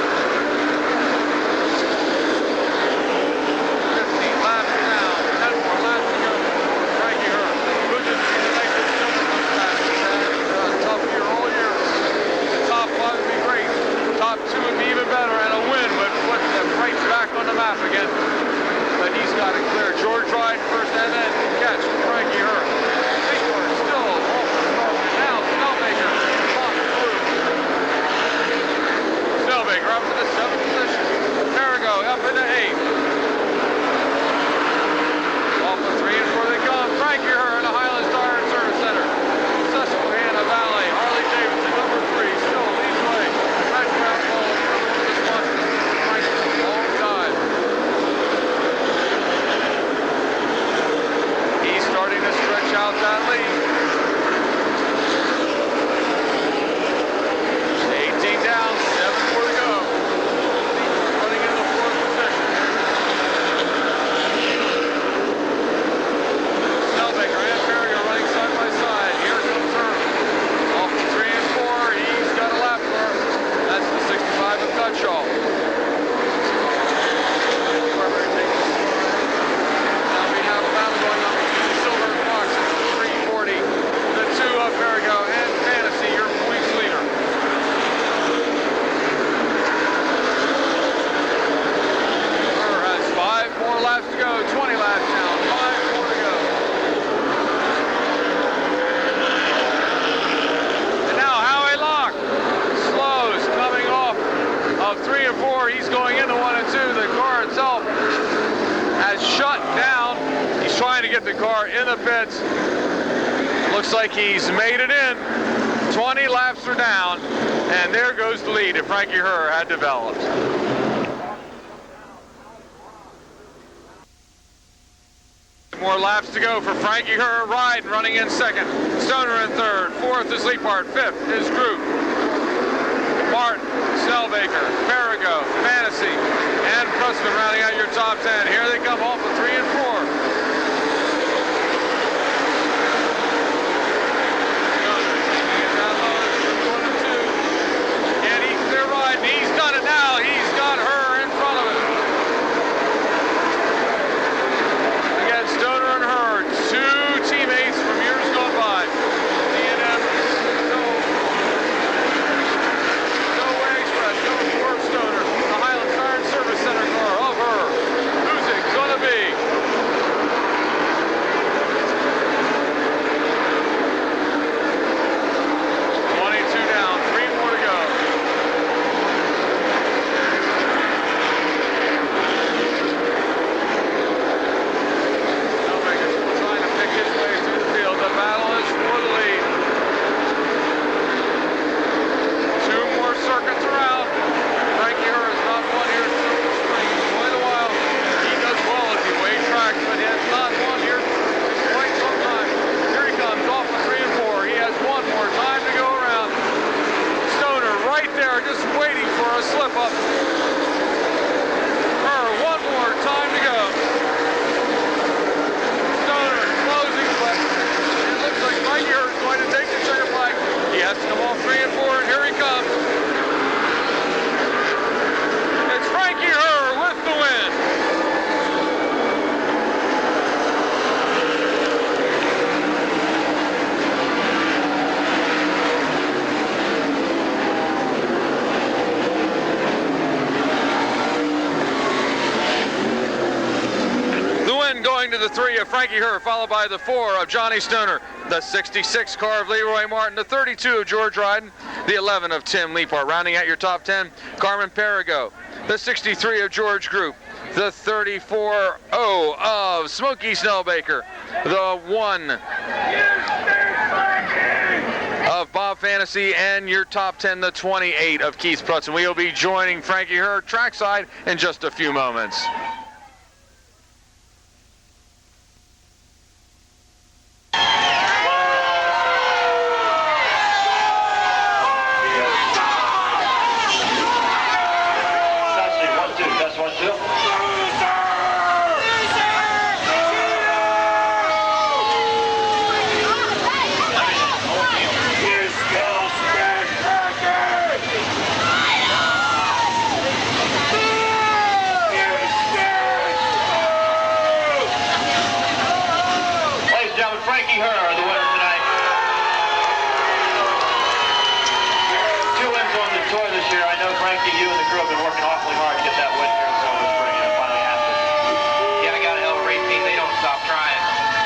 15 laps down, 10 more laps to go. Frankie Herr. Good to see the night that Silver comes back. He's had a tough year all year. The top 5 would be great. Top 2 would be even better, and a win would put them right back on the map again. But he's got it clear. George Ryan first, and then catch Frankie Herr. Leapart still off the front, and now Snellbaker on through. Snellbaker up to the 7th position. Perigo up into 8th. Off the 3 and 4 they come. Frankie Herr in the Highlands Tire and Service Center. Susquehanna Valley. Harley Davidson number 3 still leads the way. Red Crown Ball this month. Frankie for a long time. He's starting to stretch out that lead. 18 down, 7 more to go. Running in the 4th position. Snellbaker and Perigo running side by side. Here comes Herr. Off the 3 and 4, he's got a lap car. That's the 65 of Cutshaw. Now we have a battle going on between Silver Fox at 340. The 2 of Perigo and Fantasy, your points leader. Herr has 5 more laps to go, 20 laps down, 5 more to go. And now Howie Locke slows coming off of 3 and 4. He's going into 1 and 2. The car itself has shut down. He's trying to get the car in the pits. Looks like he's made it in. 20 laps are down, and there goes the lead that Frankie Herr had developed. More laps to go for Frankie Herr. Ryan running in 2nd. Stoner in 3rd. 4th is Leapart. 5th is Groot. Martin, Snellbaker, Perigo, Fantasy, and Pressman rounding out your top 10. Here they come off of 3 and 4. And he's clear ride, and he's done it now. He's got Herr in front of him. Again, Stoner and Herr, 2 teammates from years gone by. D&M, no way express, no Dwarf Stoner. The Highland Tire and Service Center car of Herr. Who's it gonna be? going to the 3 of Frankie Herr, followed by the 4 of Johnny Stoner, the 66 car of Leroy Martin, the 32 of George Ryden, the 11 of Tim Leapart. Rounding out your top 10, Carmen Perigo, the 63 of George Group, the 34 of Smokey Snellbaker, the 1 of Bob Fantasy, and your top 10, the 28 of Keith Prutz. And we'll be joining Frankie Herr trackside in just a few moments.
Frankie Herr, the winner tonight. 2 wins on the tour this year. I know, Frankie, you and the crew have been working awfully hard to get that win here in Silver Spring, and it finally happened.
Yeah, I got a hell of a race team. They don't stop trying.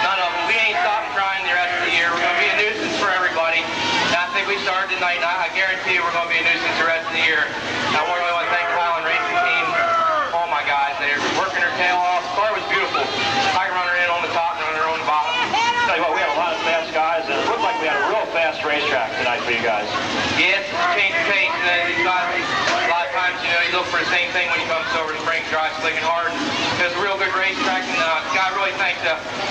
None of them. We ain't stopping trying the rest of the year. We're going to be a nuisance for everybody. And I think we started tonight, and I guarantee you we're going to be a nuisance the rest of the year. I really want to thank Kyle and racing team. All my guys, they're working their tail off. The car was beautiful. I can run her in on the top and run her on the bottom.
Tell you what, we had a lot of fast guys, and it looked like we had a real fast racetrack tonight for you guys.
Yes, change of pace. A lot of times, you know, you look for the same thing when you come to Silver Spring, drive slick and hard. It was a real good racetrack, and I really thank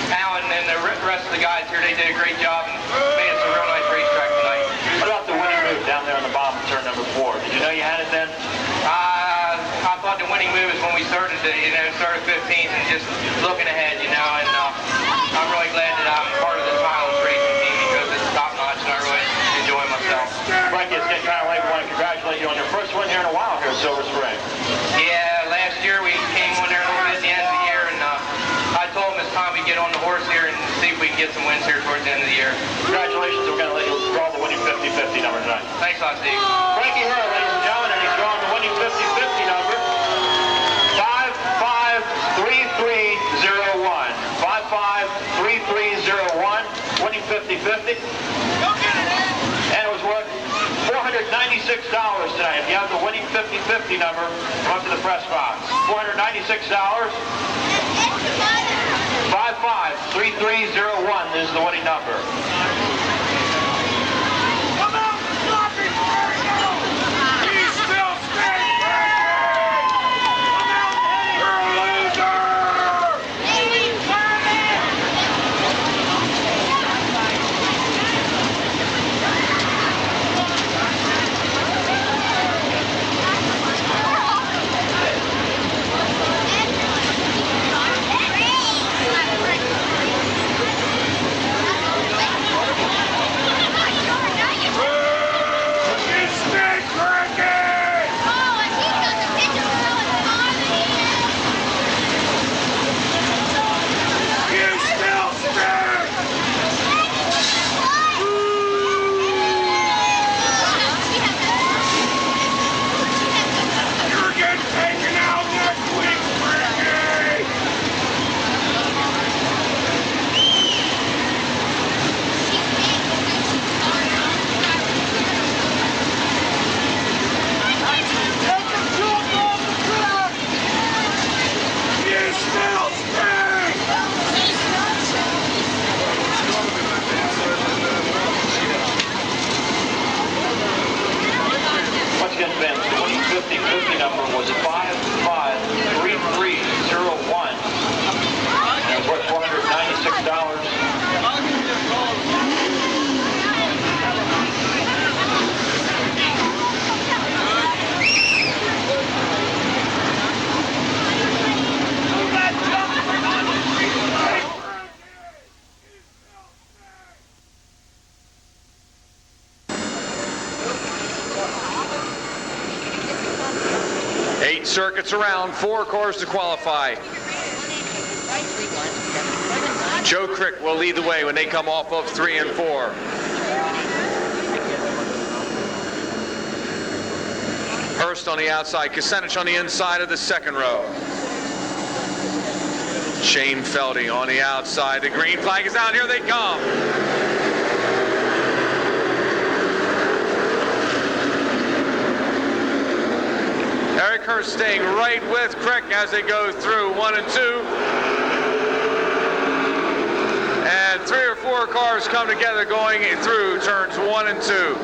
Alan and the rest of the guys here. They did a great job and made us a real nice racetrack tonight.
What about the winning move down there on the bottom, turn number 4? Did you know you had it then?
I thought the winning move is when we started, started 15th and just looking ahead, you know, and I'm really glad that I'm part of this Highlands racing team because it's top notch and I really enjoy myself.
Frankie, it's getting kind of late. We want to congratulate you on your first win here in a while here at Silver Spring.
Yeah, last year we came on there a little bit at the end of the year, and I told him it's time we get on the horse here and see if we can get some wins here towards the end of the year.
Congratulations. We're going to let you draw the winning 50-50 number tonight.
Thanks a lot, Steve.
Frankie Herr, ladies and gentlemen, and he's drawing the winning 50-50 number. 553301. 553301. Winning 50-50. And it was worth $496 tonight. If you have the winning 50-50 number, come up to the press box. $496. 553301 is the winning number. Number was 553301, and it was worth $496.
Circuits around, 4 cars to qualify. Joe Crick will lead the way when they come off of 3 and 4. Hurst on the outside, Kucinich on the inside of the second row. Shane Feldy on the outside. The green flag is out. Here they come. Eric Hurst staying right with Crick as they go through 1 and 2. And 3 or 4 cars come together going through turns 1 and 2.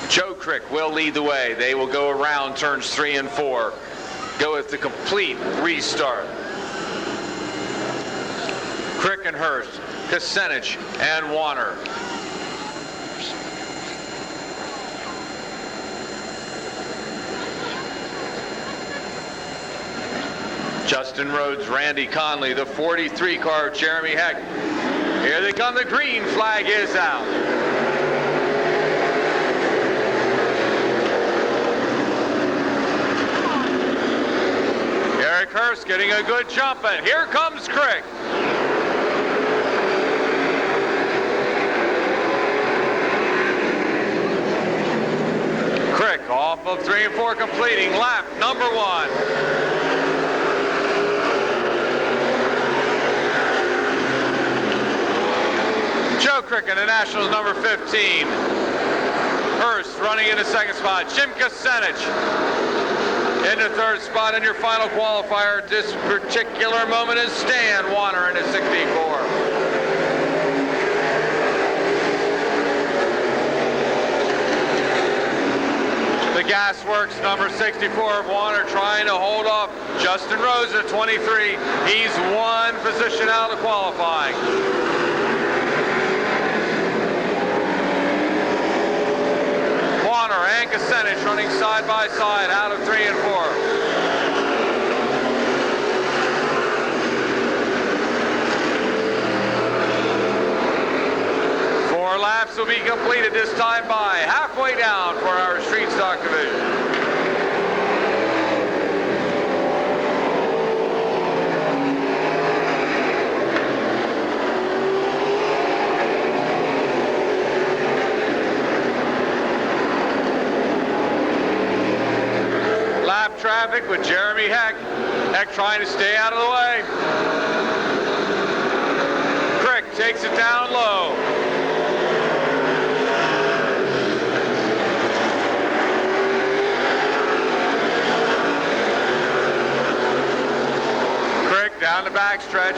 Joe Crick will lead the way. They will go around turns 3 and 4. Go with the complete restart. Crick and Hurst, Kucinich and Warner. Justin Rhodes, Randy Conley, the 43 car, Jeremy Heck. Here they come, the green flag is out. Eric Hurst getting a good jump, and here comes Crick. Crick off of 3 and 4, completing lap number 1. Joe Crick in the Nationals, number 15. Hurst running in the second spot. Jim Kucinich in the third spot. In your final qualifier at this particular moment is Stan Warner in his 64. The Gasworks, number 64 of Warner, trying to hold off Justin Rhodes at 23. He's 1 position out of qualifying. Warner and Kucinich running side by side out of 3 and 4. 4 laps will be completed this time by halfway down for our street stock division. Lap traffic with Jeremy Heck. Heck trying to stay out of the way. Crick takes it down low. Down the backstretch.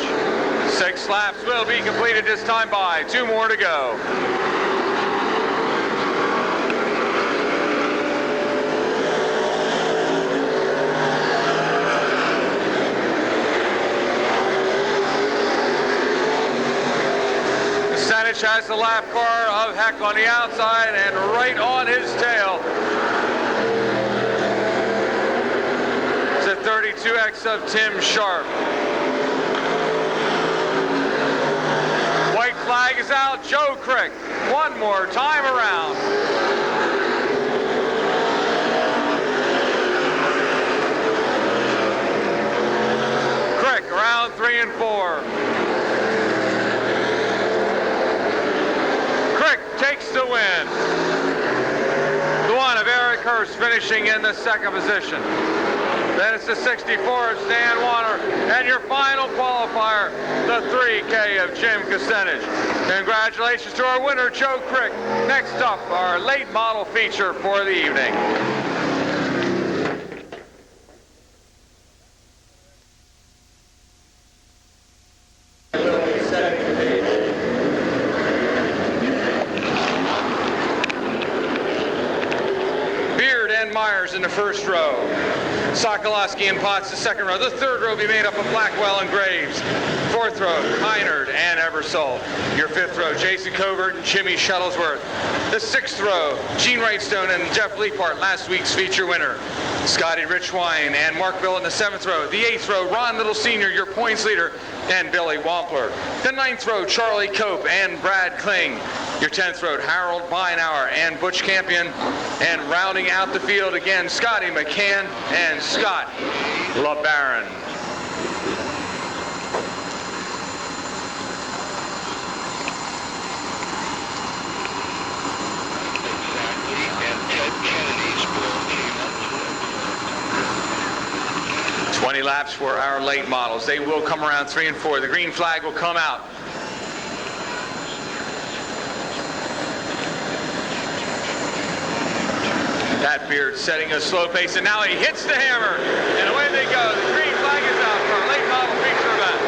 6 laps will be completed this time by 2 more to go. Kucinich has the lap car of Heck on the outside and right on his tail. It's a 32X of Tim Sharp. White flag is out. Joe Crick, 1 more time around. Crick around 3 and 4. Crick takes the win. The one of Eric Hurst finishing in the 2nd position. Then it's the 64 of Stan Warner, and your final qualifier, the 3K of Jim Kucinich. Congratulations to our winner, Joe Crick. Next up, our late model feature for the evening. Beard and Myers in the first row. Sokolowski and Potts the 2nd row. The 3rd row will be made up of Blackwell and Graves. 4th row, Heinard and Ebersol. Your 5th row, Jason Covert and Jimmy Shuttlesworth. The 6th row, Gene Wrightstone and Jeff Leapart, last week's feature winner. Scotty Richwine and Mark Bill in the 7th row. The 8th row, Ron Little Sr., your points leader, and Billy Wampler. The 9th row, Charlie Cope and Brad Kling. Your 10th row, Harold Beinauer and Butch Campion. And rounding out the field again, Scotty McCann and Scott LeBaron. 20 laps for our late models. They will come around 3 and 4. The green flag will come out. Pat Beard setting a slow pace, and now he hits the hammer, and away they go. The green flag is out for our late model feature event.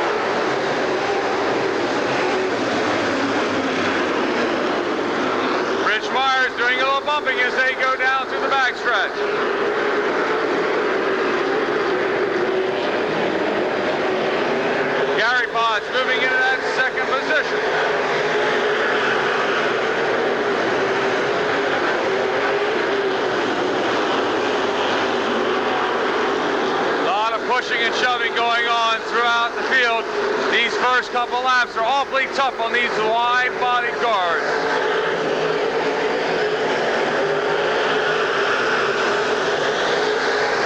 Rich Myers doing a little bumping as they go down through the backstretch. Gary Potts moving into that second position. Pushing and shoving going on throughout the field. These first couple laps are awfully tough on these wide-bodied cars.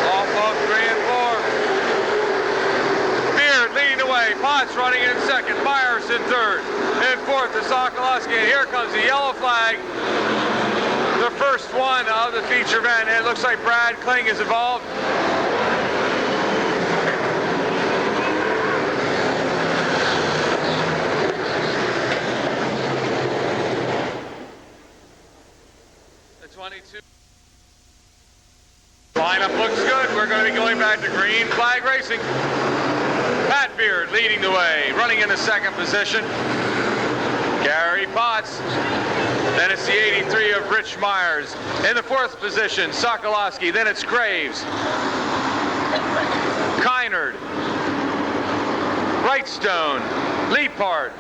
Off of 3 and 4. Beard leading the way. Potts running in second. Myers in third. In fourth is Sokolowski. And here comes the yellow flag. The first one of the feature event. It looks like Brad Kling is involved. Lineup looks good. We're going to be going back to green flag racing. Pat Beard leading the way, running in the second position. Gary Potts. Then it's the 83 of Rich Myers. In the fourth position, Sokolowski. Then it's Graves. Kynard. Wrightstone. Leapart.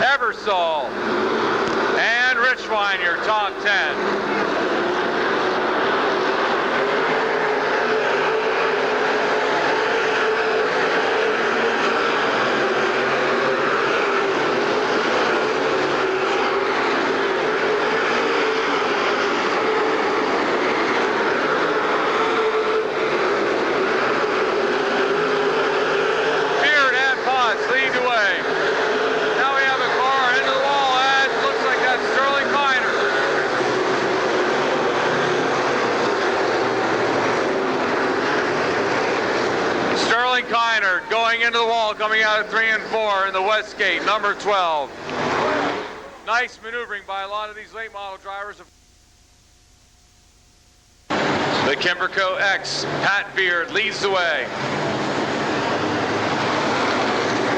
Eversole. And Richwine, your top 10. Kynard going into the wall, coming out of 3 and 4 in the West Gate, number 12. Nice maneuvering by a lot of these late model drivers. The Kimberco X, Pat Beard leads the way.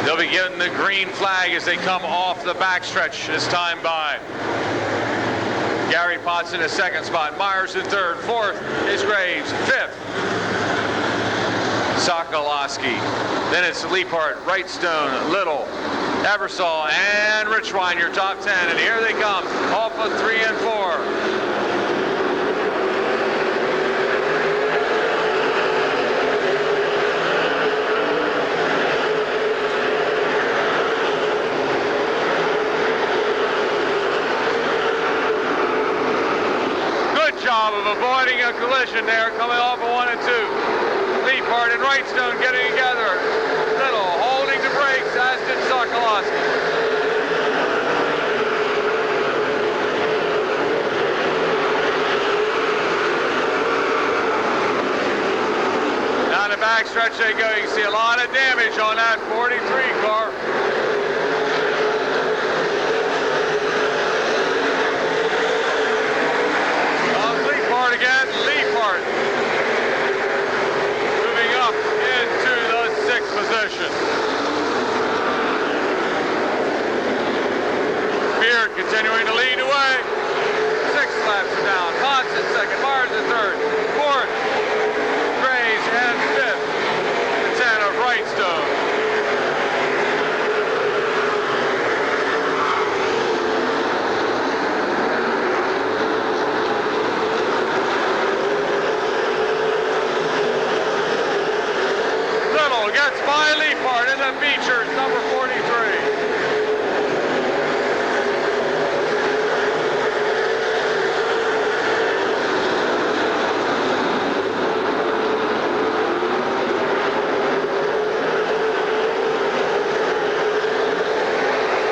They'll be getting the green flag as they come off the backstretch as time by. Gary Potts in the second spot, Myers in third, fourth is Graves, fifth Sokolowski. Then it's Leapart, Wrightstone, Little, Eversole, and Richwine, your top 10. And here they come, off of 3 and 4. Good job of avoiding a collision there, coming off of 1 and 2. Leapart and Wrightstone getting together. Little holding the brakes, as did Sokolowski. Down the backstretch they go. You can see a lot of damage on that 43 car. Leapart again. Leapart. Position. Beard continuing to lead away. 6 laps are down. Potts in second, Myers in third, fourth, Graves, and fifth, the 10 of Wrightstone. Gets by Leapart in the features, number 43.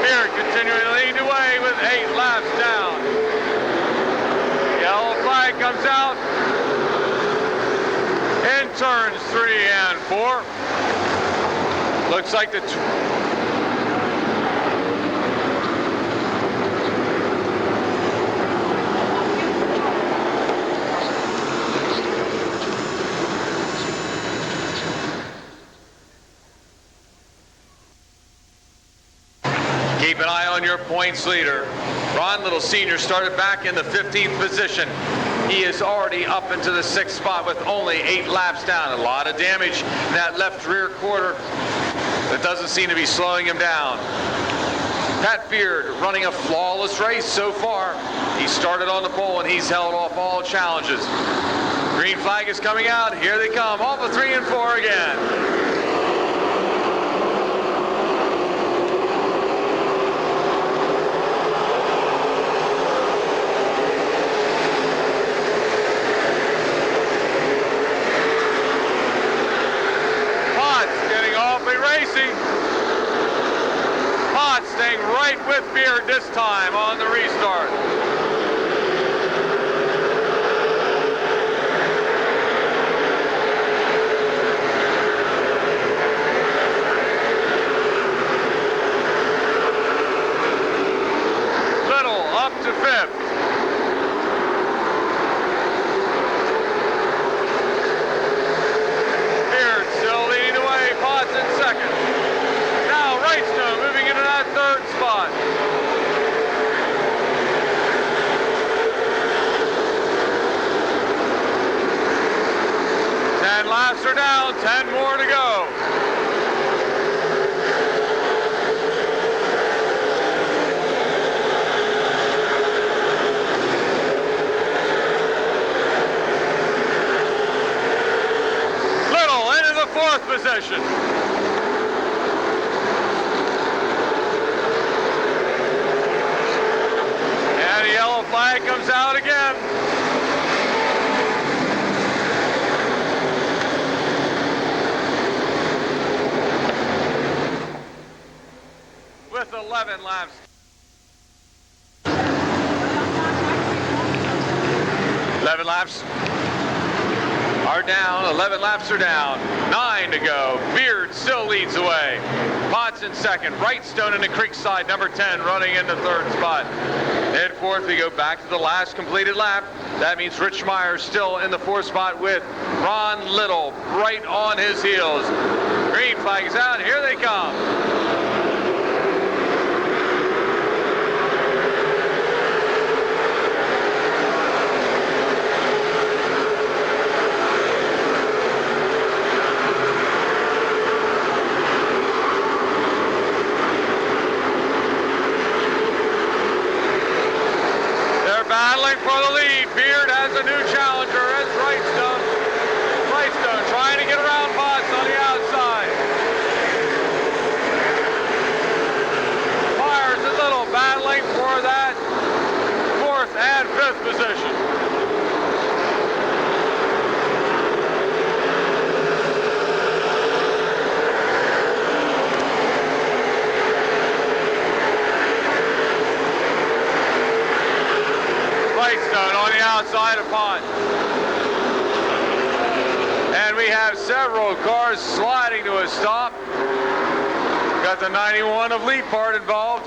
Beard continuing to lead the way with 8 laps down. Yellow flag comes out. In turns 3 and 4. Looks like the keep an eye on your points leader. Ron Little Sr. started back in the 15th position. He is already up into the 6th spot with only 8 laps down. A lot of damage in that left rear quarter. That doesn't seem to be slowing him down. Pat Beard running a flawless race so far. He started on the pole and he's held off all challenges. Green flag is coming out. Here they come. Off of 3 and 4 again. Staying right with Beard this time on the restart. Little up to 5th. Beard still leading away. Potts in 2nd. Now Wrightstone moving into that 3rd spot. Laps are down, 10 more to go. Little into the 4th position. And the yellow flag comes out again. With 11 laps. 11 laps are down. 11 laps are down. 9 to go. Beard still leads away. Potts in 2nd. Wrightstone in the Creekside, number 10, running into 3rd spot. In 4th, we go back to the last completed lap. That means Rich Meyer still in the 4th spot with Ron Little right on his heels. Green flag is out. Here they come. Battling for the lead. Beard has a new challenger as Wrightstone. Wrightstone trying to get around Potts on the outside. Myers and Little battling for that 4th and 5th position. Wrightstone on the outside of Potts. And we have several cars sliding to a stop. Got the 91 of Leapart involved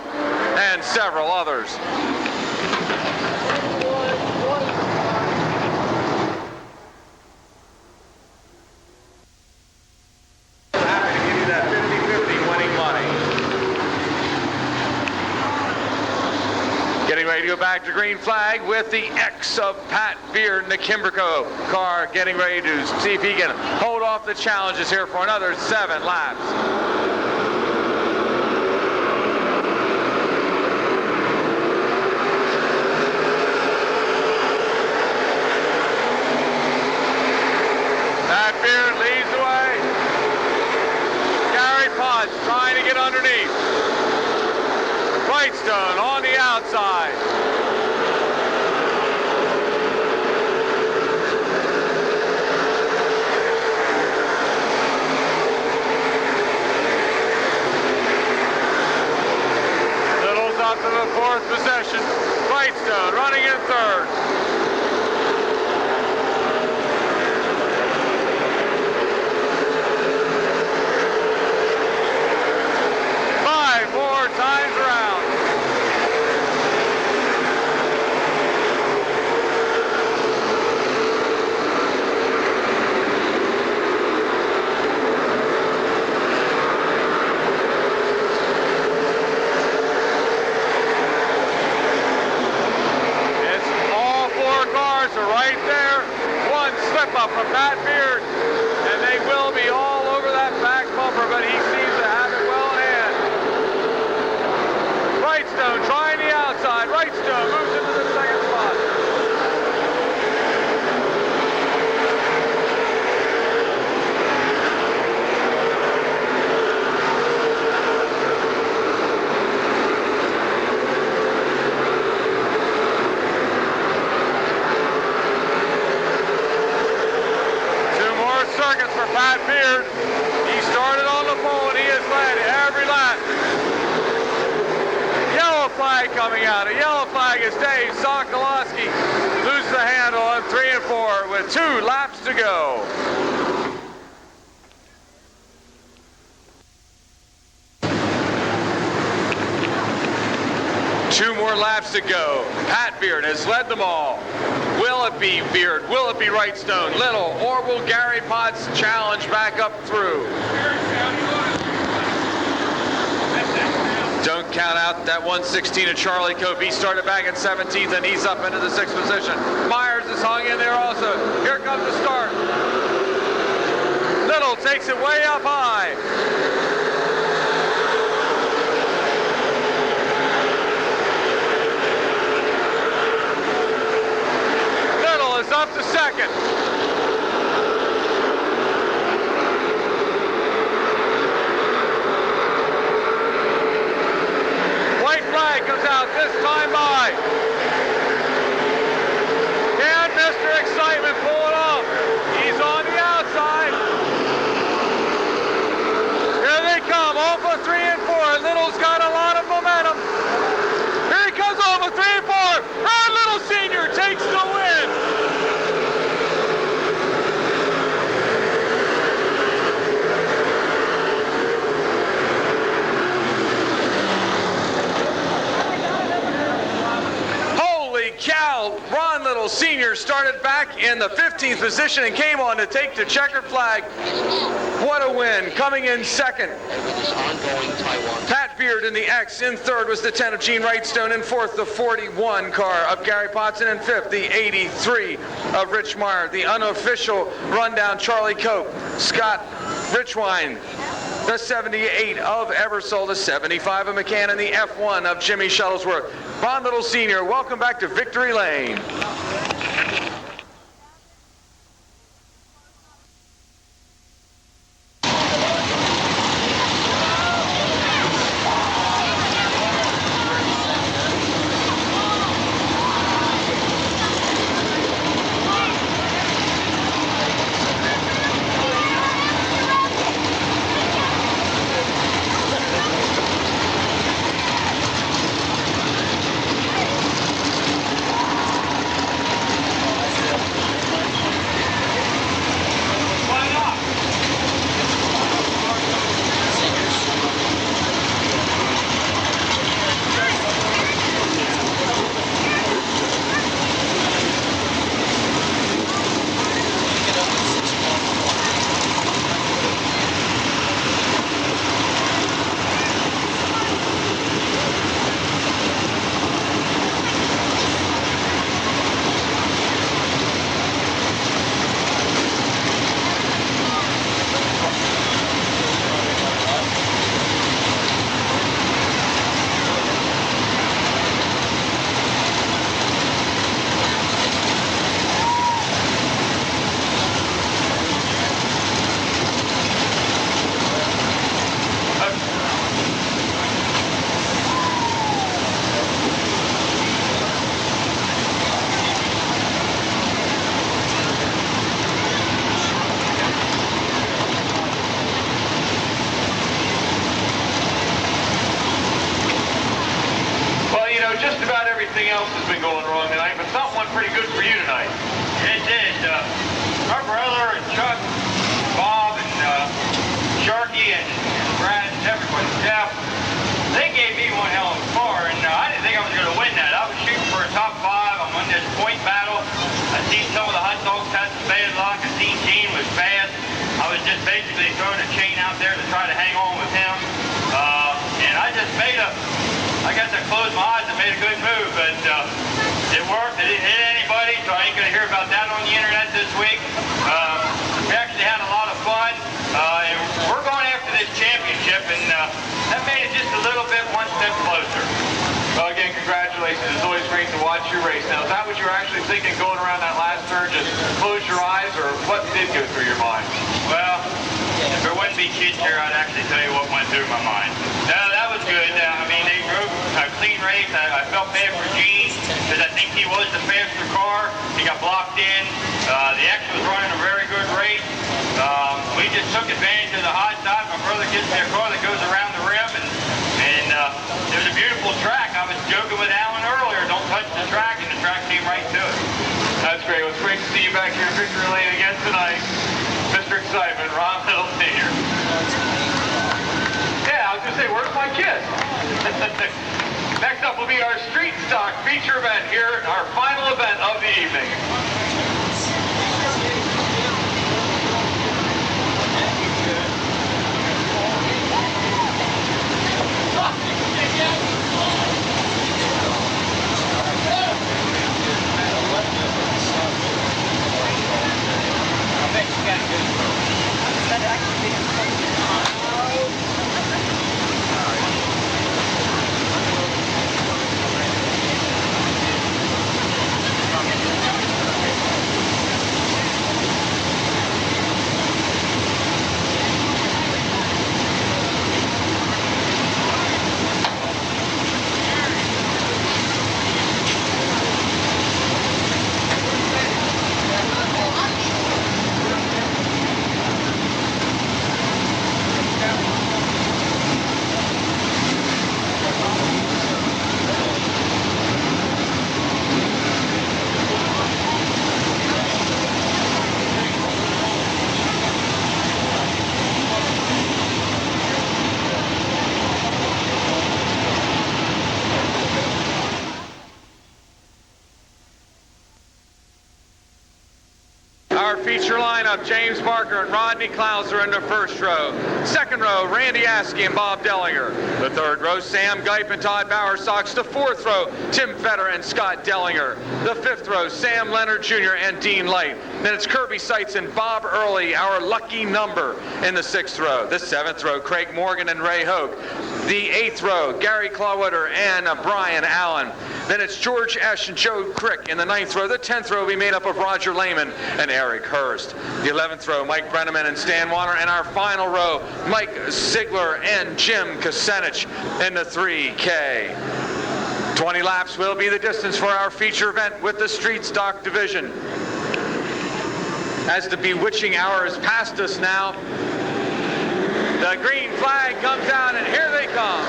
and several others. Happy to give you that 50-50 winning money. Getting ready to go back to green flag with the X of Pat Beard and the Kimberco car getting ready to see if he can hold off the challenges here for another 7 laps. Pat Beard leads away. Gary Potts trying to get underneath. Wrightstone on the outside. Little's up to the 4th position. Wrightstone running in 3rd. right there. One slip up from Pat Beard, and they will be all over that back bumper, but he seems to have it well in hand. Wrightstone trying the outside. Wrightstone moves into the second spot. Circuits for Pat Beard. He started on the pole and he has led every lap. Yellow flag coming out. A yellow flag as Dave Sokolowski loses the handle on 3 and 4 with 2 laps to go. Two more laps to go. Pat Beard has led them all. Will it be Beard? Will it be Wrightstone, Little, or will Gary Potts challenge back up through? Don't count out that 116 of Charlie Cope. He started back at 17th and he's up into the 6th position. Myers is hung in there also. Here comes the start. Little takes it way up high. Up to second. White flag comes out this time by. Can Mr. Excitement pull it off? He's on the outside. Here they come, over 3 and 4. Little's got a lot of momentum. Here he comes over 3 and 4. And Little Senior takes the win. Cal Ron Little Sr. started back in the 15th position and came on to take the checkered flag. What a win. Coming in second. Pat Beard in the X. In third was the 10 of Gene Wrightstone. In fourth, the 41 car of Gary Potts. And in fifth, the 83 of Rich Meyer. The unofficial rundown, Charlie Cope, Scott Richwine, the 78 of Eversole, the 75 of McCann, and the F1 of Jimmy Shuttlesworth. Ron Little Sr., welcome back to Victory Lane. Else has been going wrong tonight, but something went pretty good for you tonight.
It did. My brother and Chuck, Bob and Sharky and Brad and everybody, Jeff, they gave me one hell of a car, and I didn't think I was going to win that. I was shooting for a top 5. I'm on this point battle. I seen some of the hot dogs had some bad luck. I seen Gene was fast. I was just basically throwing a chain out there to try to hang on with him. And I just I got to close my eyes and made a good move, but it worked. It didn't hit anybody, so I ain't going to hear about that watch you race. Now, is that what you were actually thinking going around that last turn? Just close your eyes, or what did go through your mind? Well, if there wouldn't be kids here, I'd actually tell you what went through my mind. No, that was good. I mean, they drove a clean race. I felt bad for Gene because I think he was the faster car. He got blocked in. The X was running a very good race. We just took advantage of the hot side. My brother gives me a car that goes around the rim, and it was a beautiful track. I was joking with Alan earlier, don't touch the track, and the track came right to it. That's great. It was great to see you back here in victory lane again tonight. Mr. Excitement, Ron Little Sr. Yeah, I was going to say, where's my kid? Next up will be our street stock feature event here, our final event of the evening. Feature lineup, James Barker and Rodney Klauser in the first row. Second row, Randy Askey and Bob Dellinger. The third row, Sam Geip and Todd Bowersox. The fourth row, Tim Fetter and Scott Dellinger. The fifth row, Sam Leonard Jr. and Dean Light. Then it's Kirby Seitz and Bob Early, our lucky number, in the sixth row. The seventh row, Craig Morgan and Ray Hoke. The eighth row, Gary Clawhooder and Brian Allen. Then it's George Esch and Joe Crick in the ninth row. The 10th row will be made up of Roger Lehman and Eric Hurst. The 11th row, Mike Brenneman and Stan Warner. And our final row, Mike Ziegler and Jim Kucinich in the 3K. 20 laps will be the distance for our feature event with the street stock division. As the bewitching hour is past us now, the green flag comes out, and here they come.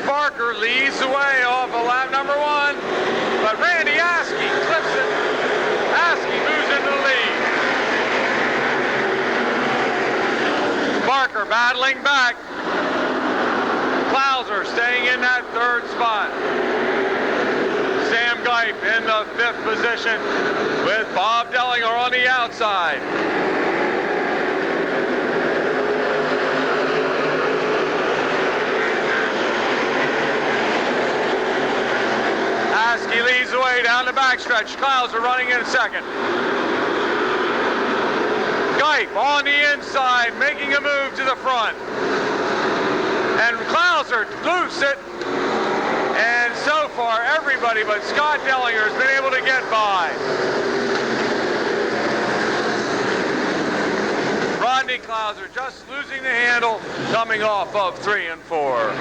Barker leads the way off of lap number one, but Randy Askey clips it. Askey moves into the lead. Barker battling back. Klauser staying in that third spot. Sam Geip in the fifth position with Bob Dellinger on the outside. Askey leads the way down the backstretch. Klauser running in second. Geip on the inside, making a move to the front. And Klauser loose it. And so far, everybody but Scott Dellinger has been able to get by. Rodney Klauser just losing the handle, coming off of 3 and 4.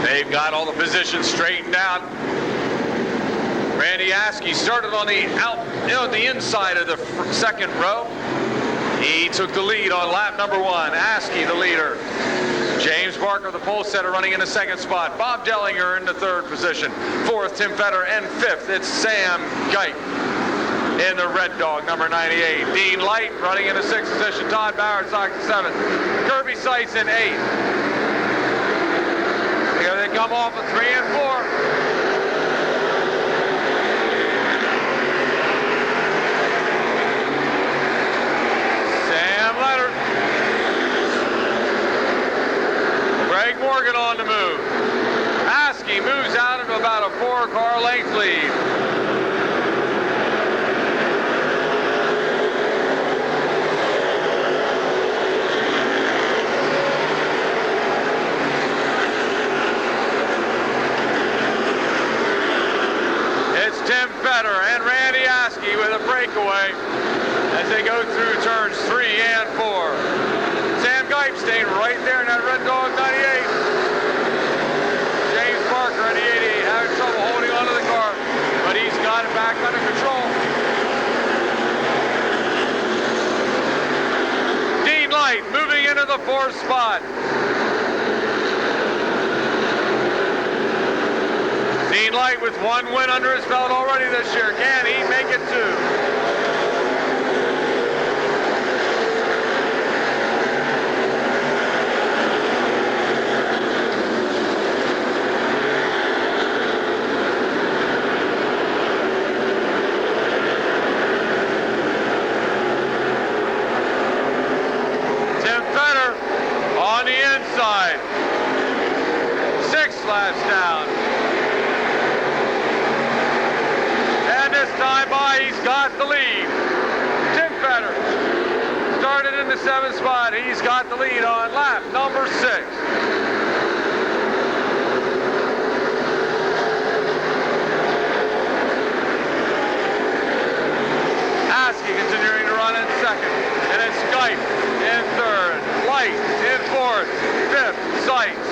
They've got all the positions straightened out. Randy Askey started on the inside of the second row. He took the lead on lap number one. Askey, the leader. James Barker, the pole setter, running in the second spot. Bob Dellinger in the third position. Fourth, Tim Fetter, and fifth, it's Sam Geip in the red dog, number 98. Dean Light running in the sixth position. Todd Bowersox in seventh. Kirby Seitz in eighth. Here they come off of 3 and 4. Sam Leonard
Morgan on the move. Askey moves out into about a 4-car length lead. It's Tim Fetter and Randy Askey with a breakaway as they go through turns 3 and 4. Sam Geip staying right there in that Red Dog 98. James Parker in the 88 having trouble holding onto the car, but he's got it back under control. Dean Light moving into the 4th spot. Dean Light with 1 win under his belt already this year. Can he make it 2? Inside. 6 laps down. And this time by, he's got the lead. Tim Fetter started in the 7th spot. He's got the lead on lap number 6. Askey continuing to run in 2nd. And it's Geip in 3rd. Light in 4th, 5th, Sights.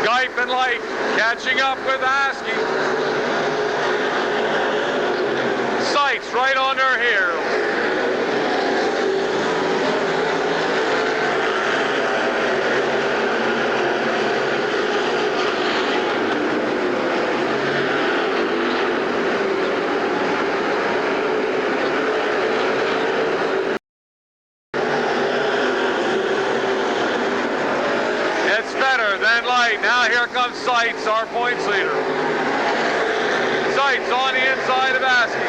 Geip and Light catching up with Askey. Sights right on their heels. It's better than Light. Now here comes Sights, our points leader. Sights on the inside of Askey.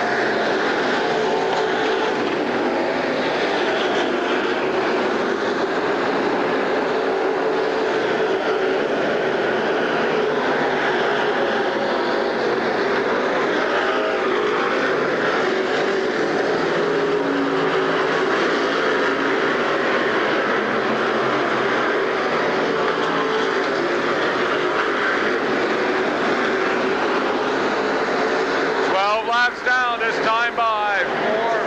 Laps down this time by for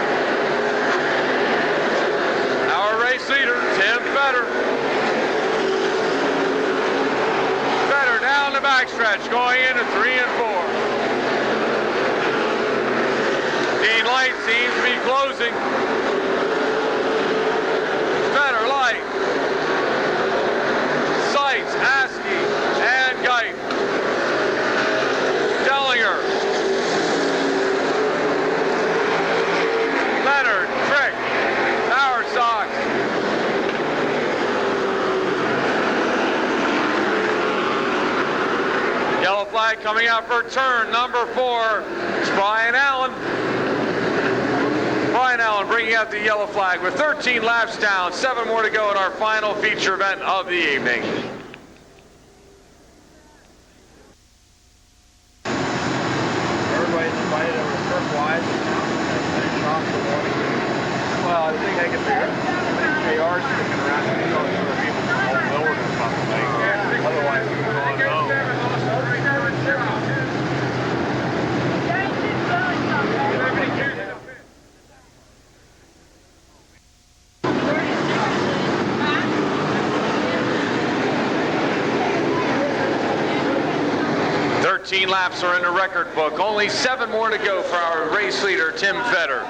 our race leader, Tim Fetter. Fetter down the backstretch going into 3 and 4. Dean Light seems to be closing. Fetter, Light, Sights, Askey, and Geip. Dellinger. Leonard, Trick, Power Sox. Yellow flag coming out for turn number 4. It's Brian Allen. Brian Allen bringing out the yellow flag with 13 laps down, 7 more to go in our final feature event of the evening.
Everybody's invited over to Turf Wise. Well, I think I can figure it. They are sticking around and talking to other people from Old Millward or something like that. Otherwise, we're going home.
13 laps are in the record book. Only 7 more to go for our race leader, Tim Fetter.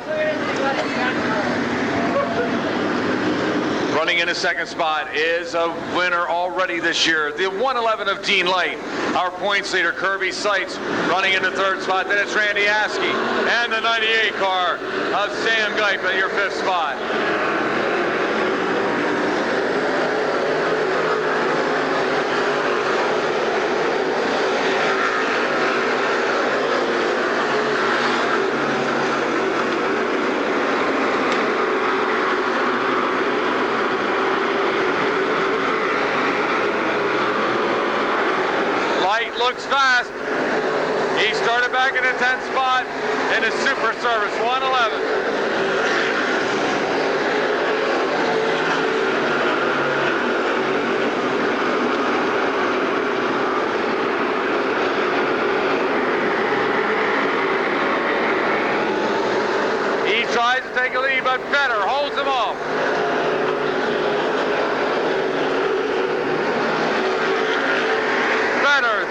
Running in a 2nd spot is a winner already this year, the 111 of Dean Light. our points leader, Kirby Seitz, running in the third spot. Then it's Randy Askey and the 98 car of Sam Geip at your fifth spot. Looks fast. He started back in the 10th spot in his super service, 111. He tries to take a lead, but Vetter holds him off.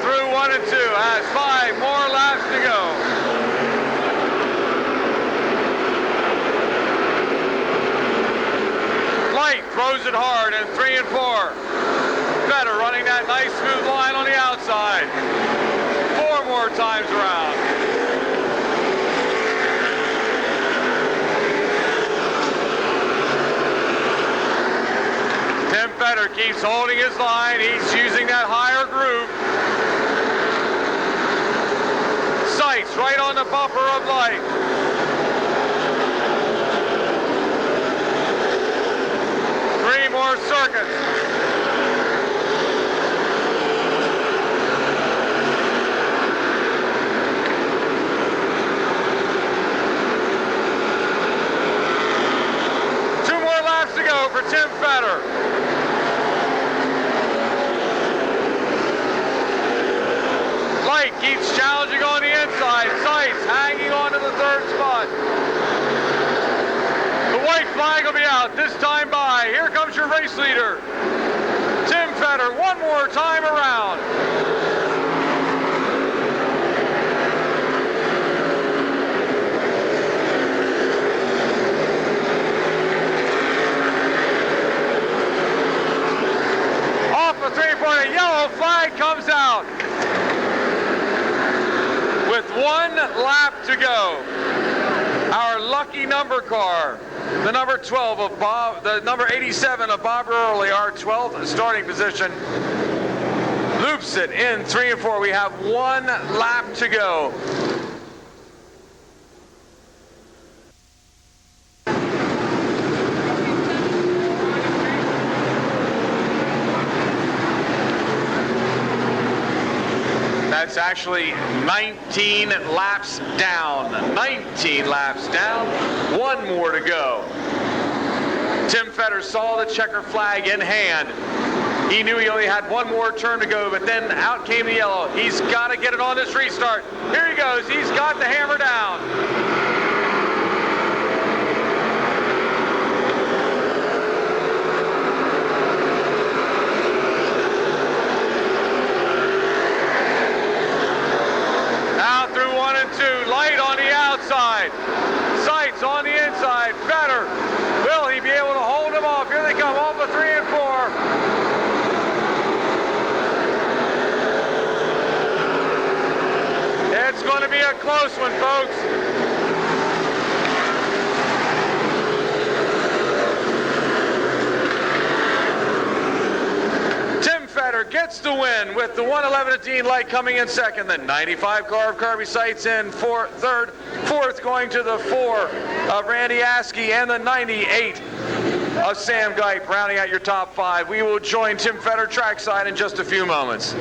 Through 1 and 2, has 5 more laps to go. Light throws it hard in 3 and 4. Vetter running that nice smooth line on the outside. 4 more times around. Tim Vetter keeps holding his line. He's using that higher groove. Sights right on the bumper of Light. Three more circuits. Two more laps to go for Tim Vetter. Light keeps challenging on the inside. Sights hanging on to the third spot. The white flag will be out this time by. Here comes your race leader, Tim Vetter, one more time around. Off the 3-point, a yellow flag comes out. With 1 lap to go, our lucky number car, the number 12 of Bob, the number 87 of Bob Early, our 12th starting position, loops it in 3 and 4. We have 1 lap to go. That's actually 19 laps down. 19 laps down. 1 more to go. Tim Vetter saw the checker flag in hand. He knew he only had 1 more turn to go, but then out came the yellow. He's got to get it on this restart. Here he goes. He's got the hammer down. Through 1 and 2, Light on the outside, Sights on the inside. Vetter, will he be able to hold him off? Here they come off of 3 and 4. It's going to be a close one, folks. Vetter gets the win with the 111 Light coming in second. The 95 car of Kirby Seitz in third. Fourth going to the 4 of Randy Askey and the 98 of Sam Geip rounding out your top 5. We will join Tim Vetter trackside in just a few moments.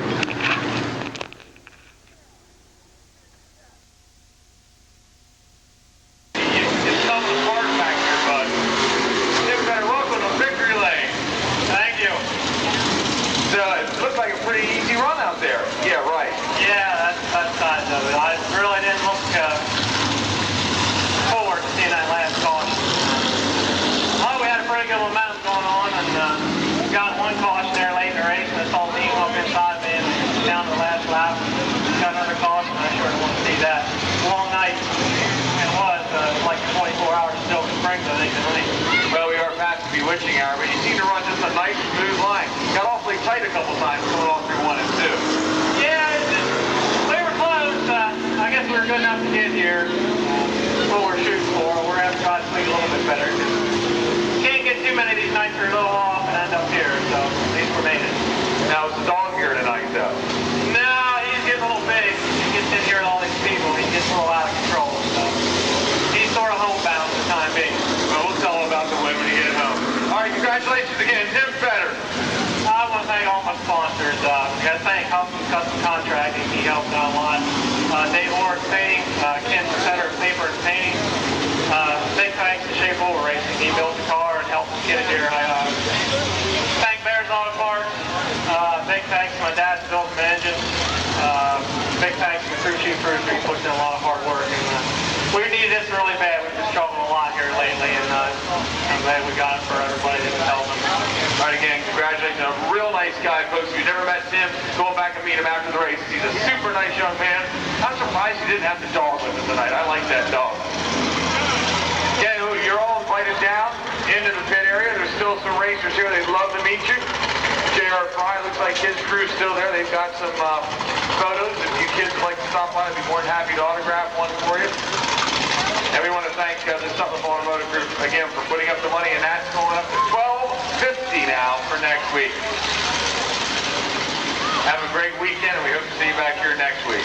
Well, we are past the bewitching hour, but you seem to run just a nice, smooth line. Got awfully tight a couple times coming off through 1 and 2.
Yeah, year. What we're shooting for. We're going to try to tweak a little bit better. Can't get too many of these nights that are a little off and end up here, so at least we're making it.
Now, it's the dog here tonight, though.
No, he's getting a little big. He gets in here with all these people. He gets a little out of control, so he's sort of homebound for the time being.
Well, we'll tell him about the win when you get home. All right, congratulations again, Tim Fetter.
I want to thank all my sponsors. Got to thank Custom Contracting. He helped out a lot. Dave Orr Painting, Ken Fetter Paper and Painting. Big thanks to Shape Over Racing. He built the car and helped us get it here. Thank Bears Auto Parts. Big thanks to my dad who built the engine. Big thanks to the crew chief for putting in a lot of hard work. And we need this really bad. We've been struggling a lot here lately, and I'm glad we got it for everybody that was helping.
All right, again, congratulations. A real nice guy, folks. If you've never met Tim, go back and meet him after the race. He's a super nice young man. I'm surprised he didn't have the dog with him tonight. I like that dog. Again, you're all invited down into the pit area. There's still some racers here. They'd love to meet you. J.R. Fry looks like his crew's still there. They've got some photos. If you kids would like to stop by, I'd be more than happy to autograph one for you. And we want to thank the Sutcliffe Automotive Group again for putting up the money, and that's going up to $12.50 now for next week. Have a great weekend, and we hope to see you back here next week.